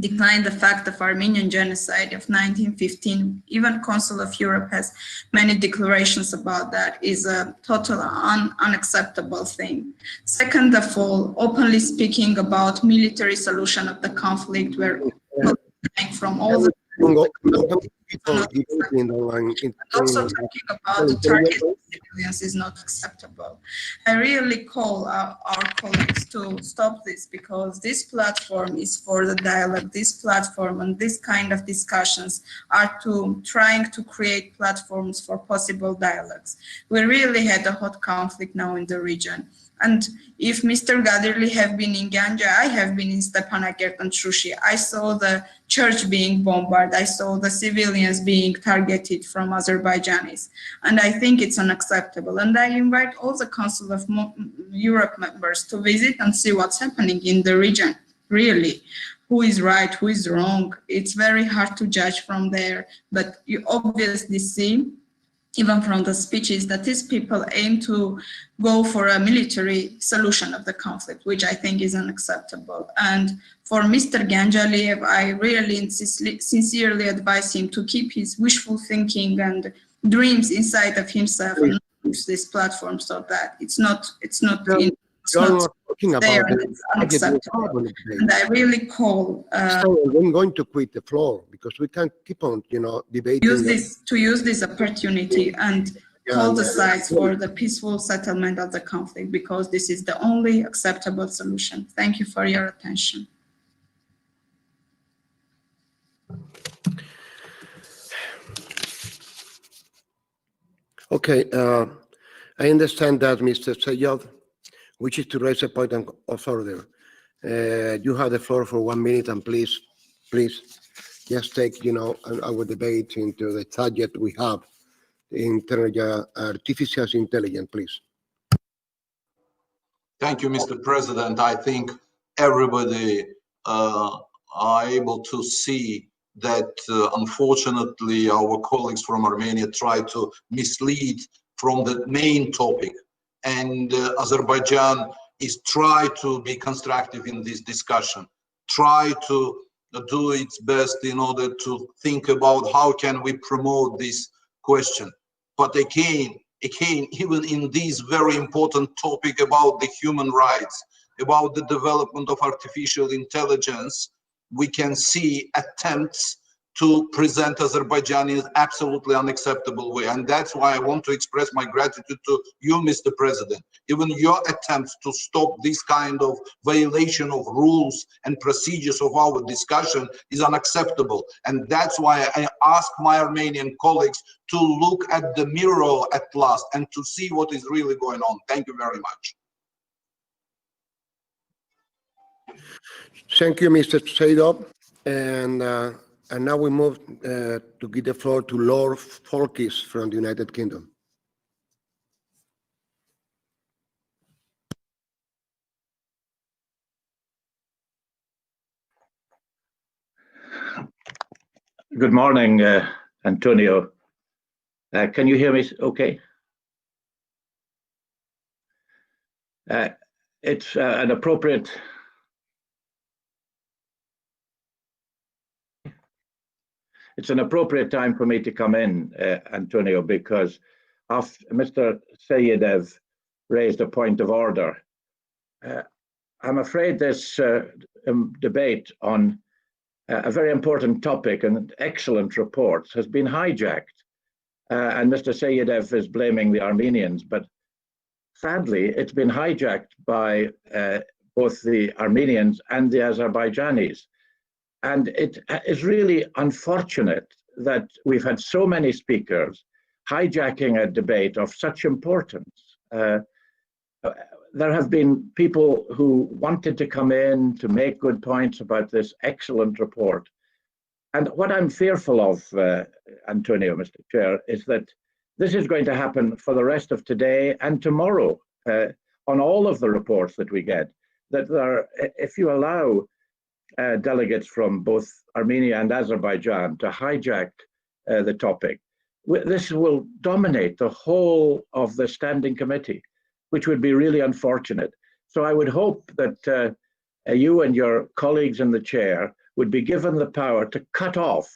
decline the fact of Armenian genocide of 1915, even Council of Europe has many declarations about that, is a totally unacceptable thing. Second of all, openly speaking about military solution of the conflict where from all the also talking about the target of civilians is not acceptable. I really call our colleagues to stop this, because this platform is for the dialogue. This platform and this kind of discussions are trying to create platforms for possible dialogues. We really had a hot conflict now in the region. And if Mr. Gadirli have been in Ganja, I have been in Stepanakert and Shushi. I saw the church being bombarded. I saw the civilians being targeted from Azerbaijanis. And I think it's unacceptable. And I invite all the Council of Europe members to visit and see what's happening in the region, really. Who is right, who is wrong. It's very hard to judge from there, but you obviously see, even from the speeches, that these people aim to go for a military solution of the conflict, which I think is unacceptable. And for Mr. Ganjaliev, I really sincerely advise him to keep his wishful thinking and dreams inside of himself and not use this platform, so that it's not there and it's unacceptable. And I really call I'm going to quit the floor because we can't keep on, debating. Use this opportunity and call the sides for the peaceful settlement of the conflict, because this is the only acceptable solution. Thank you for your attention. Okay, I understand that Mr. Sayed wishes to raise a point of order. You have the floor for 1 minute, and please just take, our debate into the subject we have in terms of artificial intelligence, please. Thank you, Mr. President. I think everybody are able to see that, unfortunately, our colleagues from Armenia try to mislead from the main topic. And Azerbaijan is try to be constructive in this discussion, try to do its best in order to think about how can we promote this question. But again, even in this very important topic about the human rights, about the development of artificial intelligence, we can see attempts to present Azerbaijan in an absolutely unacceptable way. And that's why I want to express my gratitude to you, Mr. President. Even your attempts to stop this kind of violation of rules and procedures of our discussion is unacceptable. And that's why I ask my Armenian colleagues to look at the mirror at last and to see what is really going on. Thank you very much. Thank you, Mr. Saidov. And now we move to give the floor to Lord Folkis from the United Kingdom. Good morning, Antonio. Can you hear me okay? It's an appropriate time for me to come in, Antonio, because after Mr. Sayedev raised a point of order. I'm afraid this debate on a very important topic and an excellent report has been hijacked. And Mr. Sayedev is blaming the Armenians, but sadly, it's been hijacked by both the Armenians and the Azerbaijanis. And it is really unfortunate that we've had so many speakers hijacking a debate of such importance. There have been people who wanted to come in to make good points about this excellent report. And what I'm fearful of, Antonio, Mr. Chair, is that this is going to happen for the rest of today and tomorrow on all of the reports that we get, that there, if you allow delegates from both Armenia and Azerbaijan to hijack the topic, this will dominate the whole of the standing committee, which would be really unfortunate. So I would hope that you and your colleagues in the chair would be given the power to cut off,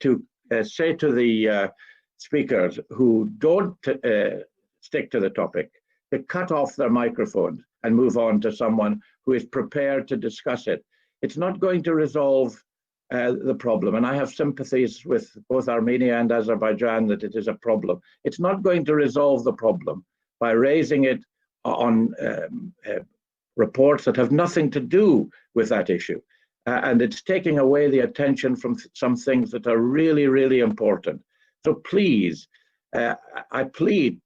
to say to the speakers who don't stick to the topic, to cut off their microphones and move on to someone who is prepared to discuss it. It's not going to resolve the problem, and I have sympathies with both Armenia and Azerbaijan that it is a problem. It's not going to resolve the problem by raising it on reports that have nothing to do with that issue. And it's taking away the attention from some things that are really, really important. So please, I plead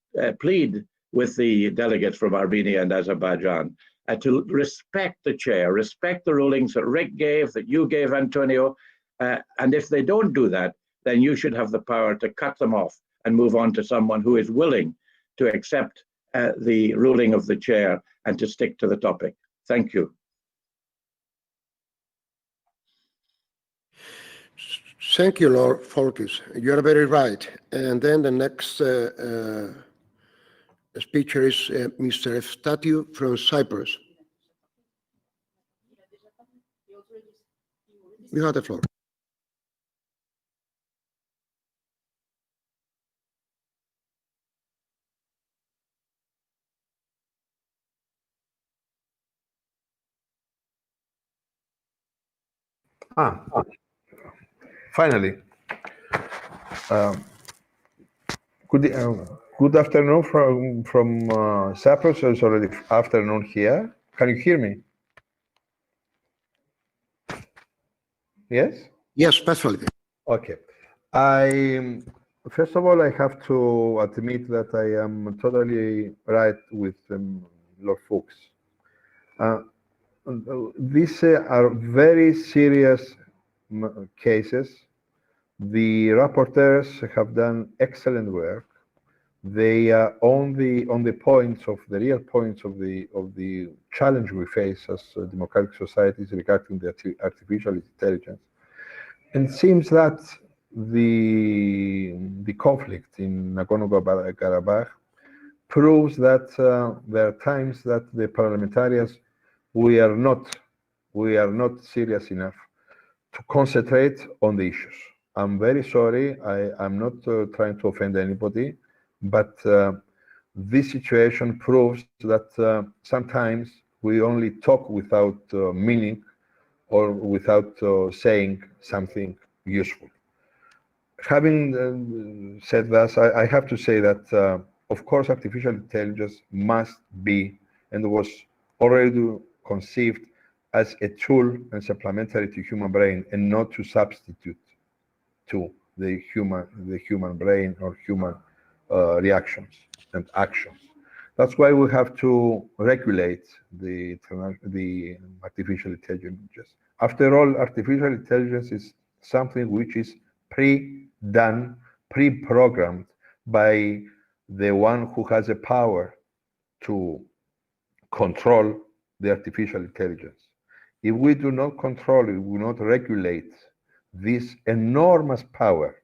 with the delegates from Armenia and Azerbaijan to respect the chair, respect the rulings that Rick gave, that you gave, Antonio. And if they don't do that, then you should have the power to cut them off and move on to someone who is willing to accept the ruling of the chair and to stick to the topic. Thank you. Thank you, Lord Folkis. You are very right. And then the next speaker is Mr. Efstathiou from Cyprus. You have the floor. Finally, good afternoon from Cyprus. It's already afternoon here. Can you hear me? Yes? Yes, perfectly. Okay. First of all, I have to admit that I am totally right with Lord Fuchs. These are very serious cases. The rapporteurs have done excellent work. They are on the points of the real points of the challenge we face as democratic societies regarding the artificial intelligence. And it seems that the conflict in Nagorno-Karabakh proves that there are times that the parliamentarians we are not serious enough to concentrate on the issues. I'm very sorry. I'm not trying to offend anybody, but this situation proves that sometimes we only talk without meaning or without saying something useful. Having said that, I have to say that, of course, artificial intelligence must be and was already conceived as a tool and supplementary to human brain and not to substitute to the human brain or human reactions and actions. That's why we have to regulate the artificial intelligence. After all, artificial intelligence is something which is pre-done, pre-programmed by the one who has a power to control the artificial intelligence. If we do not control it, we will not regulate this enormous power,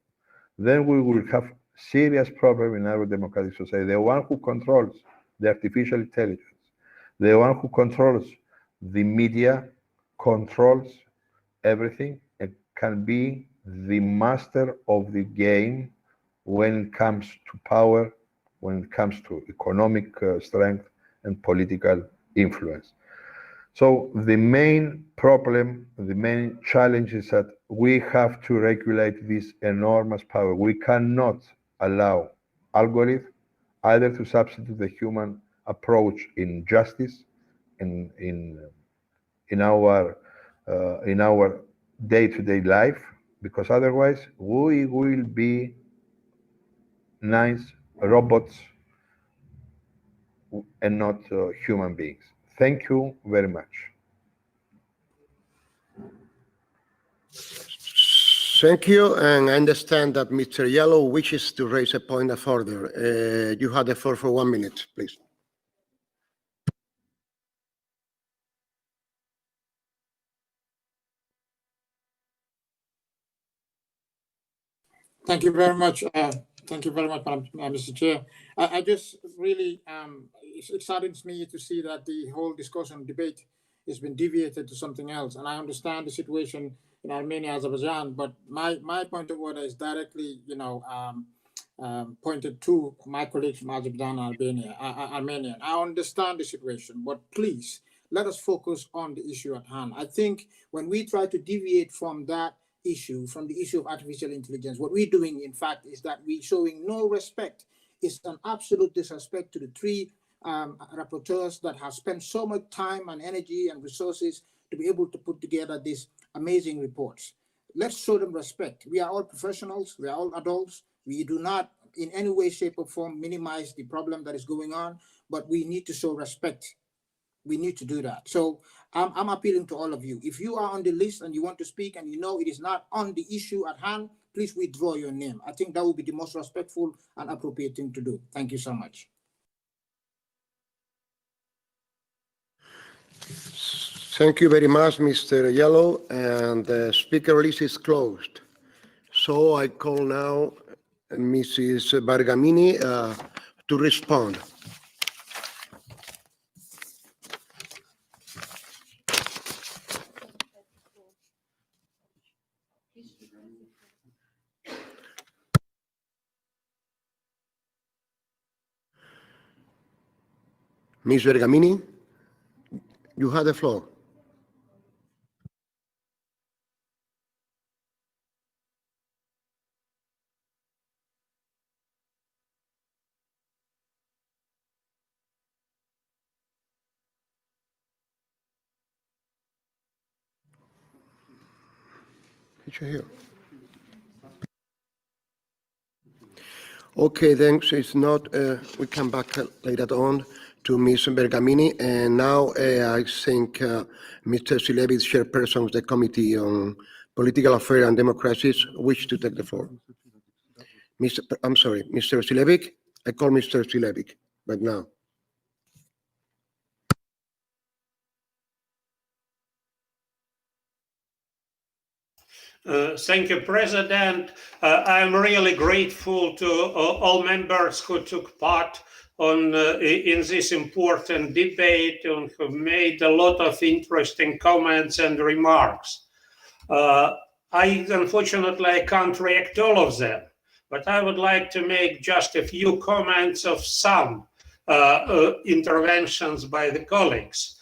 then we will have serious problem in our democratic society. The one who controls the artificial intelligence, the one who controls the media, controls everything and can be the master of the game when it comes to power, when it comes to economic strength and political influence. So the main problem, the main challenge is that we have to regulate this enormous power. We cannot allow algorithms either to substitute the human approach in justice, in our day-to-day life, because otherwise we will be nice robots and not human beings. Thank you very much. Thank you, and I understand that Mr. Yellow wishes to raise a point of order. You have the floor for 1 minute, please. Thank you very much. Thank you very much, Mr. Chair. I just really, it saddens me to see that the whole discussion debate has been deviated to something else. And I understand the situation in Armenia, Azerbaijan, but my point of order is directly, pointed to my colleagues from Azerbaijan and Armenia. I understand the situation, but please let us focus on the issue at hand. I think when we try to deviate from that issue, from the issue of artificial intelligence, what we're doing, in fact, is that we're showing no respect. It's an absolute disrespect to the three rapporteurs that have spent so much time and energy and resources to be able to put together these amazing reports. Let's show them respect. We are all professionals. We are all adults. We do not in any way, shape, or form minimize the problem that is going on, but we need to show respect. We need to do that. So I'm appealing to all of you. If you are on the list and you want to speak and you know it is not on the issue at hand, please withdraw your name. I think that would be the most respectful and appropriate thing to do. Thank you so much. Thank you very much, Mr. Yellow, and the speaker list is closed. So I call now Mrs. Bergamini to respond. Ms. Bergamini, you have the floor. Here. Okay, then it's not, we come back later on to Ms. Bergamini, and now I think Mr. Silevic, Chairperson of the Committee on Political Affairs and Democracies, wish to take the floor. I'm sorry, Mr. Silevic? I call Mr. Silevic, but now. Thank you, President. I'm really grateful to all members who took part in this important debate and who made a lot of interesting comments and remarks. Unfortunately, I can't react all of them, but I would like to make just a few comments of some interventions by the colleagues.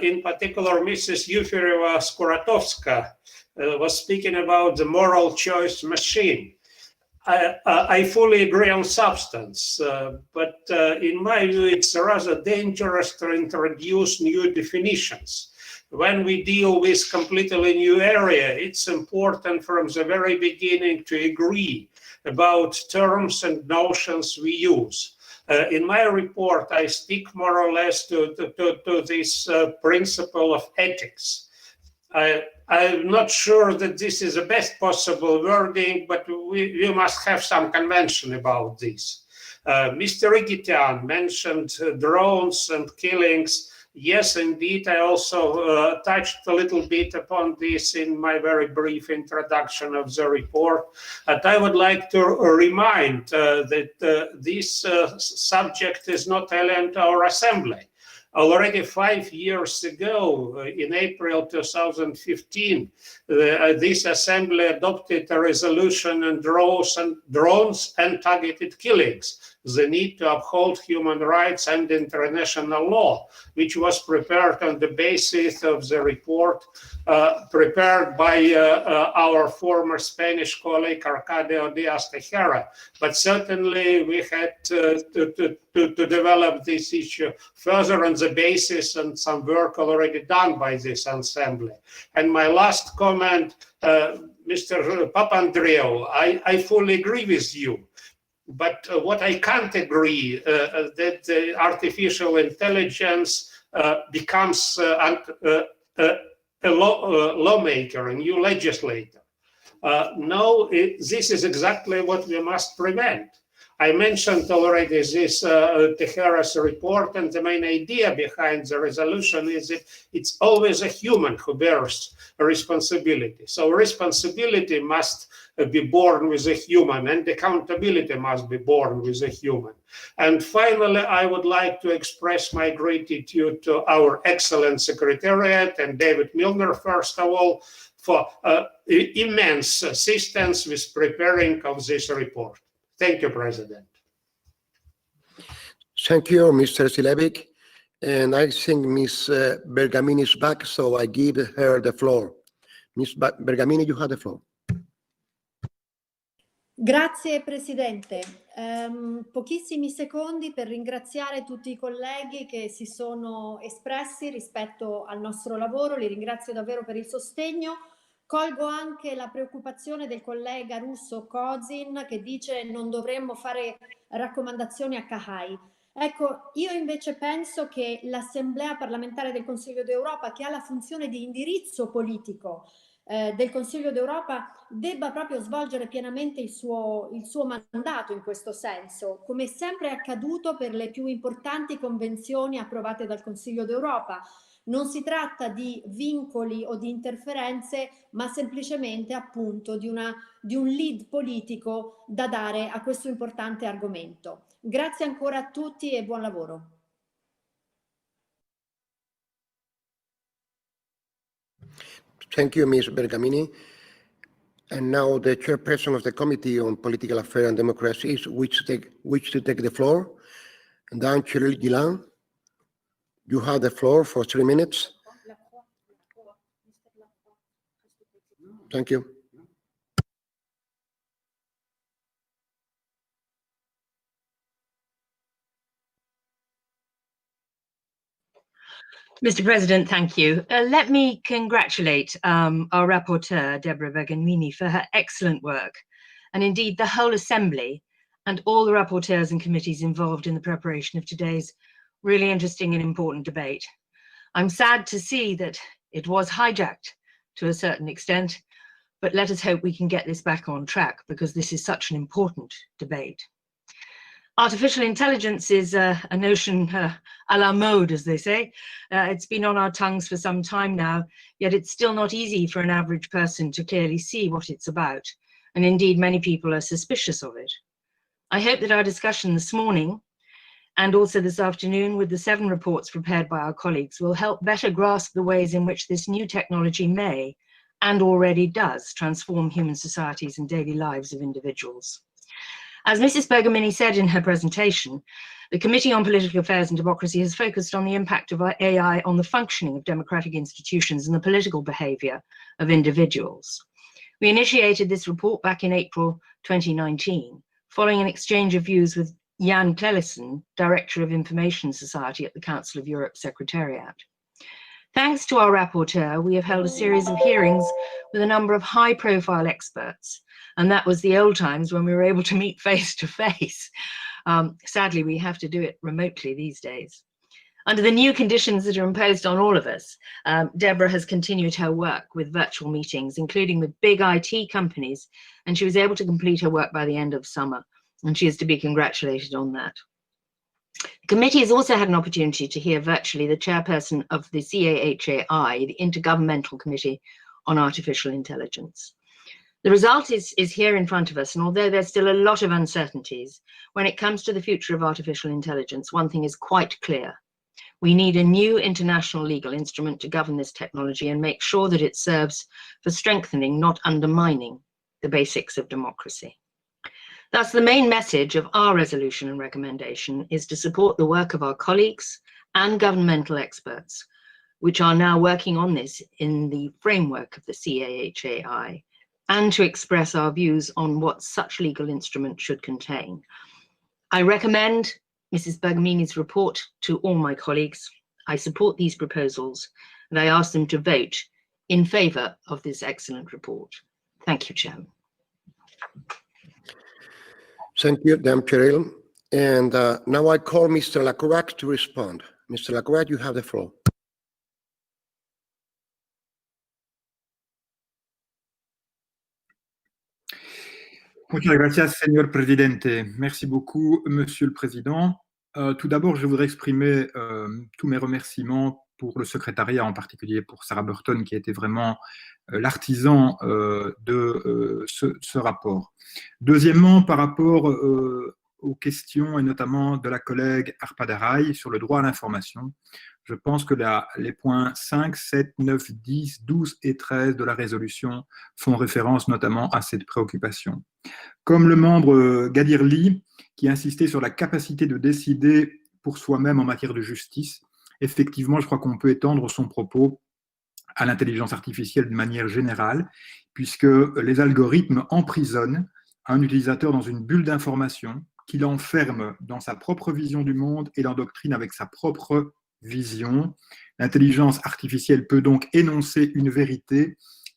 In particular, Mrs. Yufireva-Skuratovska was speaking about the moral choice machine. I fully agree on substance, but in my view, it's rather dangerous to introduce new definitions. When we deal with completely new area, it's important from the very beginning to agree about terms and notions we use. In my report, I stick more or less to this principle of ethics. I'm not sure that this is the best possible wording, but we must have some convention about this. Mr. Igitian mentioned drones and killings. Yes, indeed. I also touched a little bit upon this in my very brief introduction of the report. And I would like to remind that this subject is not alien to our Assembly. Already 5 years ago, in April 2015, this Assembly adopted a resolution on drones and targeted killings, the need to uphold human rights and international law, which was prepared on the basis of the report prepared by our former Spanish colleague Arcadio Diaz-Tejera. But certainly we had to develop this issue further on the basis and some work already done by this Assembly. And my last comment, Mr. Papandreou, I fully agree with you. But what I can't agree that the artificial intelligence becomes a lawmaker, a new legislator. No, this is exactly what we must prevent. I mentioned already this Tejera's report, and the main idea behind the resolution is that it's always a human who bears a responsibility. So responsibility must be born with a human, and accountability must be born with a human. And finally, I would like to express my gratitude to our excellent Secretariat and David Milner, first of all, for immense assistance with preparing of this report. Thank you, President. Thank you, Mr. Silevic. And I think Ms. Bergamini is back, so I give her the floor. Ms. Bergamini, you have the floor. Grazie Presidente. Pochissimi secondi per ringraziare tutti i colleghi che si sono espressi rispetto al nostro lavoro. Li ringrazio davvero per il sostegno. Colgo anche la preoccupazione del collega russo Kozin che dice non dovremmo fare raccomandazioni a Kahai. Ecco, io invece penso che l'Assemblea parlamentare del Consiglio d'Europa, che ha la funzione di indirizzo politico del Consiglio d'Europa, debba proprio svolgere pienamente il suo mandato in questo senso, come sempre è accaduto per le più importanti convenzioni approvate dal Consiglio d'Europa. Non si tratta di vincoli o di interferenze, ma semplicemente appunto di un lead politico da dare a questo importante argomento. Grazie ancora a tutti e buon lavoro. Thank you, Ms. Bergamini. And now the chairperson of the Committee on Political Affairs and Democracy is which to take the floor. And then Cyril Guilin, you have the floor for 3 minutes. Thank you. Mr. President, thank you. Let me congratulate our rapporteur, Deborah Bergamini, for her excellent work, and indeed the whole Assembly and all the rapporteurs and committees involved in the preparation of today's really interesting and important debate. I'm sad to see that it was hijacked to a certain extent, but let us hope we can get this back on track because this is such an important debate. Artificial intelligence is a notion à la mode, as they say. It's been on our tongues for some time now, yet it's still not easy for an average person to clearly see what it's about. And indeed, many people are suspicious of it. I hope that our discussion this morning and also this afternoon with the 7 reports prepared by our colleagues will help better grasp the ways in which this new technology may, and already does, transform human societies and daily lives of individuals. As Mrs. Bergamini said in her presentation, the Committee on Political Affairs and Democracy has focused on the impact of AI on the functioning of democratic institutions and the political behavior of individuals. We initiated this report back in April 2019, following an exchange of views with Jan Clelissen, Director of Information Society at the Council of Europe Secretariat. Thanks to our rapporteur, we have held a series of hearings with a number of high-profile experts, and that was the old times when we were able to meet face to face. Sadly, we have to do it remotely these days. Under the new conditions that are imposed on all of us, Deborah has continued her work with virtual meetings, including with big IT companies, and she was able to complete her work by the end of summer, and she is to be congratulated on that. committee has also had an opportunity to hear virtually the chairperson of the CAHAI, the Intergovernmental Committee on Artificial Intelligence. The result is here in front of us, and although there's still a lot of uncertainties, when it comes to the future of artificial intelligence, one thing is quite clear. We need a new international legal instrument to govern this technology and make sure that it serves for strengthening, not undermining, the basics of democracy. Thus, the main message of our resolution and recommendation is to support the work of our colleagues and governmental experts, which are now working on this in the framework of the CAHAI, and to express our views on what such legal instrument should contain. I recommend Mrs. Bergamini's report to all my colleagues. I support these proposals, and I ask them to vote in favour of this excellent report. Thank you, Chairman. Thank you, Madam Chair. And now I call Mr. Lacroix to respond. Mr. Lacroix, you have the floor. Muchas gracias, señor presidente. Merci beaucoup, Monsieur le Président. Tout d'abord, je voudrais exprimer tous mes remerciements pour le secrétariat, en particulier pour Sarah Burton, qui a été vraiment l'artisan de ce rapport. Deuxièmement, par rapport aux questions, et notamment de la collègue Arpadaray sur le droit à l'information, je pense que les points 5, 7, 9, 10, 12 et 13 de la résolution font référence notamment à cette préoccupation. Comme le membre Gadirli, qui insistait sur la capacité de décider pour soi-même en matière de justice, effectivement, je crois qu'on peut étendre son propos à l'intelligence artificielle de manière générale, puisque les algorithmes emprisonnent un utilisateur dans une bulle d'information qui l'enferme dans sa propre vision du monde et l'endoctrine avec sa propre vision. L'intelligence artificielle peut donc énoncer une vérité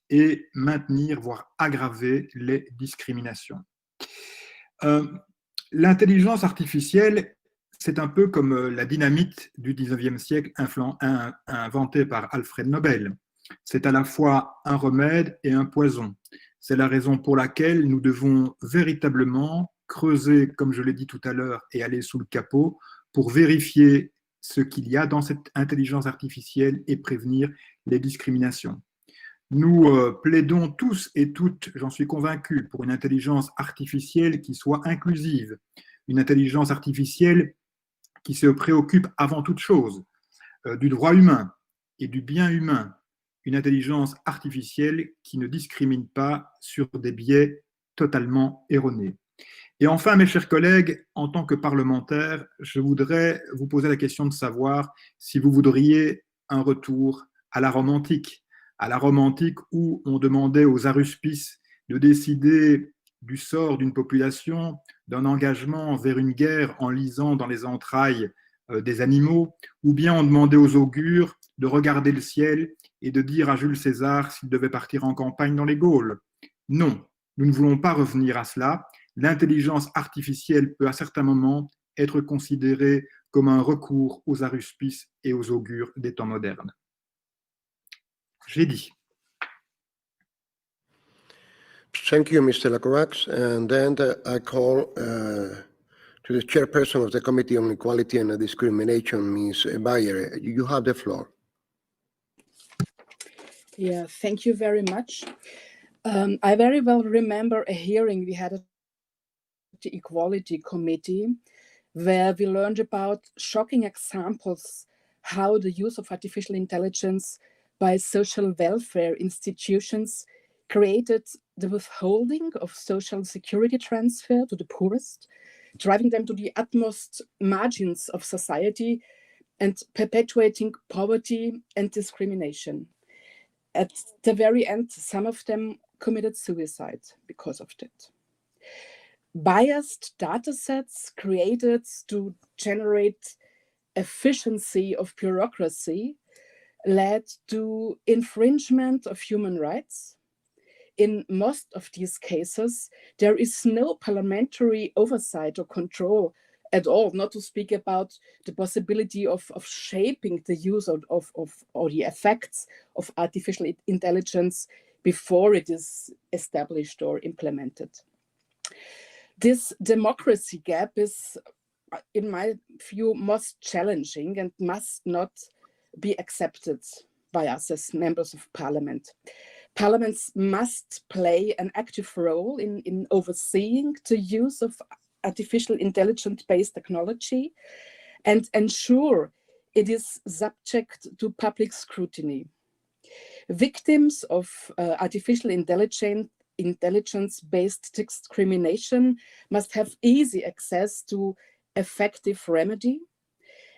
et maintenir, voire aggraver les discriminations. L'intelligence artificielle, c'est un peu comme la dynamite du 19e siècle inventée par Alfred Nobel. C'est à la fois un remède et un poison. C'est la raison pour laquelle nous devons véritablement creuser, comme je l'ai dit tout à l'heure, et aller sous le capot pour vérifier ce qu'il y a dans cette intelligence artificielle et prévenir les discriminations. Nous plaidons tous et toutes, j'en suis convaincu, pour une intelligence artificielle qui soit inclusive, une intelligence artificielle qui se préoccupe avant toute chose du droit humain et du bien humain, une intelligence artificielle qui ne discrimine pas sur des biais totalement erronés. Et enfin, mes chers collègues, en tant que parlementaire, je voudrais vous poser la question de savoir si vous voudriez un retour à la Rome antique où on demandait aux aruspices de décider du sort d'une population, d'un engagement vers une guerre en lisant dans les entrailles des animaux, ou bien on demandait aux augures de regarder le ciel et de dire à Jules César s'il devait partir en campagne dans les Gaules. Non, nous ne voulons pas revenir à cela. L'intelligence artificielle peut à certains moments être considérée comme un recours aux aruspices et aux augures des temps modernes. J'ai dit. Thank you, Mr. Lacroix. And then I call to the chairperson of the Committee on Equality and Discrimination, Ms. Bayer. You have the floor. Yeah, thank you very much. I very well remember a hearing we had at the Equality Committee where we learned about shocking examples how the use of artificial intelligence by social welfare institutions created the withholding of social security transfer to the poorest, driving them to the utmost margins of society and perpetuating poverty and discrimination. At the very end, some of them committed suicide because of that. Biased data sets created to generate efficiency of bureaucracy led to infringement of human rights. In most of these cases, there is no parliamentary oversight or control at all, not to speak about the possibility of shaping the use of or the effects of artificial intelligence before it is established or implemented. This democracy gap is in my view, most challenging and must not be accepted by us as members of parliament. Parliaments must play an active role in overseeing the use of artificial intelligence-based technology and ensure it is subject to public scrutiny. Victims of artificial intelligence-based discrimination must have easy access to effective remedy,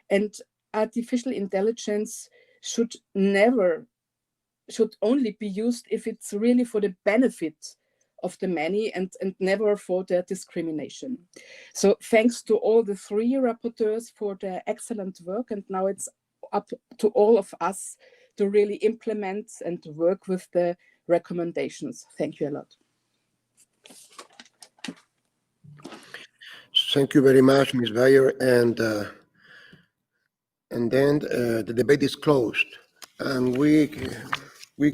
and artificial intelligence should only be used if it's really for the benefit of the many and never for their discrimination. So thanks to all the three rapporteurs for their excellent work, and now it's up to all of us to really implement and work with the recommendations. Thank you a lot. Thank you very much, Ms. Bayer. And then the debate is closed, and we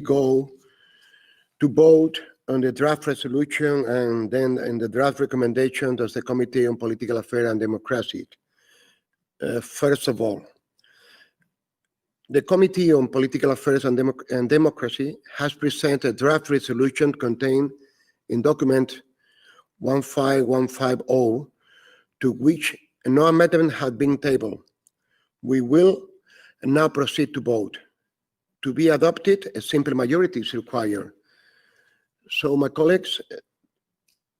go to vote on the draft resolution and then in the draft recommendations of the Committee on Political Affairs and Democracy. First of all, the Committee on Political Affairs and Democracy has presented a draft resolution contained in document 15150, to which no amendment has been tabled. We will now proceed to vote. To be adopted, a simple majority is required. So, my colleagues,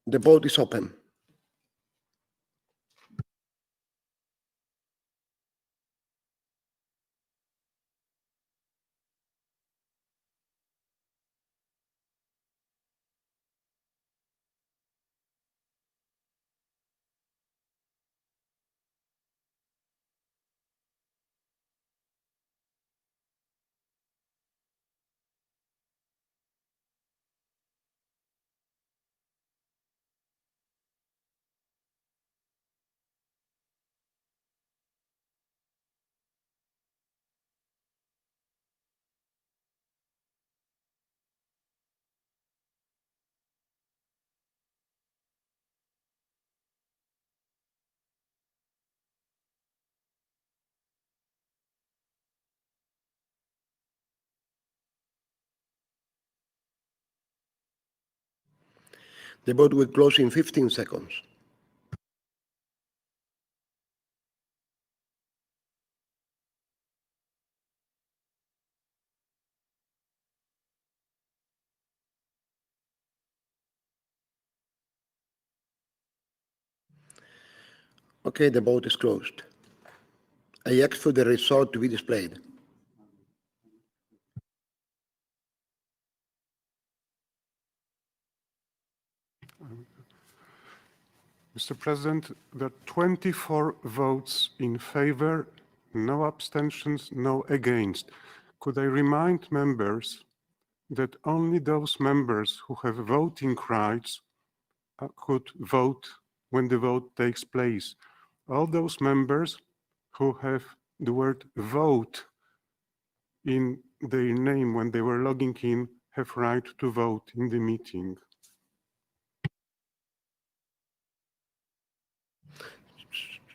the vote is open. The vote will close in 15 seconds. Okay, the vote is closed. I ask for the result to be displayed. Mr. President, there are 24 votes in favor, no abstentions, no against. Could I remind members that only those members who have voting rights could vote when the vote takes place. All those members who have the word vote in their name when they were logging in have right to vote in the meeting.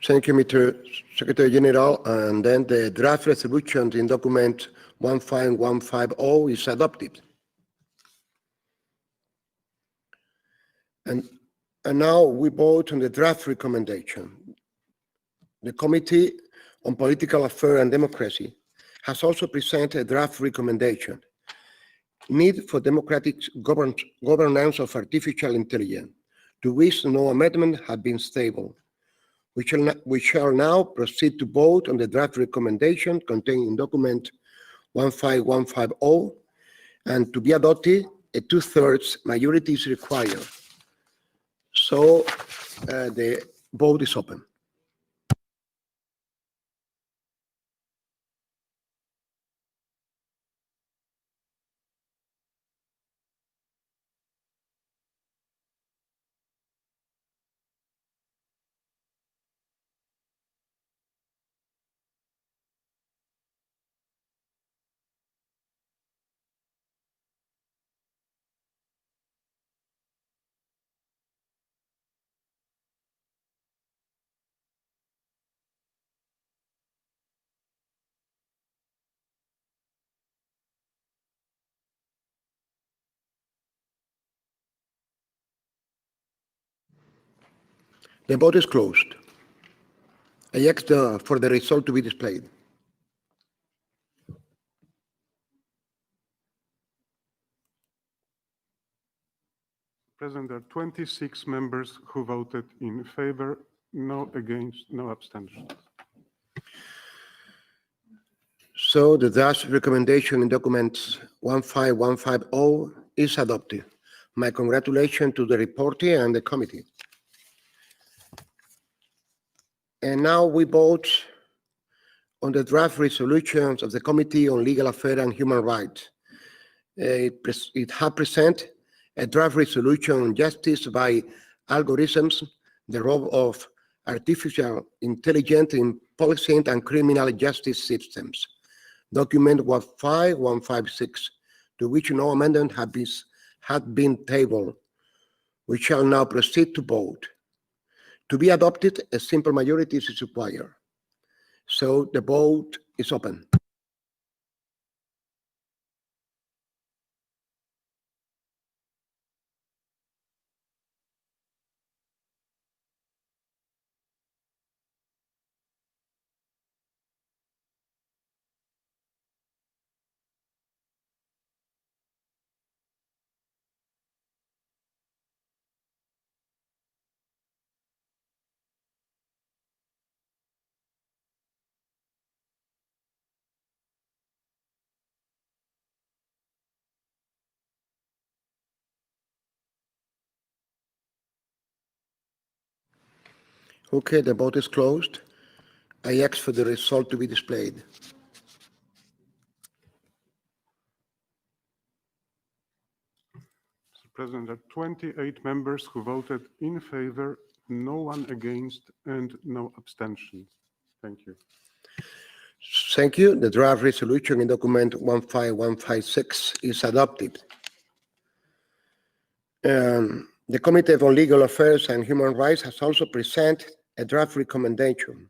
Thank you, Mr. Secretary General. And then the draft resolution in document 15150 is adopted. And now we vote on the draft recommendation. The Committee on Political Affairs and Democracy has also presented a draft recommendation. Need for democratic governance of artificial intelligence, to which no amendment has been tabled. We shall now proceed to vote on the draft recommendation contained in document 15150, and to be adopted, a 2/3 majority is required. So the vote is open. The vote is closed. I ask for the result to be displayed. President, there are 26 members who voted in favor, no against, no abstentions. So the draft recommendation in document 15150 is adopted. My congratulations to the reporter and the committee. And now we vote on the draft resolutions of the Committee on Legal Affairs and Human Rights. It has presented a draft resolution on justice by algorithms, the role of artificial intelligence in policing and criminal justice systems. Document 15156, to which no amendment had been tabled. We shall now proceed to vote. To be adopted, a simple majority is required. So the vote is open. Okay, the vote is closed. I ask for the result to be displayed. Mr. President, there are 28 members who voted in favor, no one against, and no abstentions. Thank you. Thank you. The draft resolution in document 15156 is adopted. The Committee on Legal Affairs and Human Rights has also presented a draft recommendation.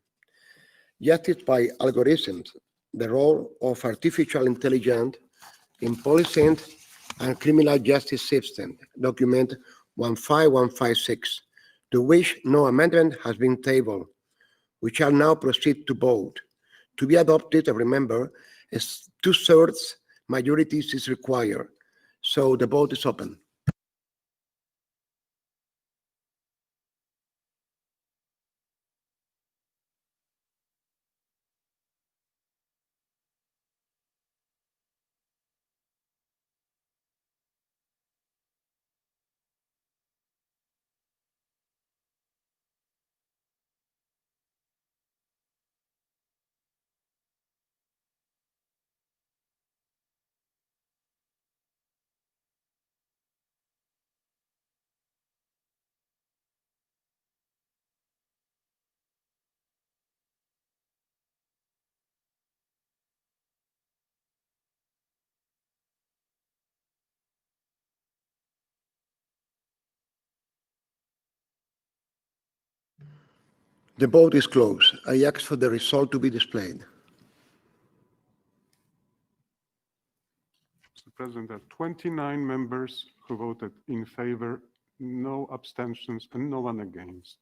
Justice by algorithms, the role of artificial intelligence in policing and criminal justice system, document 15156, to which no amendment has been tabled. We shall now proceed to vote. To be adopted, remember, a 2/3 majority is required. So the vote is open. The vote is closed. I ask for the result to be displayed. Mr. President, there are 29 members who voted in favor, no abstentions, and no one against.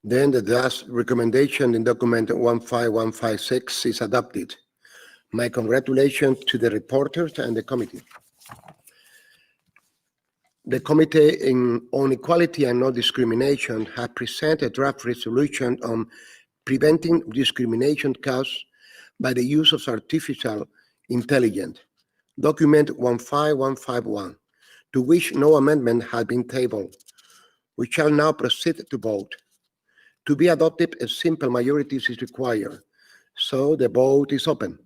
Then the draft recommendation in document 15156 is adopted. My congratulations to the reporters and the committee. The Committee on Equality and Non-Discrimination has presented a draft resolution on preventing discrimination caused by the use of artificial intelligence, document 15151, to which no amendment has been tabled. We shall now proceed to vote. To be adopted, a simple majority is required. So the vote is open.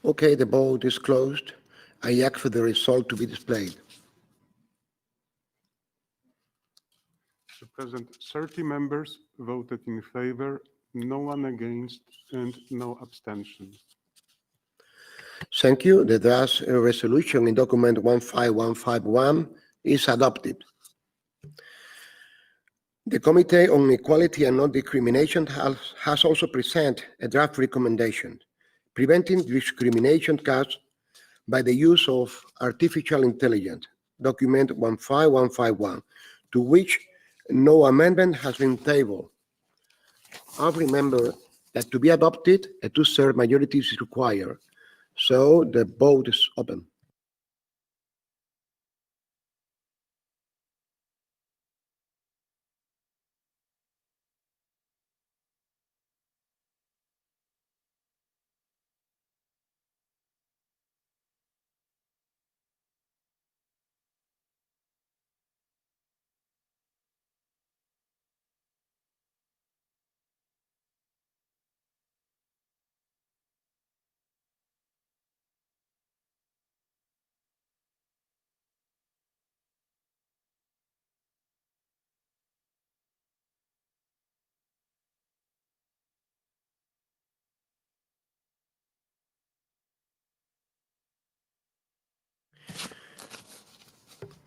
Okay, the vote is closed. I ask for the result to be displayed. Mr. President, 30 members voted in favor, no one against, and no abstention. Thank you. The draft resolution in document 15151 is adopted. The Committee on Equality and Non-Discrimination has also presented a draft recommendation preventing discrimination caused by the use of artificial intelligence, document 15151, to which no amendment has been tabled. I remember that to be adopted, a two-thirds majority is required. So the vote is open.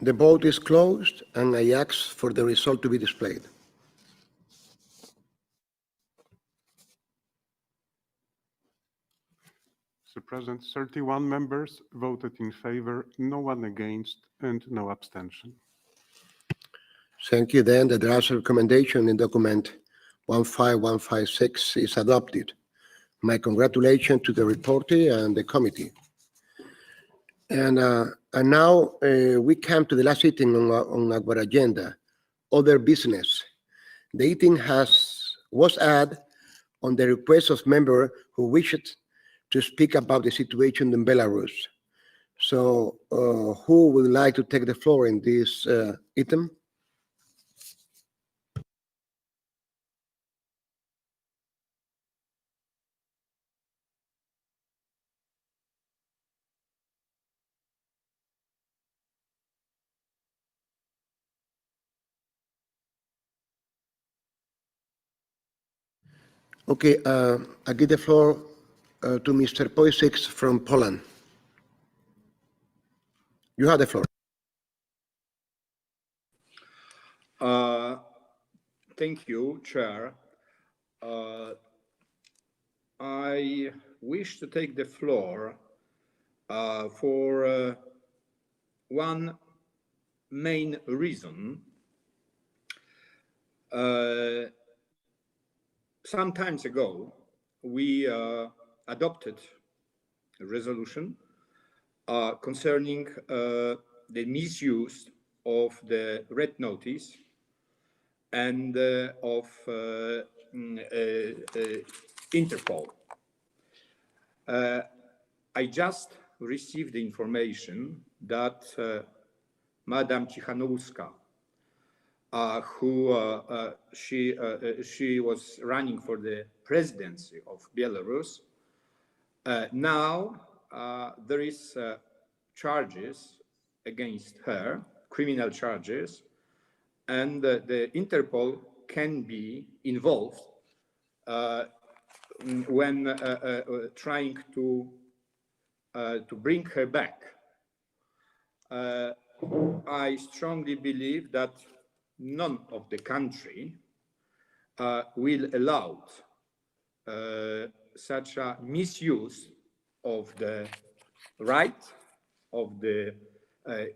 The vote is closed, and I ask for the result to be displayed. Mr. President, 31 members voted in favor, no one against, and no abstention. Thank you. Then the draft recommendation in document 15156 is adopted. My congratulations to the reporter and the committee. And now we come to the last item on our agenda, other business. The item was added on the request of members who wished to speak about the situation in Belarus. So who would like to take the floor in this item? Okay, I give the floor to Mr. Poisix from Poland. You have the floor. Thank you, Chair. I wish to take the floor for one main reason. Some time ago, we adopted a resolution concerning the misuse of the red notice and of Interpol. I just received the information that Madam Cichanouska, she was running for the presidency of Belarus. Now there is charges against her, criminal charges, and the Interpol can be involved when trying to bring her back. I strongly believe that none of the country will allow such a misuse of the right of the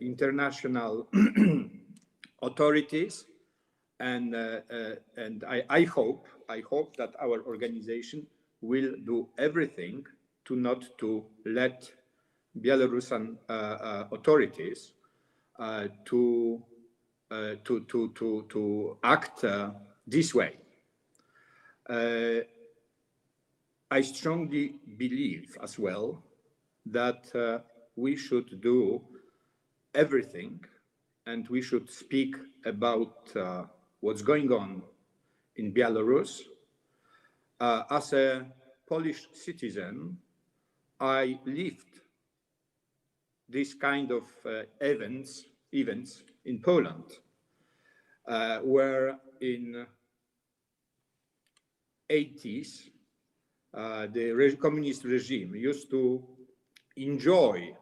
international authorities, and I hope that our organization will do everything to not to let Belarusian authorities to act this way. I strongly believe as well that we should do everything, and we should speak about what's going on in Belarus. As a Polish citizen, I lived this kind of events in Poland, where in 80s, the communist regime used to enjoy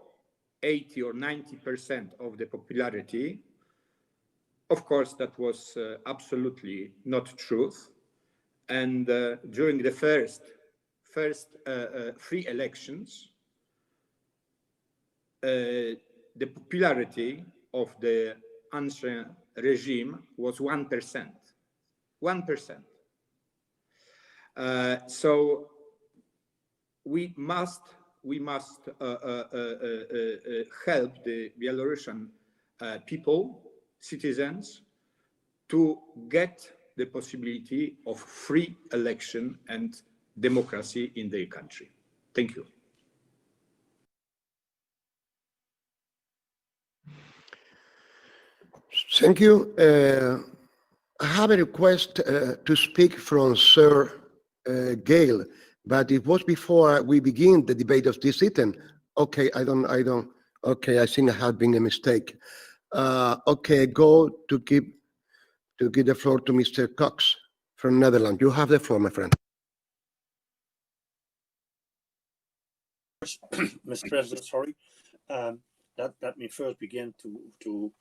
80 or 90% of the popularity. Of course, that was absolutely not truth. And during the first free elections, the popularity of the ancien regime was 1%. 1%. So we must help the Belarusian people, citizens, to get the possibility of free election and democracy in their country. Thank you. Thank you. I have a request to speak from Sir Gale, but it was before we begin the debate of this item. Okay, okay, I think I have been a mistake. Okay, go to give the floor to Mr. Cox from Netherlands. You have the floor, my friend. Mr. President, sorry. Let me first begin to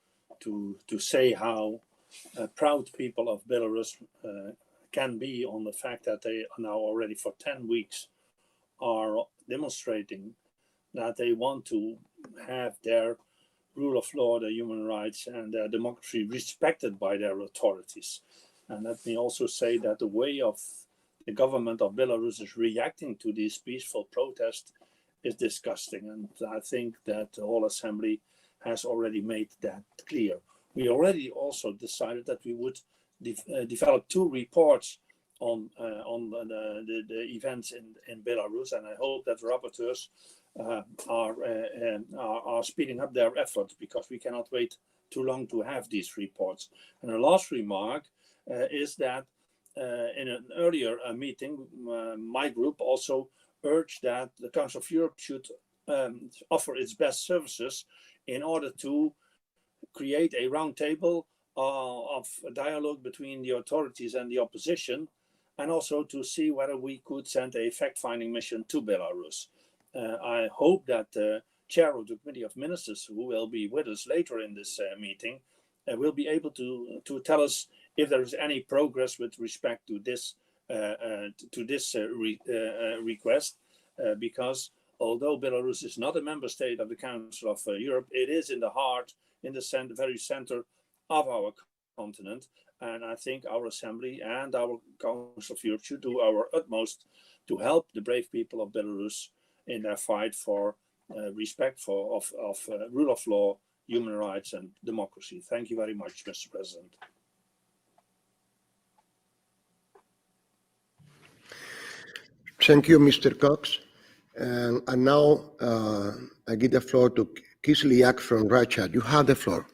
say how proud people of Belarus can be on the fact that they are now already for 10 weeks are demonstrating that they want to have their rule of law, their human rights, and their democracy respected by their authorities. And let me also say that the way of the government of Belarus is reacting to these peaceful protests is disgusting. And I think that the whole assembly has already made that clear. We already also decided that we would develop 2 reports on the events in Belarus, and I hope that rapporteurs are speeding up their efforts, because we cannot wait too long to have these reports. And the last remark is that in an earlier meeting, my group also urged that the Council of Europe should offer its best services in order to create a roundtable of a dialogue between the authorities and the opposition, and also to see whether we could send a fact-finding mission to Belarus. I hope that the chair of the Committee of Ministers, who will be with us later in this meeting, will be able to tell us if there is any progress with respect to this request, because although Belarus is not a member state of the Council of Europe, it is in the heart, in the very center of our continent. And I think our Assembly and our Council of Europe should do our utmost to help the brave people of Belarus in their fight for respect of rule of law, human rights, and democracy. Thank you very much, Mr. President. Thank you, Mr. Cox. And now I give the floor to Kisliak from Russia. You have the floor.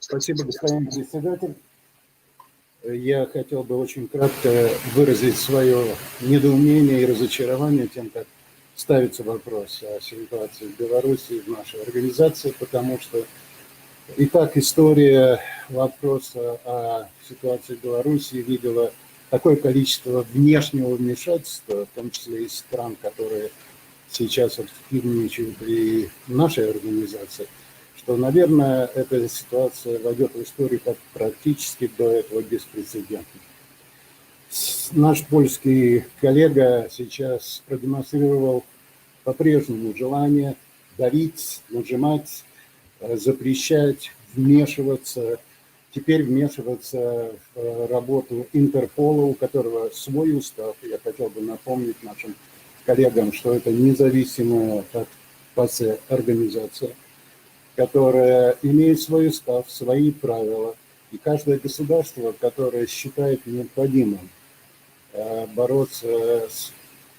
Спасибо, господин председатель. Я хотел бы очень кратко выразить свое недоумение и разочарование тем, как ставится вопрос о ситуации в Беларуси в нашей организации, потому что и так история вопроса о ситуации в Беларуси видела такое количество внешнего вмешательства, в том числе из стран, которые сейчас активничают при нашей организации, что, наверное, эта ситуация войдет в историю как практически до этого беспрецедентно. Наш польский коллега сейчас продемонстрировал по-прежнему желание давить, нажимать, запрещать, вмешиваться, теперь вмешиваться в работу Интерпола, у которого свой устав. Я хотел бы напомнить нашим коллегам, что это независимая от организация, которая имеет свой устав, свои правила, и каждое государство, которое считает необходимым бороться с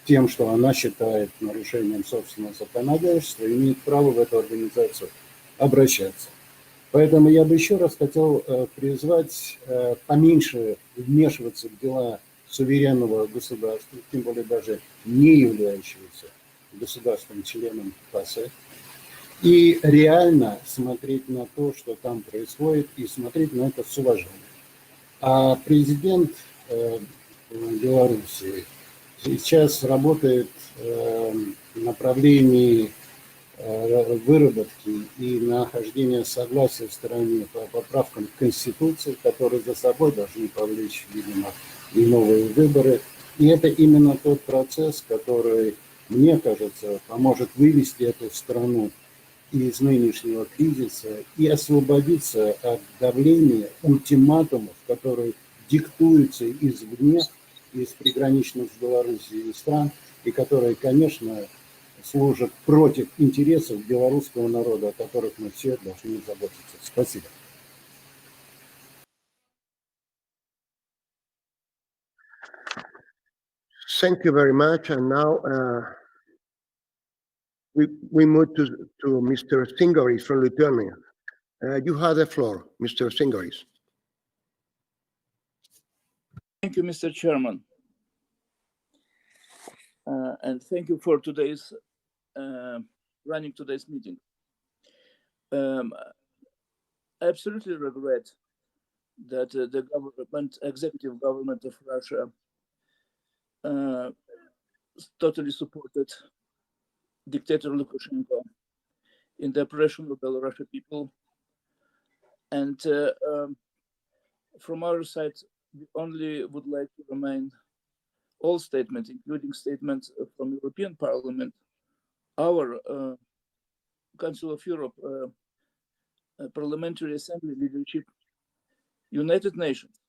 тем, что она считает нарушением собственного законодательства, имеет право в эту организацию обращаться. Поэтому я бы еще раз хотел призвать поменьше вмешиваться в дела суверенного государства, тем более даже не являющегося государственным членом ПАСЕ, и реально смотреть на то, что там происходит, и смотреть на это с уважением. А президент Беларуси сейчас работает в направлении выработки и нахождения согласия в стране по поправкам к Конституции, которые за собой должны повлечь, видимо, и новые выборы. И это именно тот процесс, который, мне кажется, поможет вывести эту страну из нынешнего кризиса и освободиться от давления ультиматумов, которые диктуются извне, из приграничных с Белоруссией стран, и которые, конечно, служат против интересов белорусского народа, о которых мы все должны заботиться. Спасибо. Thank you very much. And now we move to Mr. Singaris from Lithuania. You have the floor, Mr. Singaris. Thank you, Mr. Chairman. And thank you for today's running today's meeting. I absolutely regret that the executive government of Russia totally supported dictator Lukashenko in the oppression of Belarusian people. And from our side, we only would like to remind all statements, including statements from European Parliament, our Council of Europe, Parliamentary Assembly leadership, United Nations,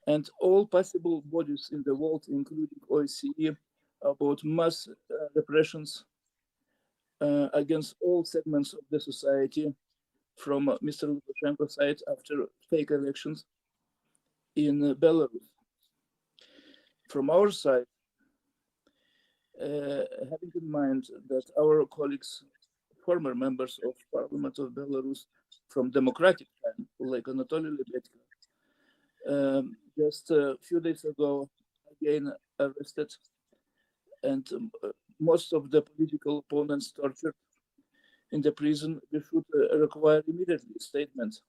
and all possible bodies in the world, including OSCE, about mass repressions against all segments of the society, from Mr. Lukashenko's side after fake elections in Belarus. From our side, having in mind that our colleagues, former members of Parliament of Belarus from democratic time, like Anatoly Lebetka, just a few days ago, again arrested, and most of the political opponents tortured in the prison, we should require immediately statements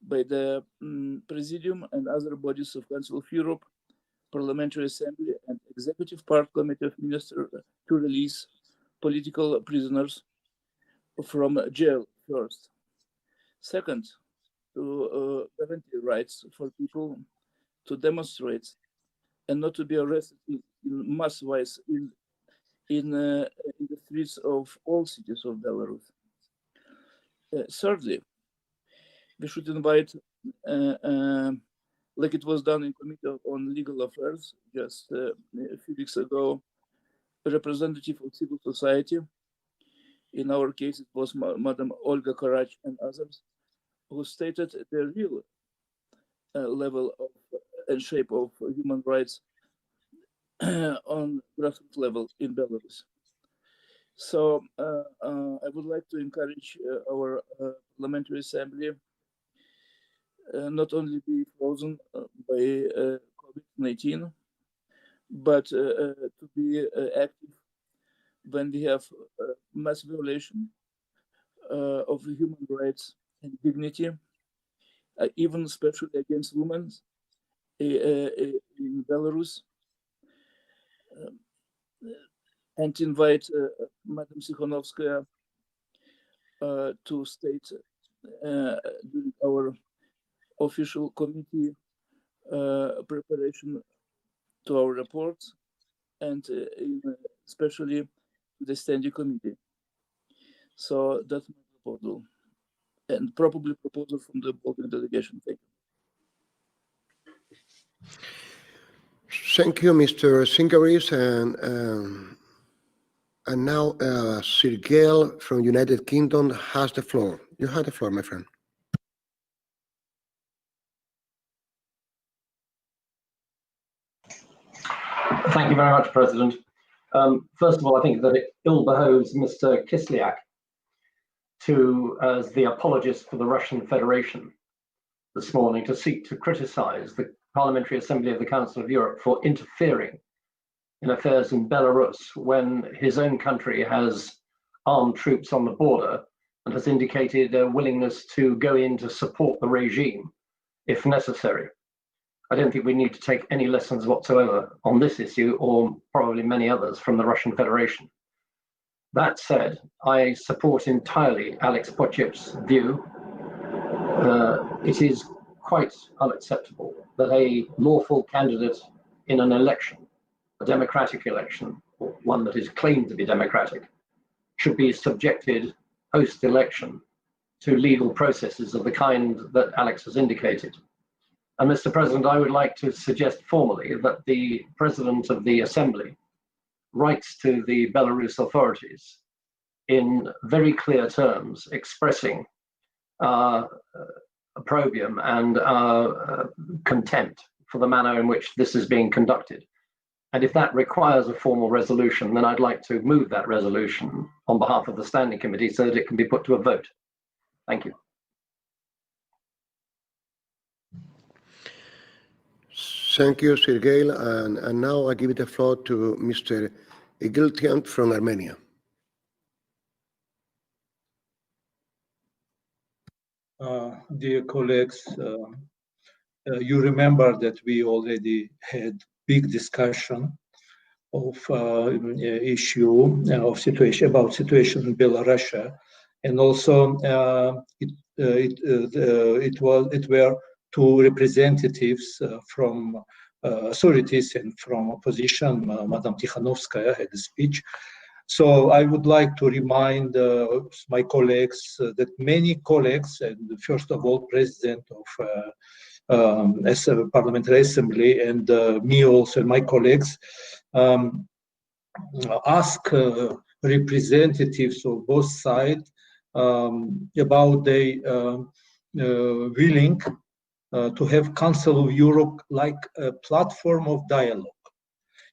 by the Presidium and other bodies of Council of Europe, Parliamentary Assembly, and Executive Part Committee of Ministers to release political prisoners from jail first. Second, to guarantee rights for people to demonstrate and not to be arrested in mass wise in the streets of all cities of Belarus. Thirdly, we should invite, like it was done in Committee on Legal Affairs just a few weeks ago, a representative of civil society. In our case, it was Madam Olga Karach and others, who stated the real level of and shape of human rights on grassroots level in Belarus. So I would like to encourage our Parliamentary Assembly not only be frozen by COVID-19, but to be active when we have mass violation of human rights and dignity, even especially against women in Belarus, and invite Madam Sikhanovskaya to state during our official committee preparation to our reports, and especially the standing committee. So that's my proposal, and probably proposal from the Balkan delegation. Thank you. Thank you, Mr. Singaris, and now Sergei from United Kingdom has the floor. You have the floor, my friend. Thank you very much, President. First of all, I think that it ill behoves Mr. Kislyak to, as the apologist for the Russian Federation this morning, to seek to criticize the Parliamentary Assembly of the Council of Europe for interfering in affairs in Belarus when his own country has armed troops on the border and has indicated a willingness to go in to support the regime if necessary. I don't think we need to take any lessons whatsoever on this issue, or probably many others, from the Russian Federation. That said, I support entirely Alex Pochev's view. It is quite unacceptable that a lawful candidate in an election, a democratic election, or one that is claimed to be democratic, should be subjected post-election to legal processes of the kind that Alex has indicated. And Mr. President, I would like to suggest formally that the President of the Assembly writes to the Belarus authorities in very clear terms, expressing opprobrium and contempt for the manner in which this is being conducted. And if that requires a formal resolution, then I'd like to move that resolution on behalf of the Standing Committee so that it can be put to a vote. Thank you. Thank you, Sergei. And now I give the floor to Mr. Igiltian from Armenia. Dear colleagues, you remember that we already had big discussion of issue of situation about situation in Belarus, and also it were two representatives from authorities and from opposition. Madam Tikhanovskaya had a speech. So I would like to remind my colleagues that many colleagues, and first of all, President of Parliamentary Assembly, and me also, and my colleagues, ask representatives of both sides about their willing to have Council of Europe like a platform of dialogue.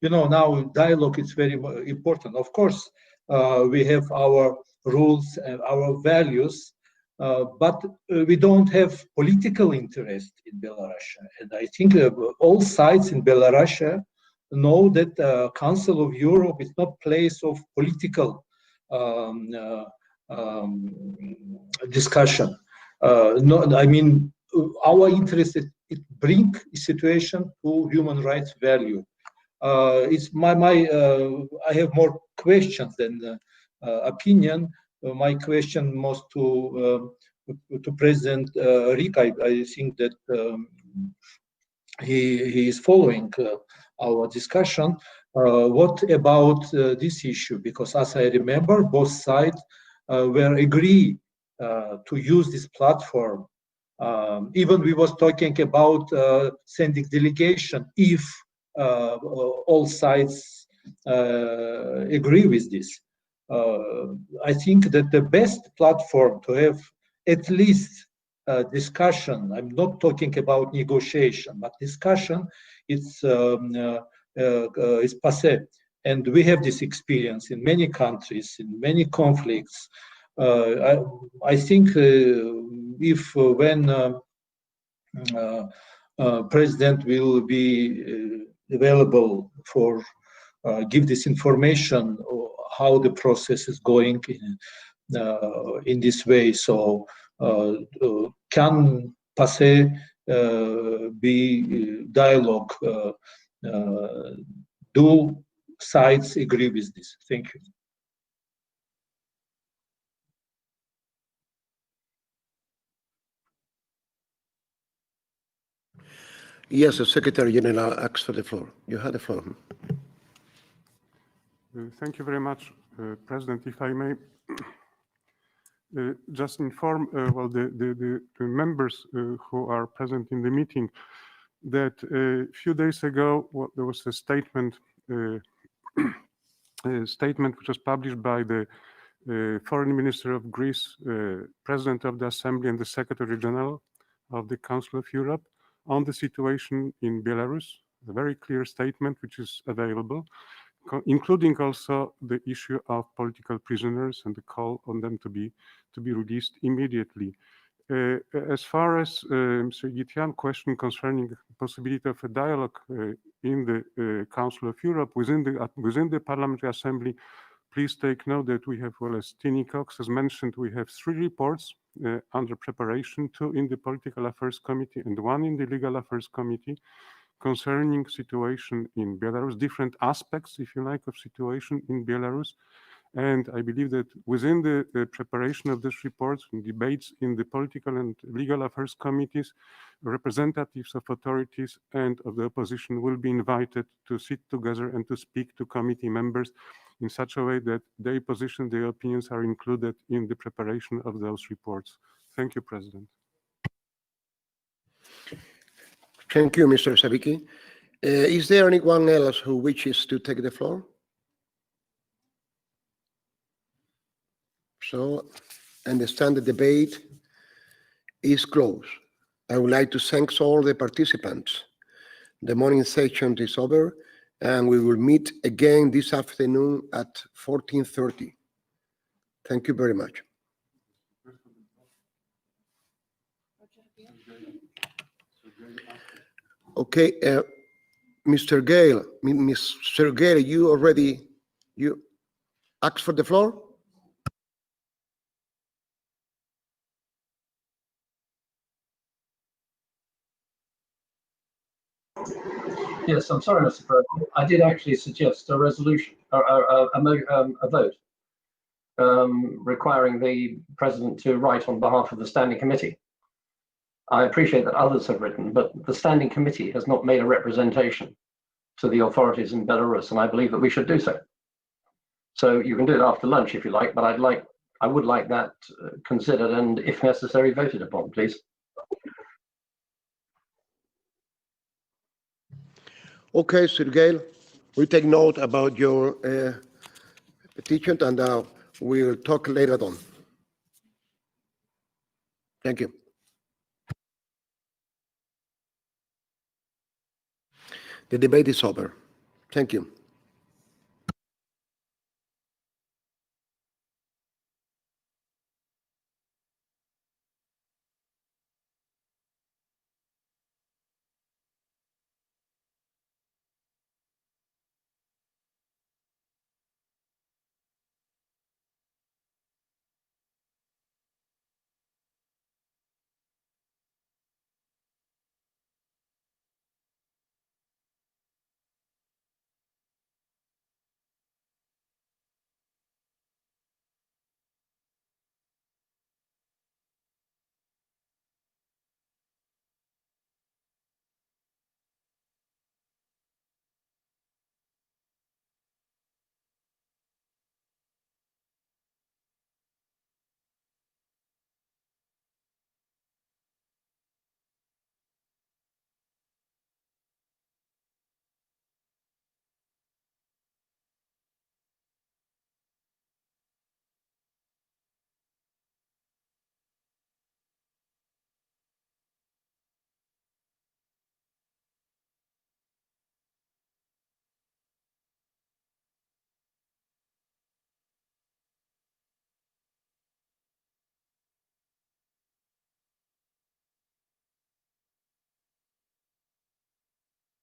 You know, now dialogue is very important. Of course, we have our rules and our values, but we don't have political interest in Belarus. And I think all sides in Belarus know that Council of Europe is not place of political discussion. I mean, our interest is it bring situation to human rights value. It's I have more questions than opinion. My question most to President Rick. I think that he is following our discussion. What about this issue? Because as I remember, both sides were agree to use this platform. Even we was talking about sending delegation if all sides agree with this. I think that the best platform to have at least discussion, I'm not talking about negotiation, but discussion, it's passé. And we have this experience in many countries, in many conflicts. I think if when President will be available for give this information how the process is going in this way, so can passé be dialogue? Do sides agree with this? Thank you. Yes, the Secretary General asks for the floor. You have the floor. Thank you very much, President. If I may just inform well, the members who are present in the meeting that a few days ago there was a statement which was published by the Foreign Minister of Greece, President of the Assembly, and the Secretary General of the Council of Europe on the situation in Belarus a very clear statement which is available, including also the issue of political prisoners and the call on them to be released immediately. As far as Mr. Gitian's question concerning the possibility of a dialogue in the Council of Europe within the Parliamentary Assembly, please take note that we have, well, as Tini Cox has mentioned, we have 3 reports under preparation, 2 in the Political Affairs Committee and 1 in the Legal Affairs Committee, concerning situation in Belarus, different aspects, if you like, of situation in Belarus. And I believe that within the preparation of this report and debates in the Political and Legal Affairs Committees, representatives of authorities and of the opposition will be invited to sit together and to speak to committee members in such a way that their position, their opinions are included in the preparation of those reports. Thank you, President. Thank you, Mr. Savicki. Is there anyone else who wishes to take the floor? So, I understand the debate is closed. I would like to thank all the participants. The morning session is over, and we will meet again this afternoon at 14:30. Thank you very much. Okay, Mr. Gale, Mr. Gale, you asked for the floor? Yes, I'm sorry, Mr. President. I did actually suggest a resolution, or a vote, requiring the President to write on behalf of the Standing Committee. I appreciate that others have written, but the Standing Committee has not made a representation to the authorities in Belarus, and I believe that we should do so. So you can do it after lunch if you like, but I would like that considered and, if necessary, voted upon, please. Okay, Sir Gale, we take note about your petition, and we'll talk later on. Thank you. The debate is over. Thank you.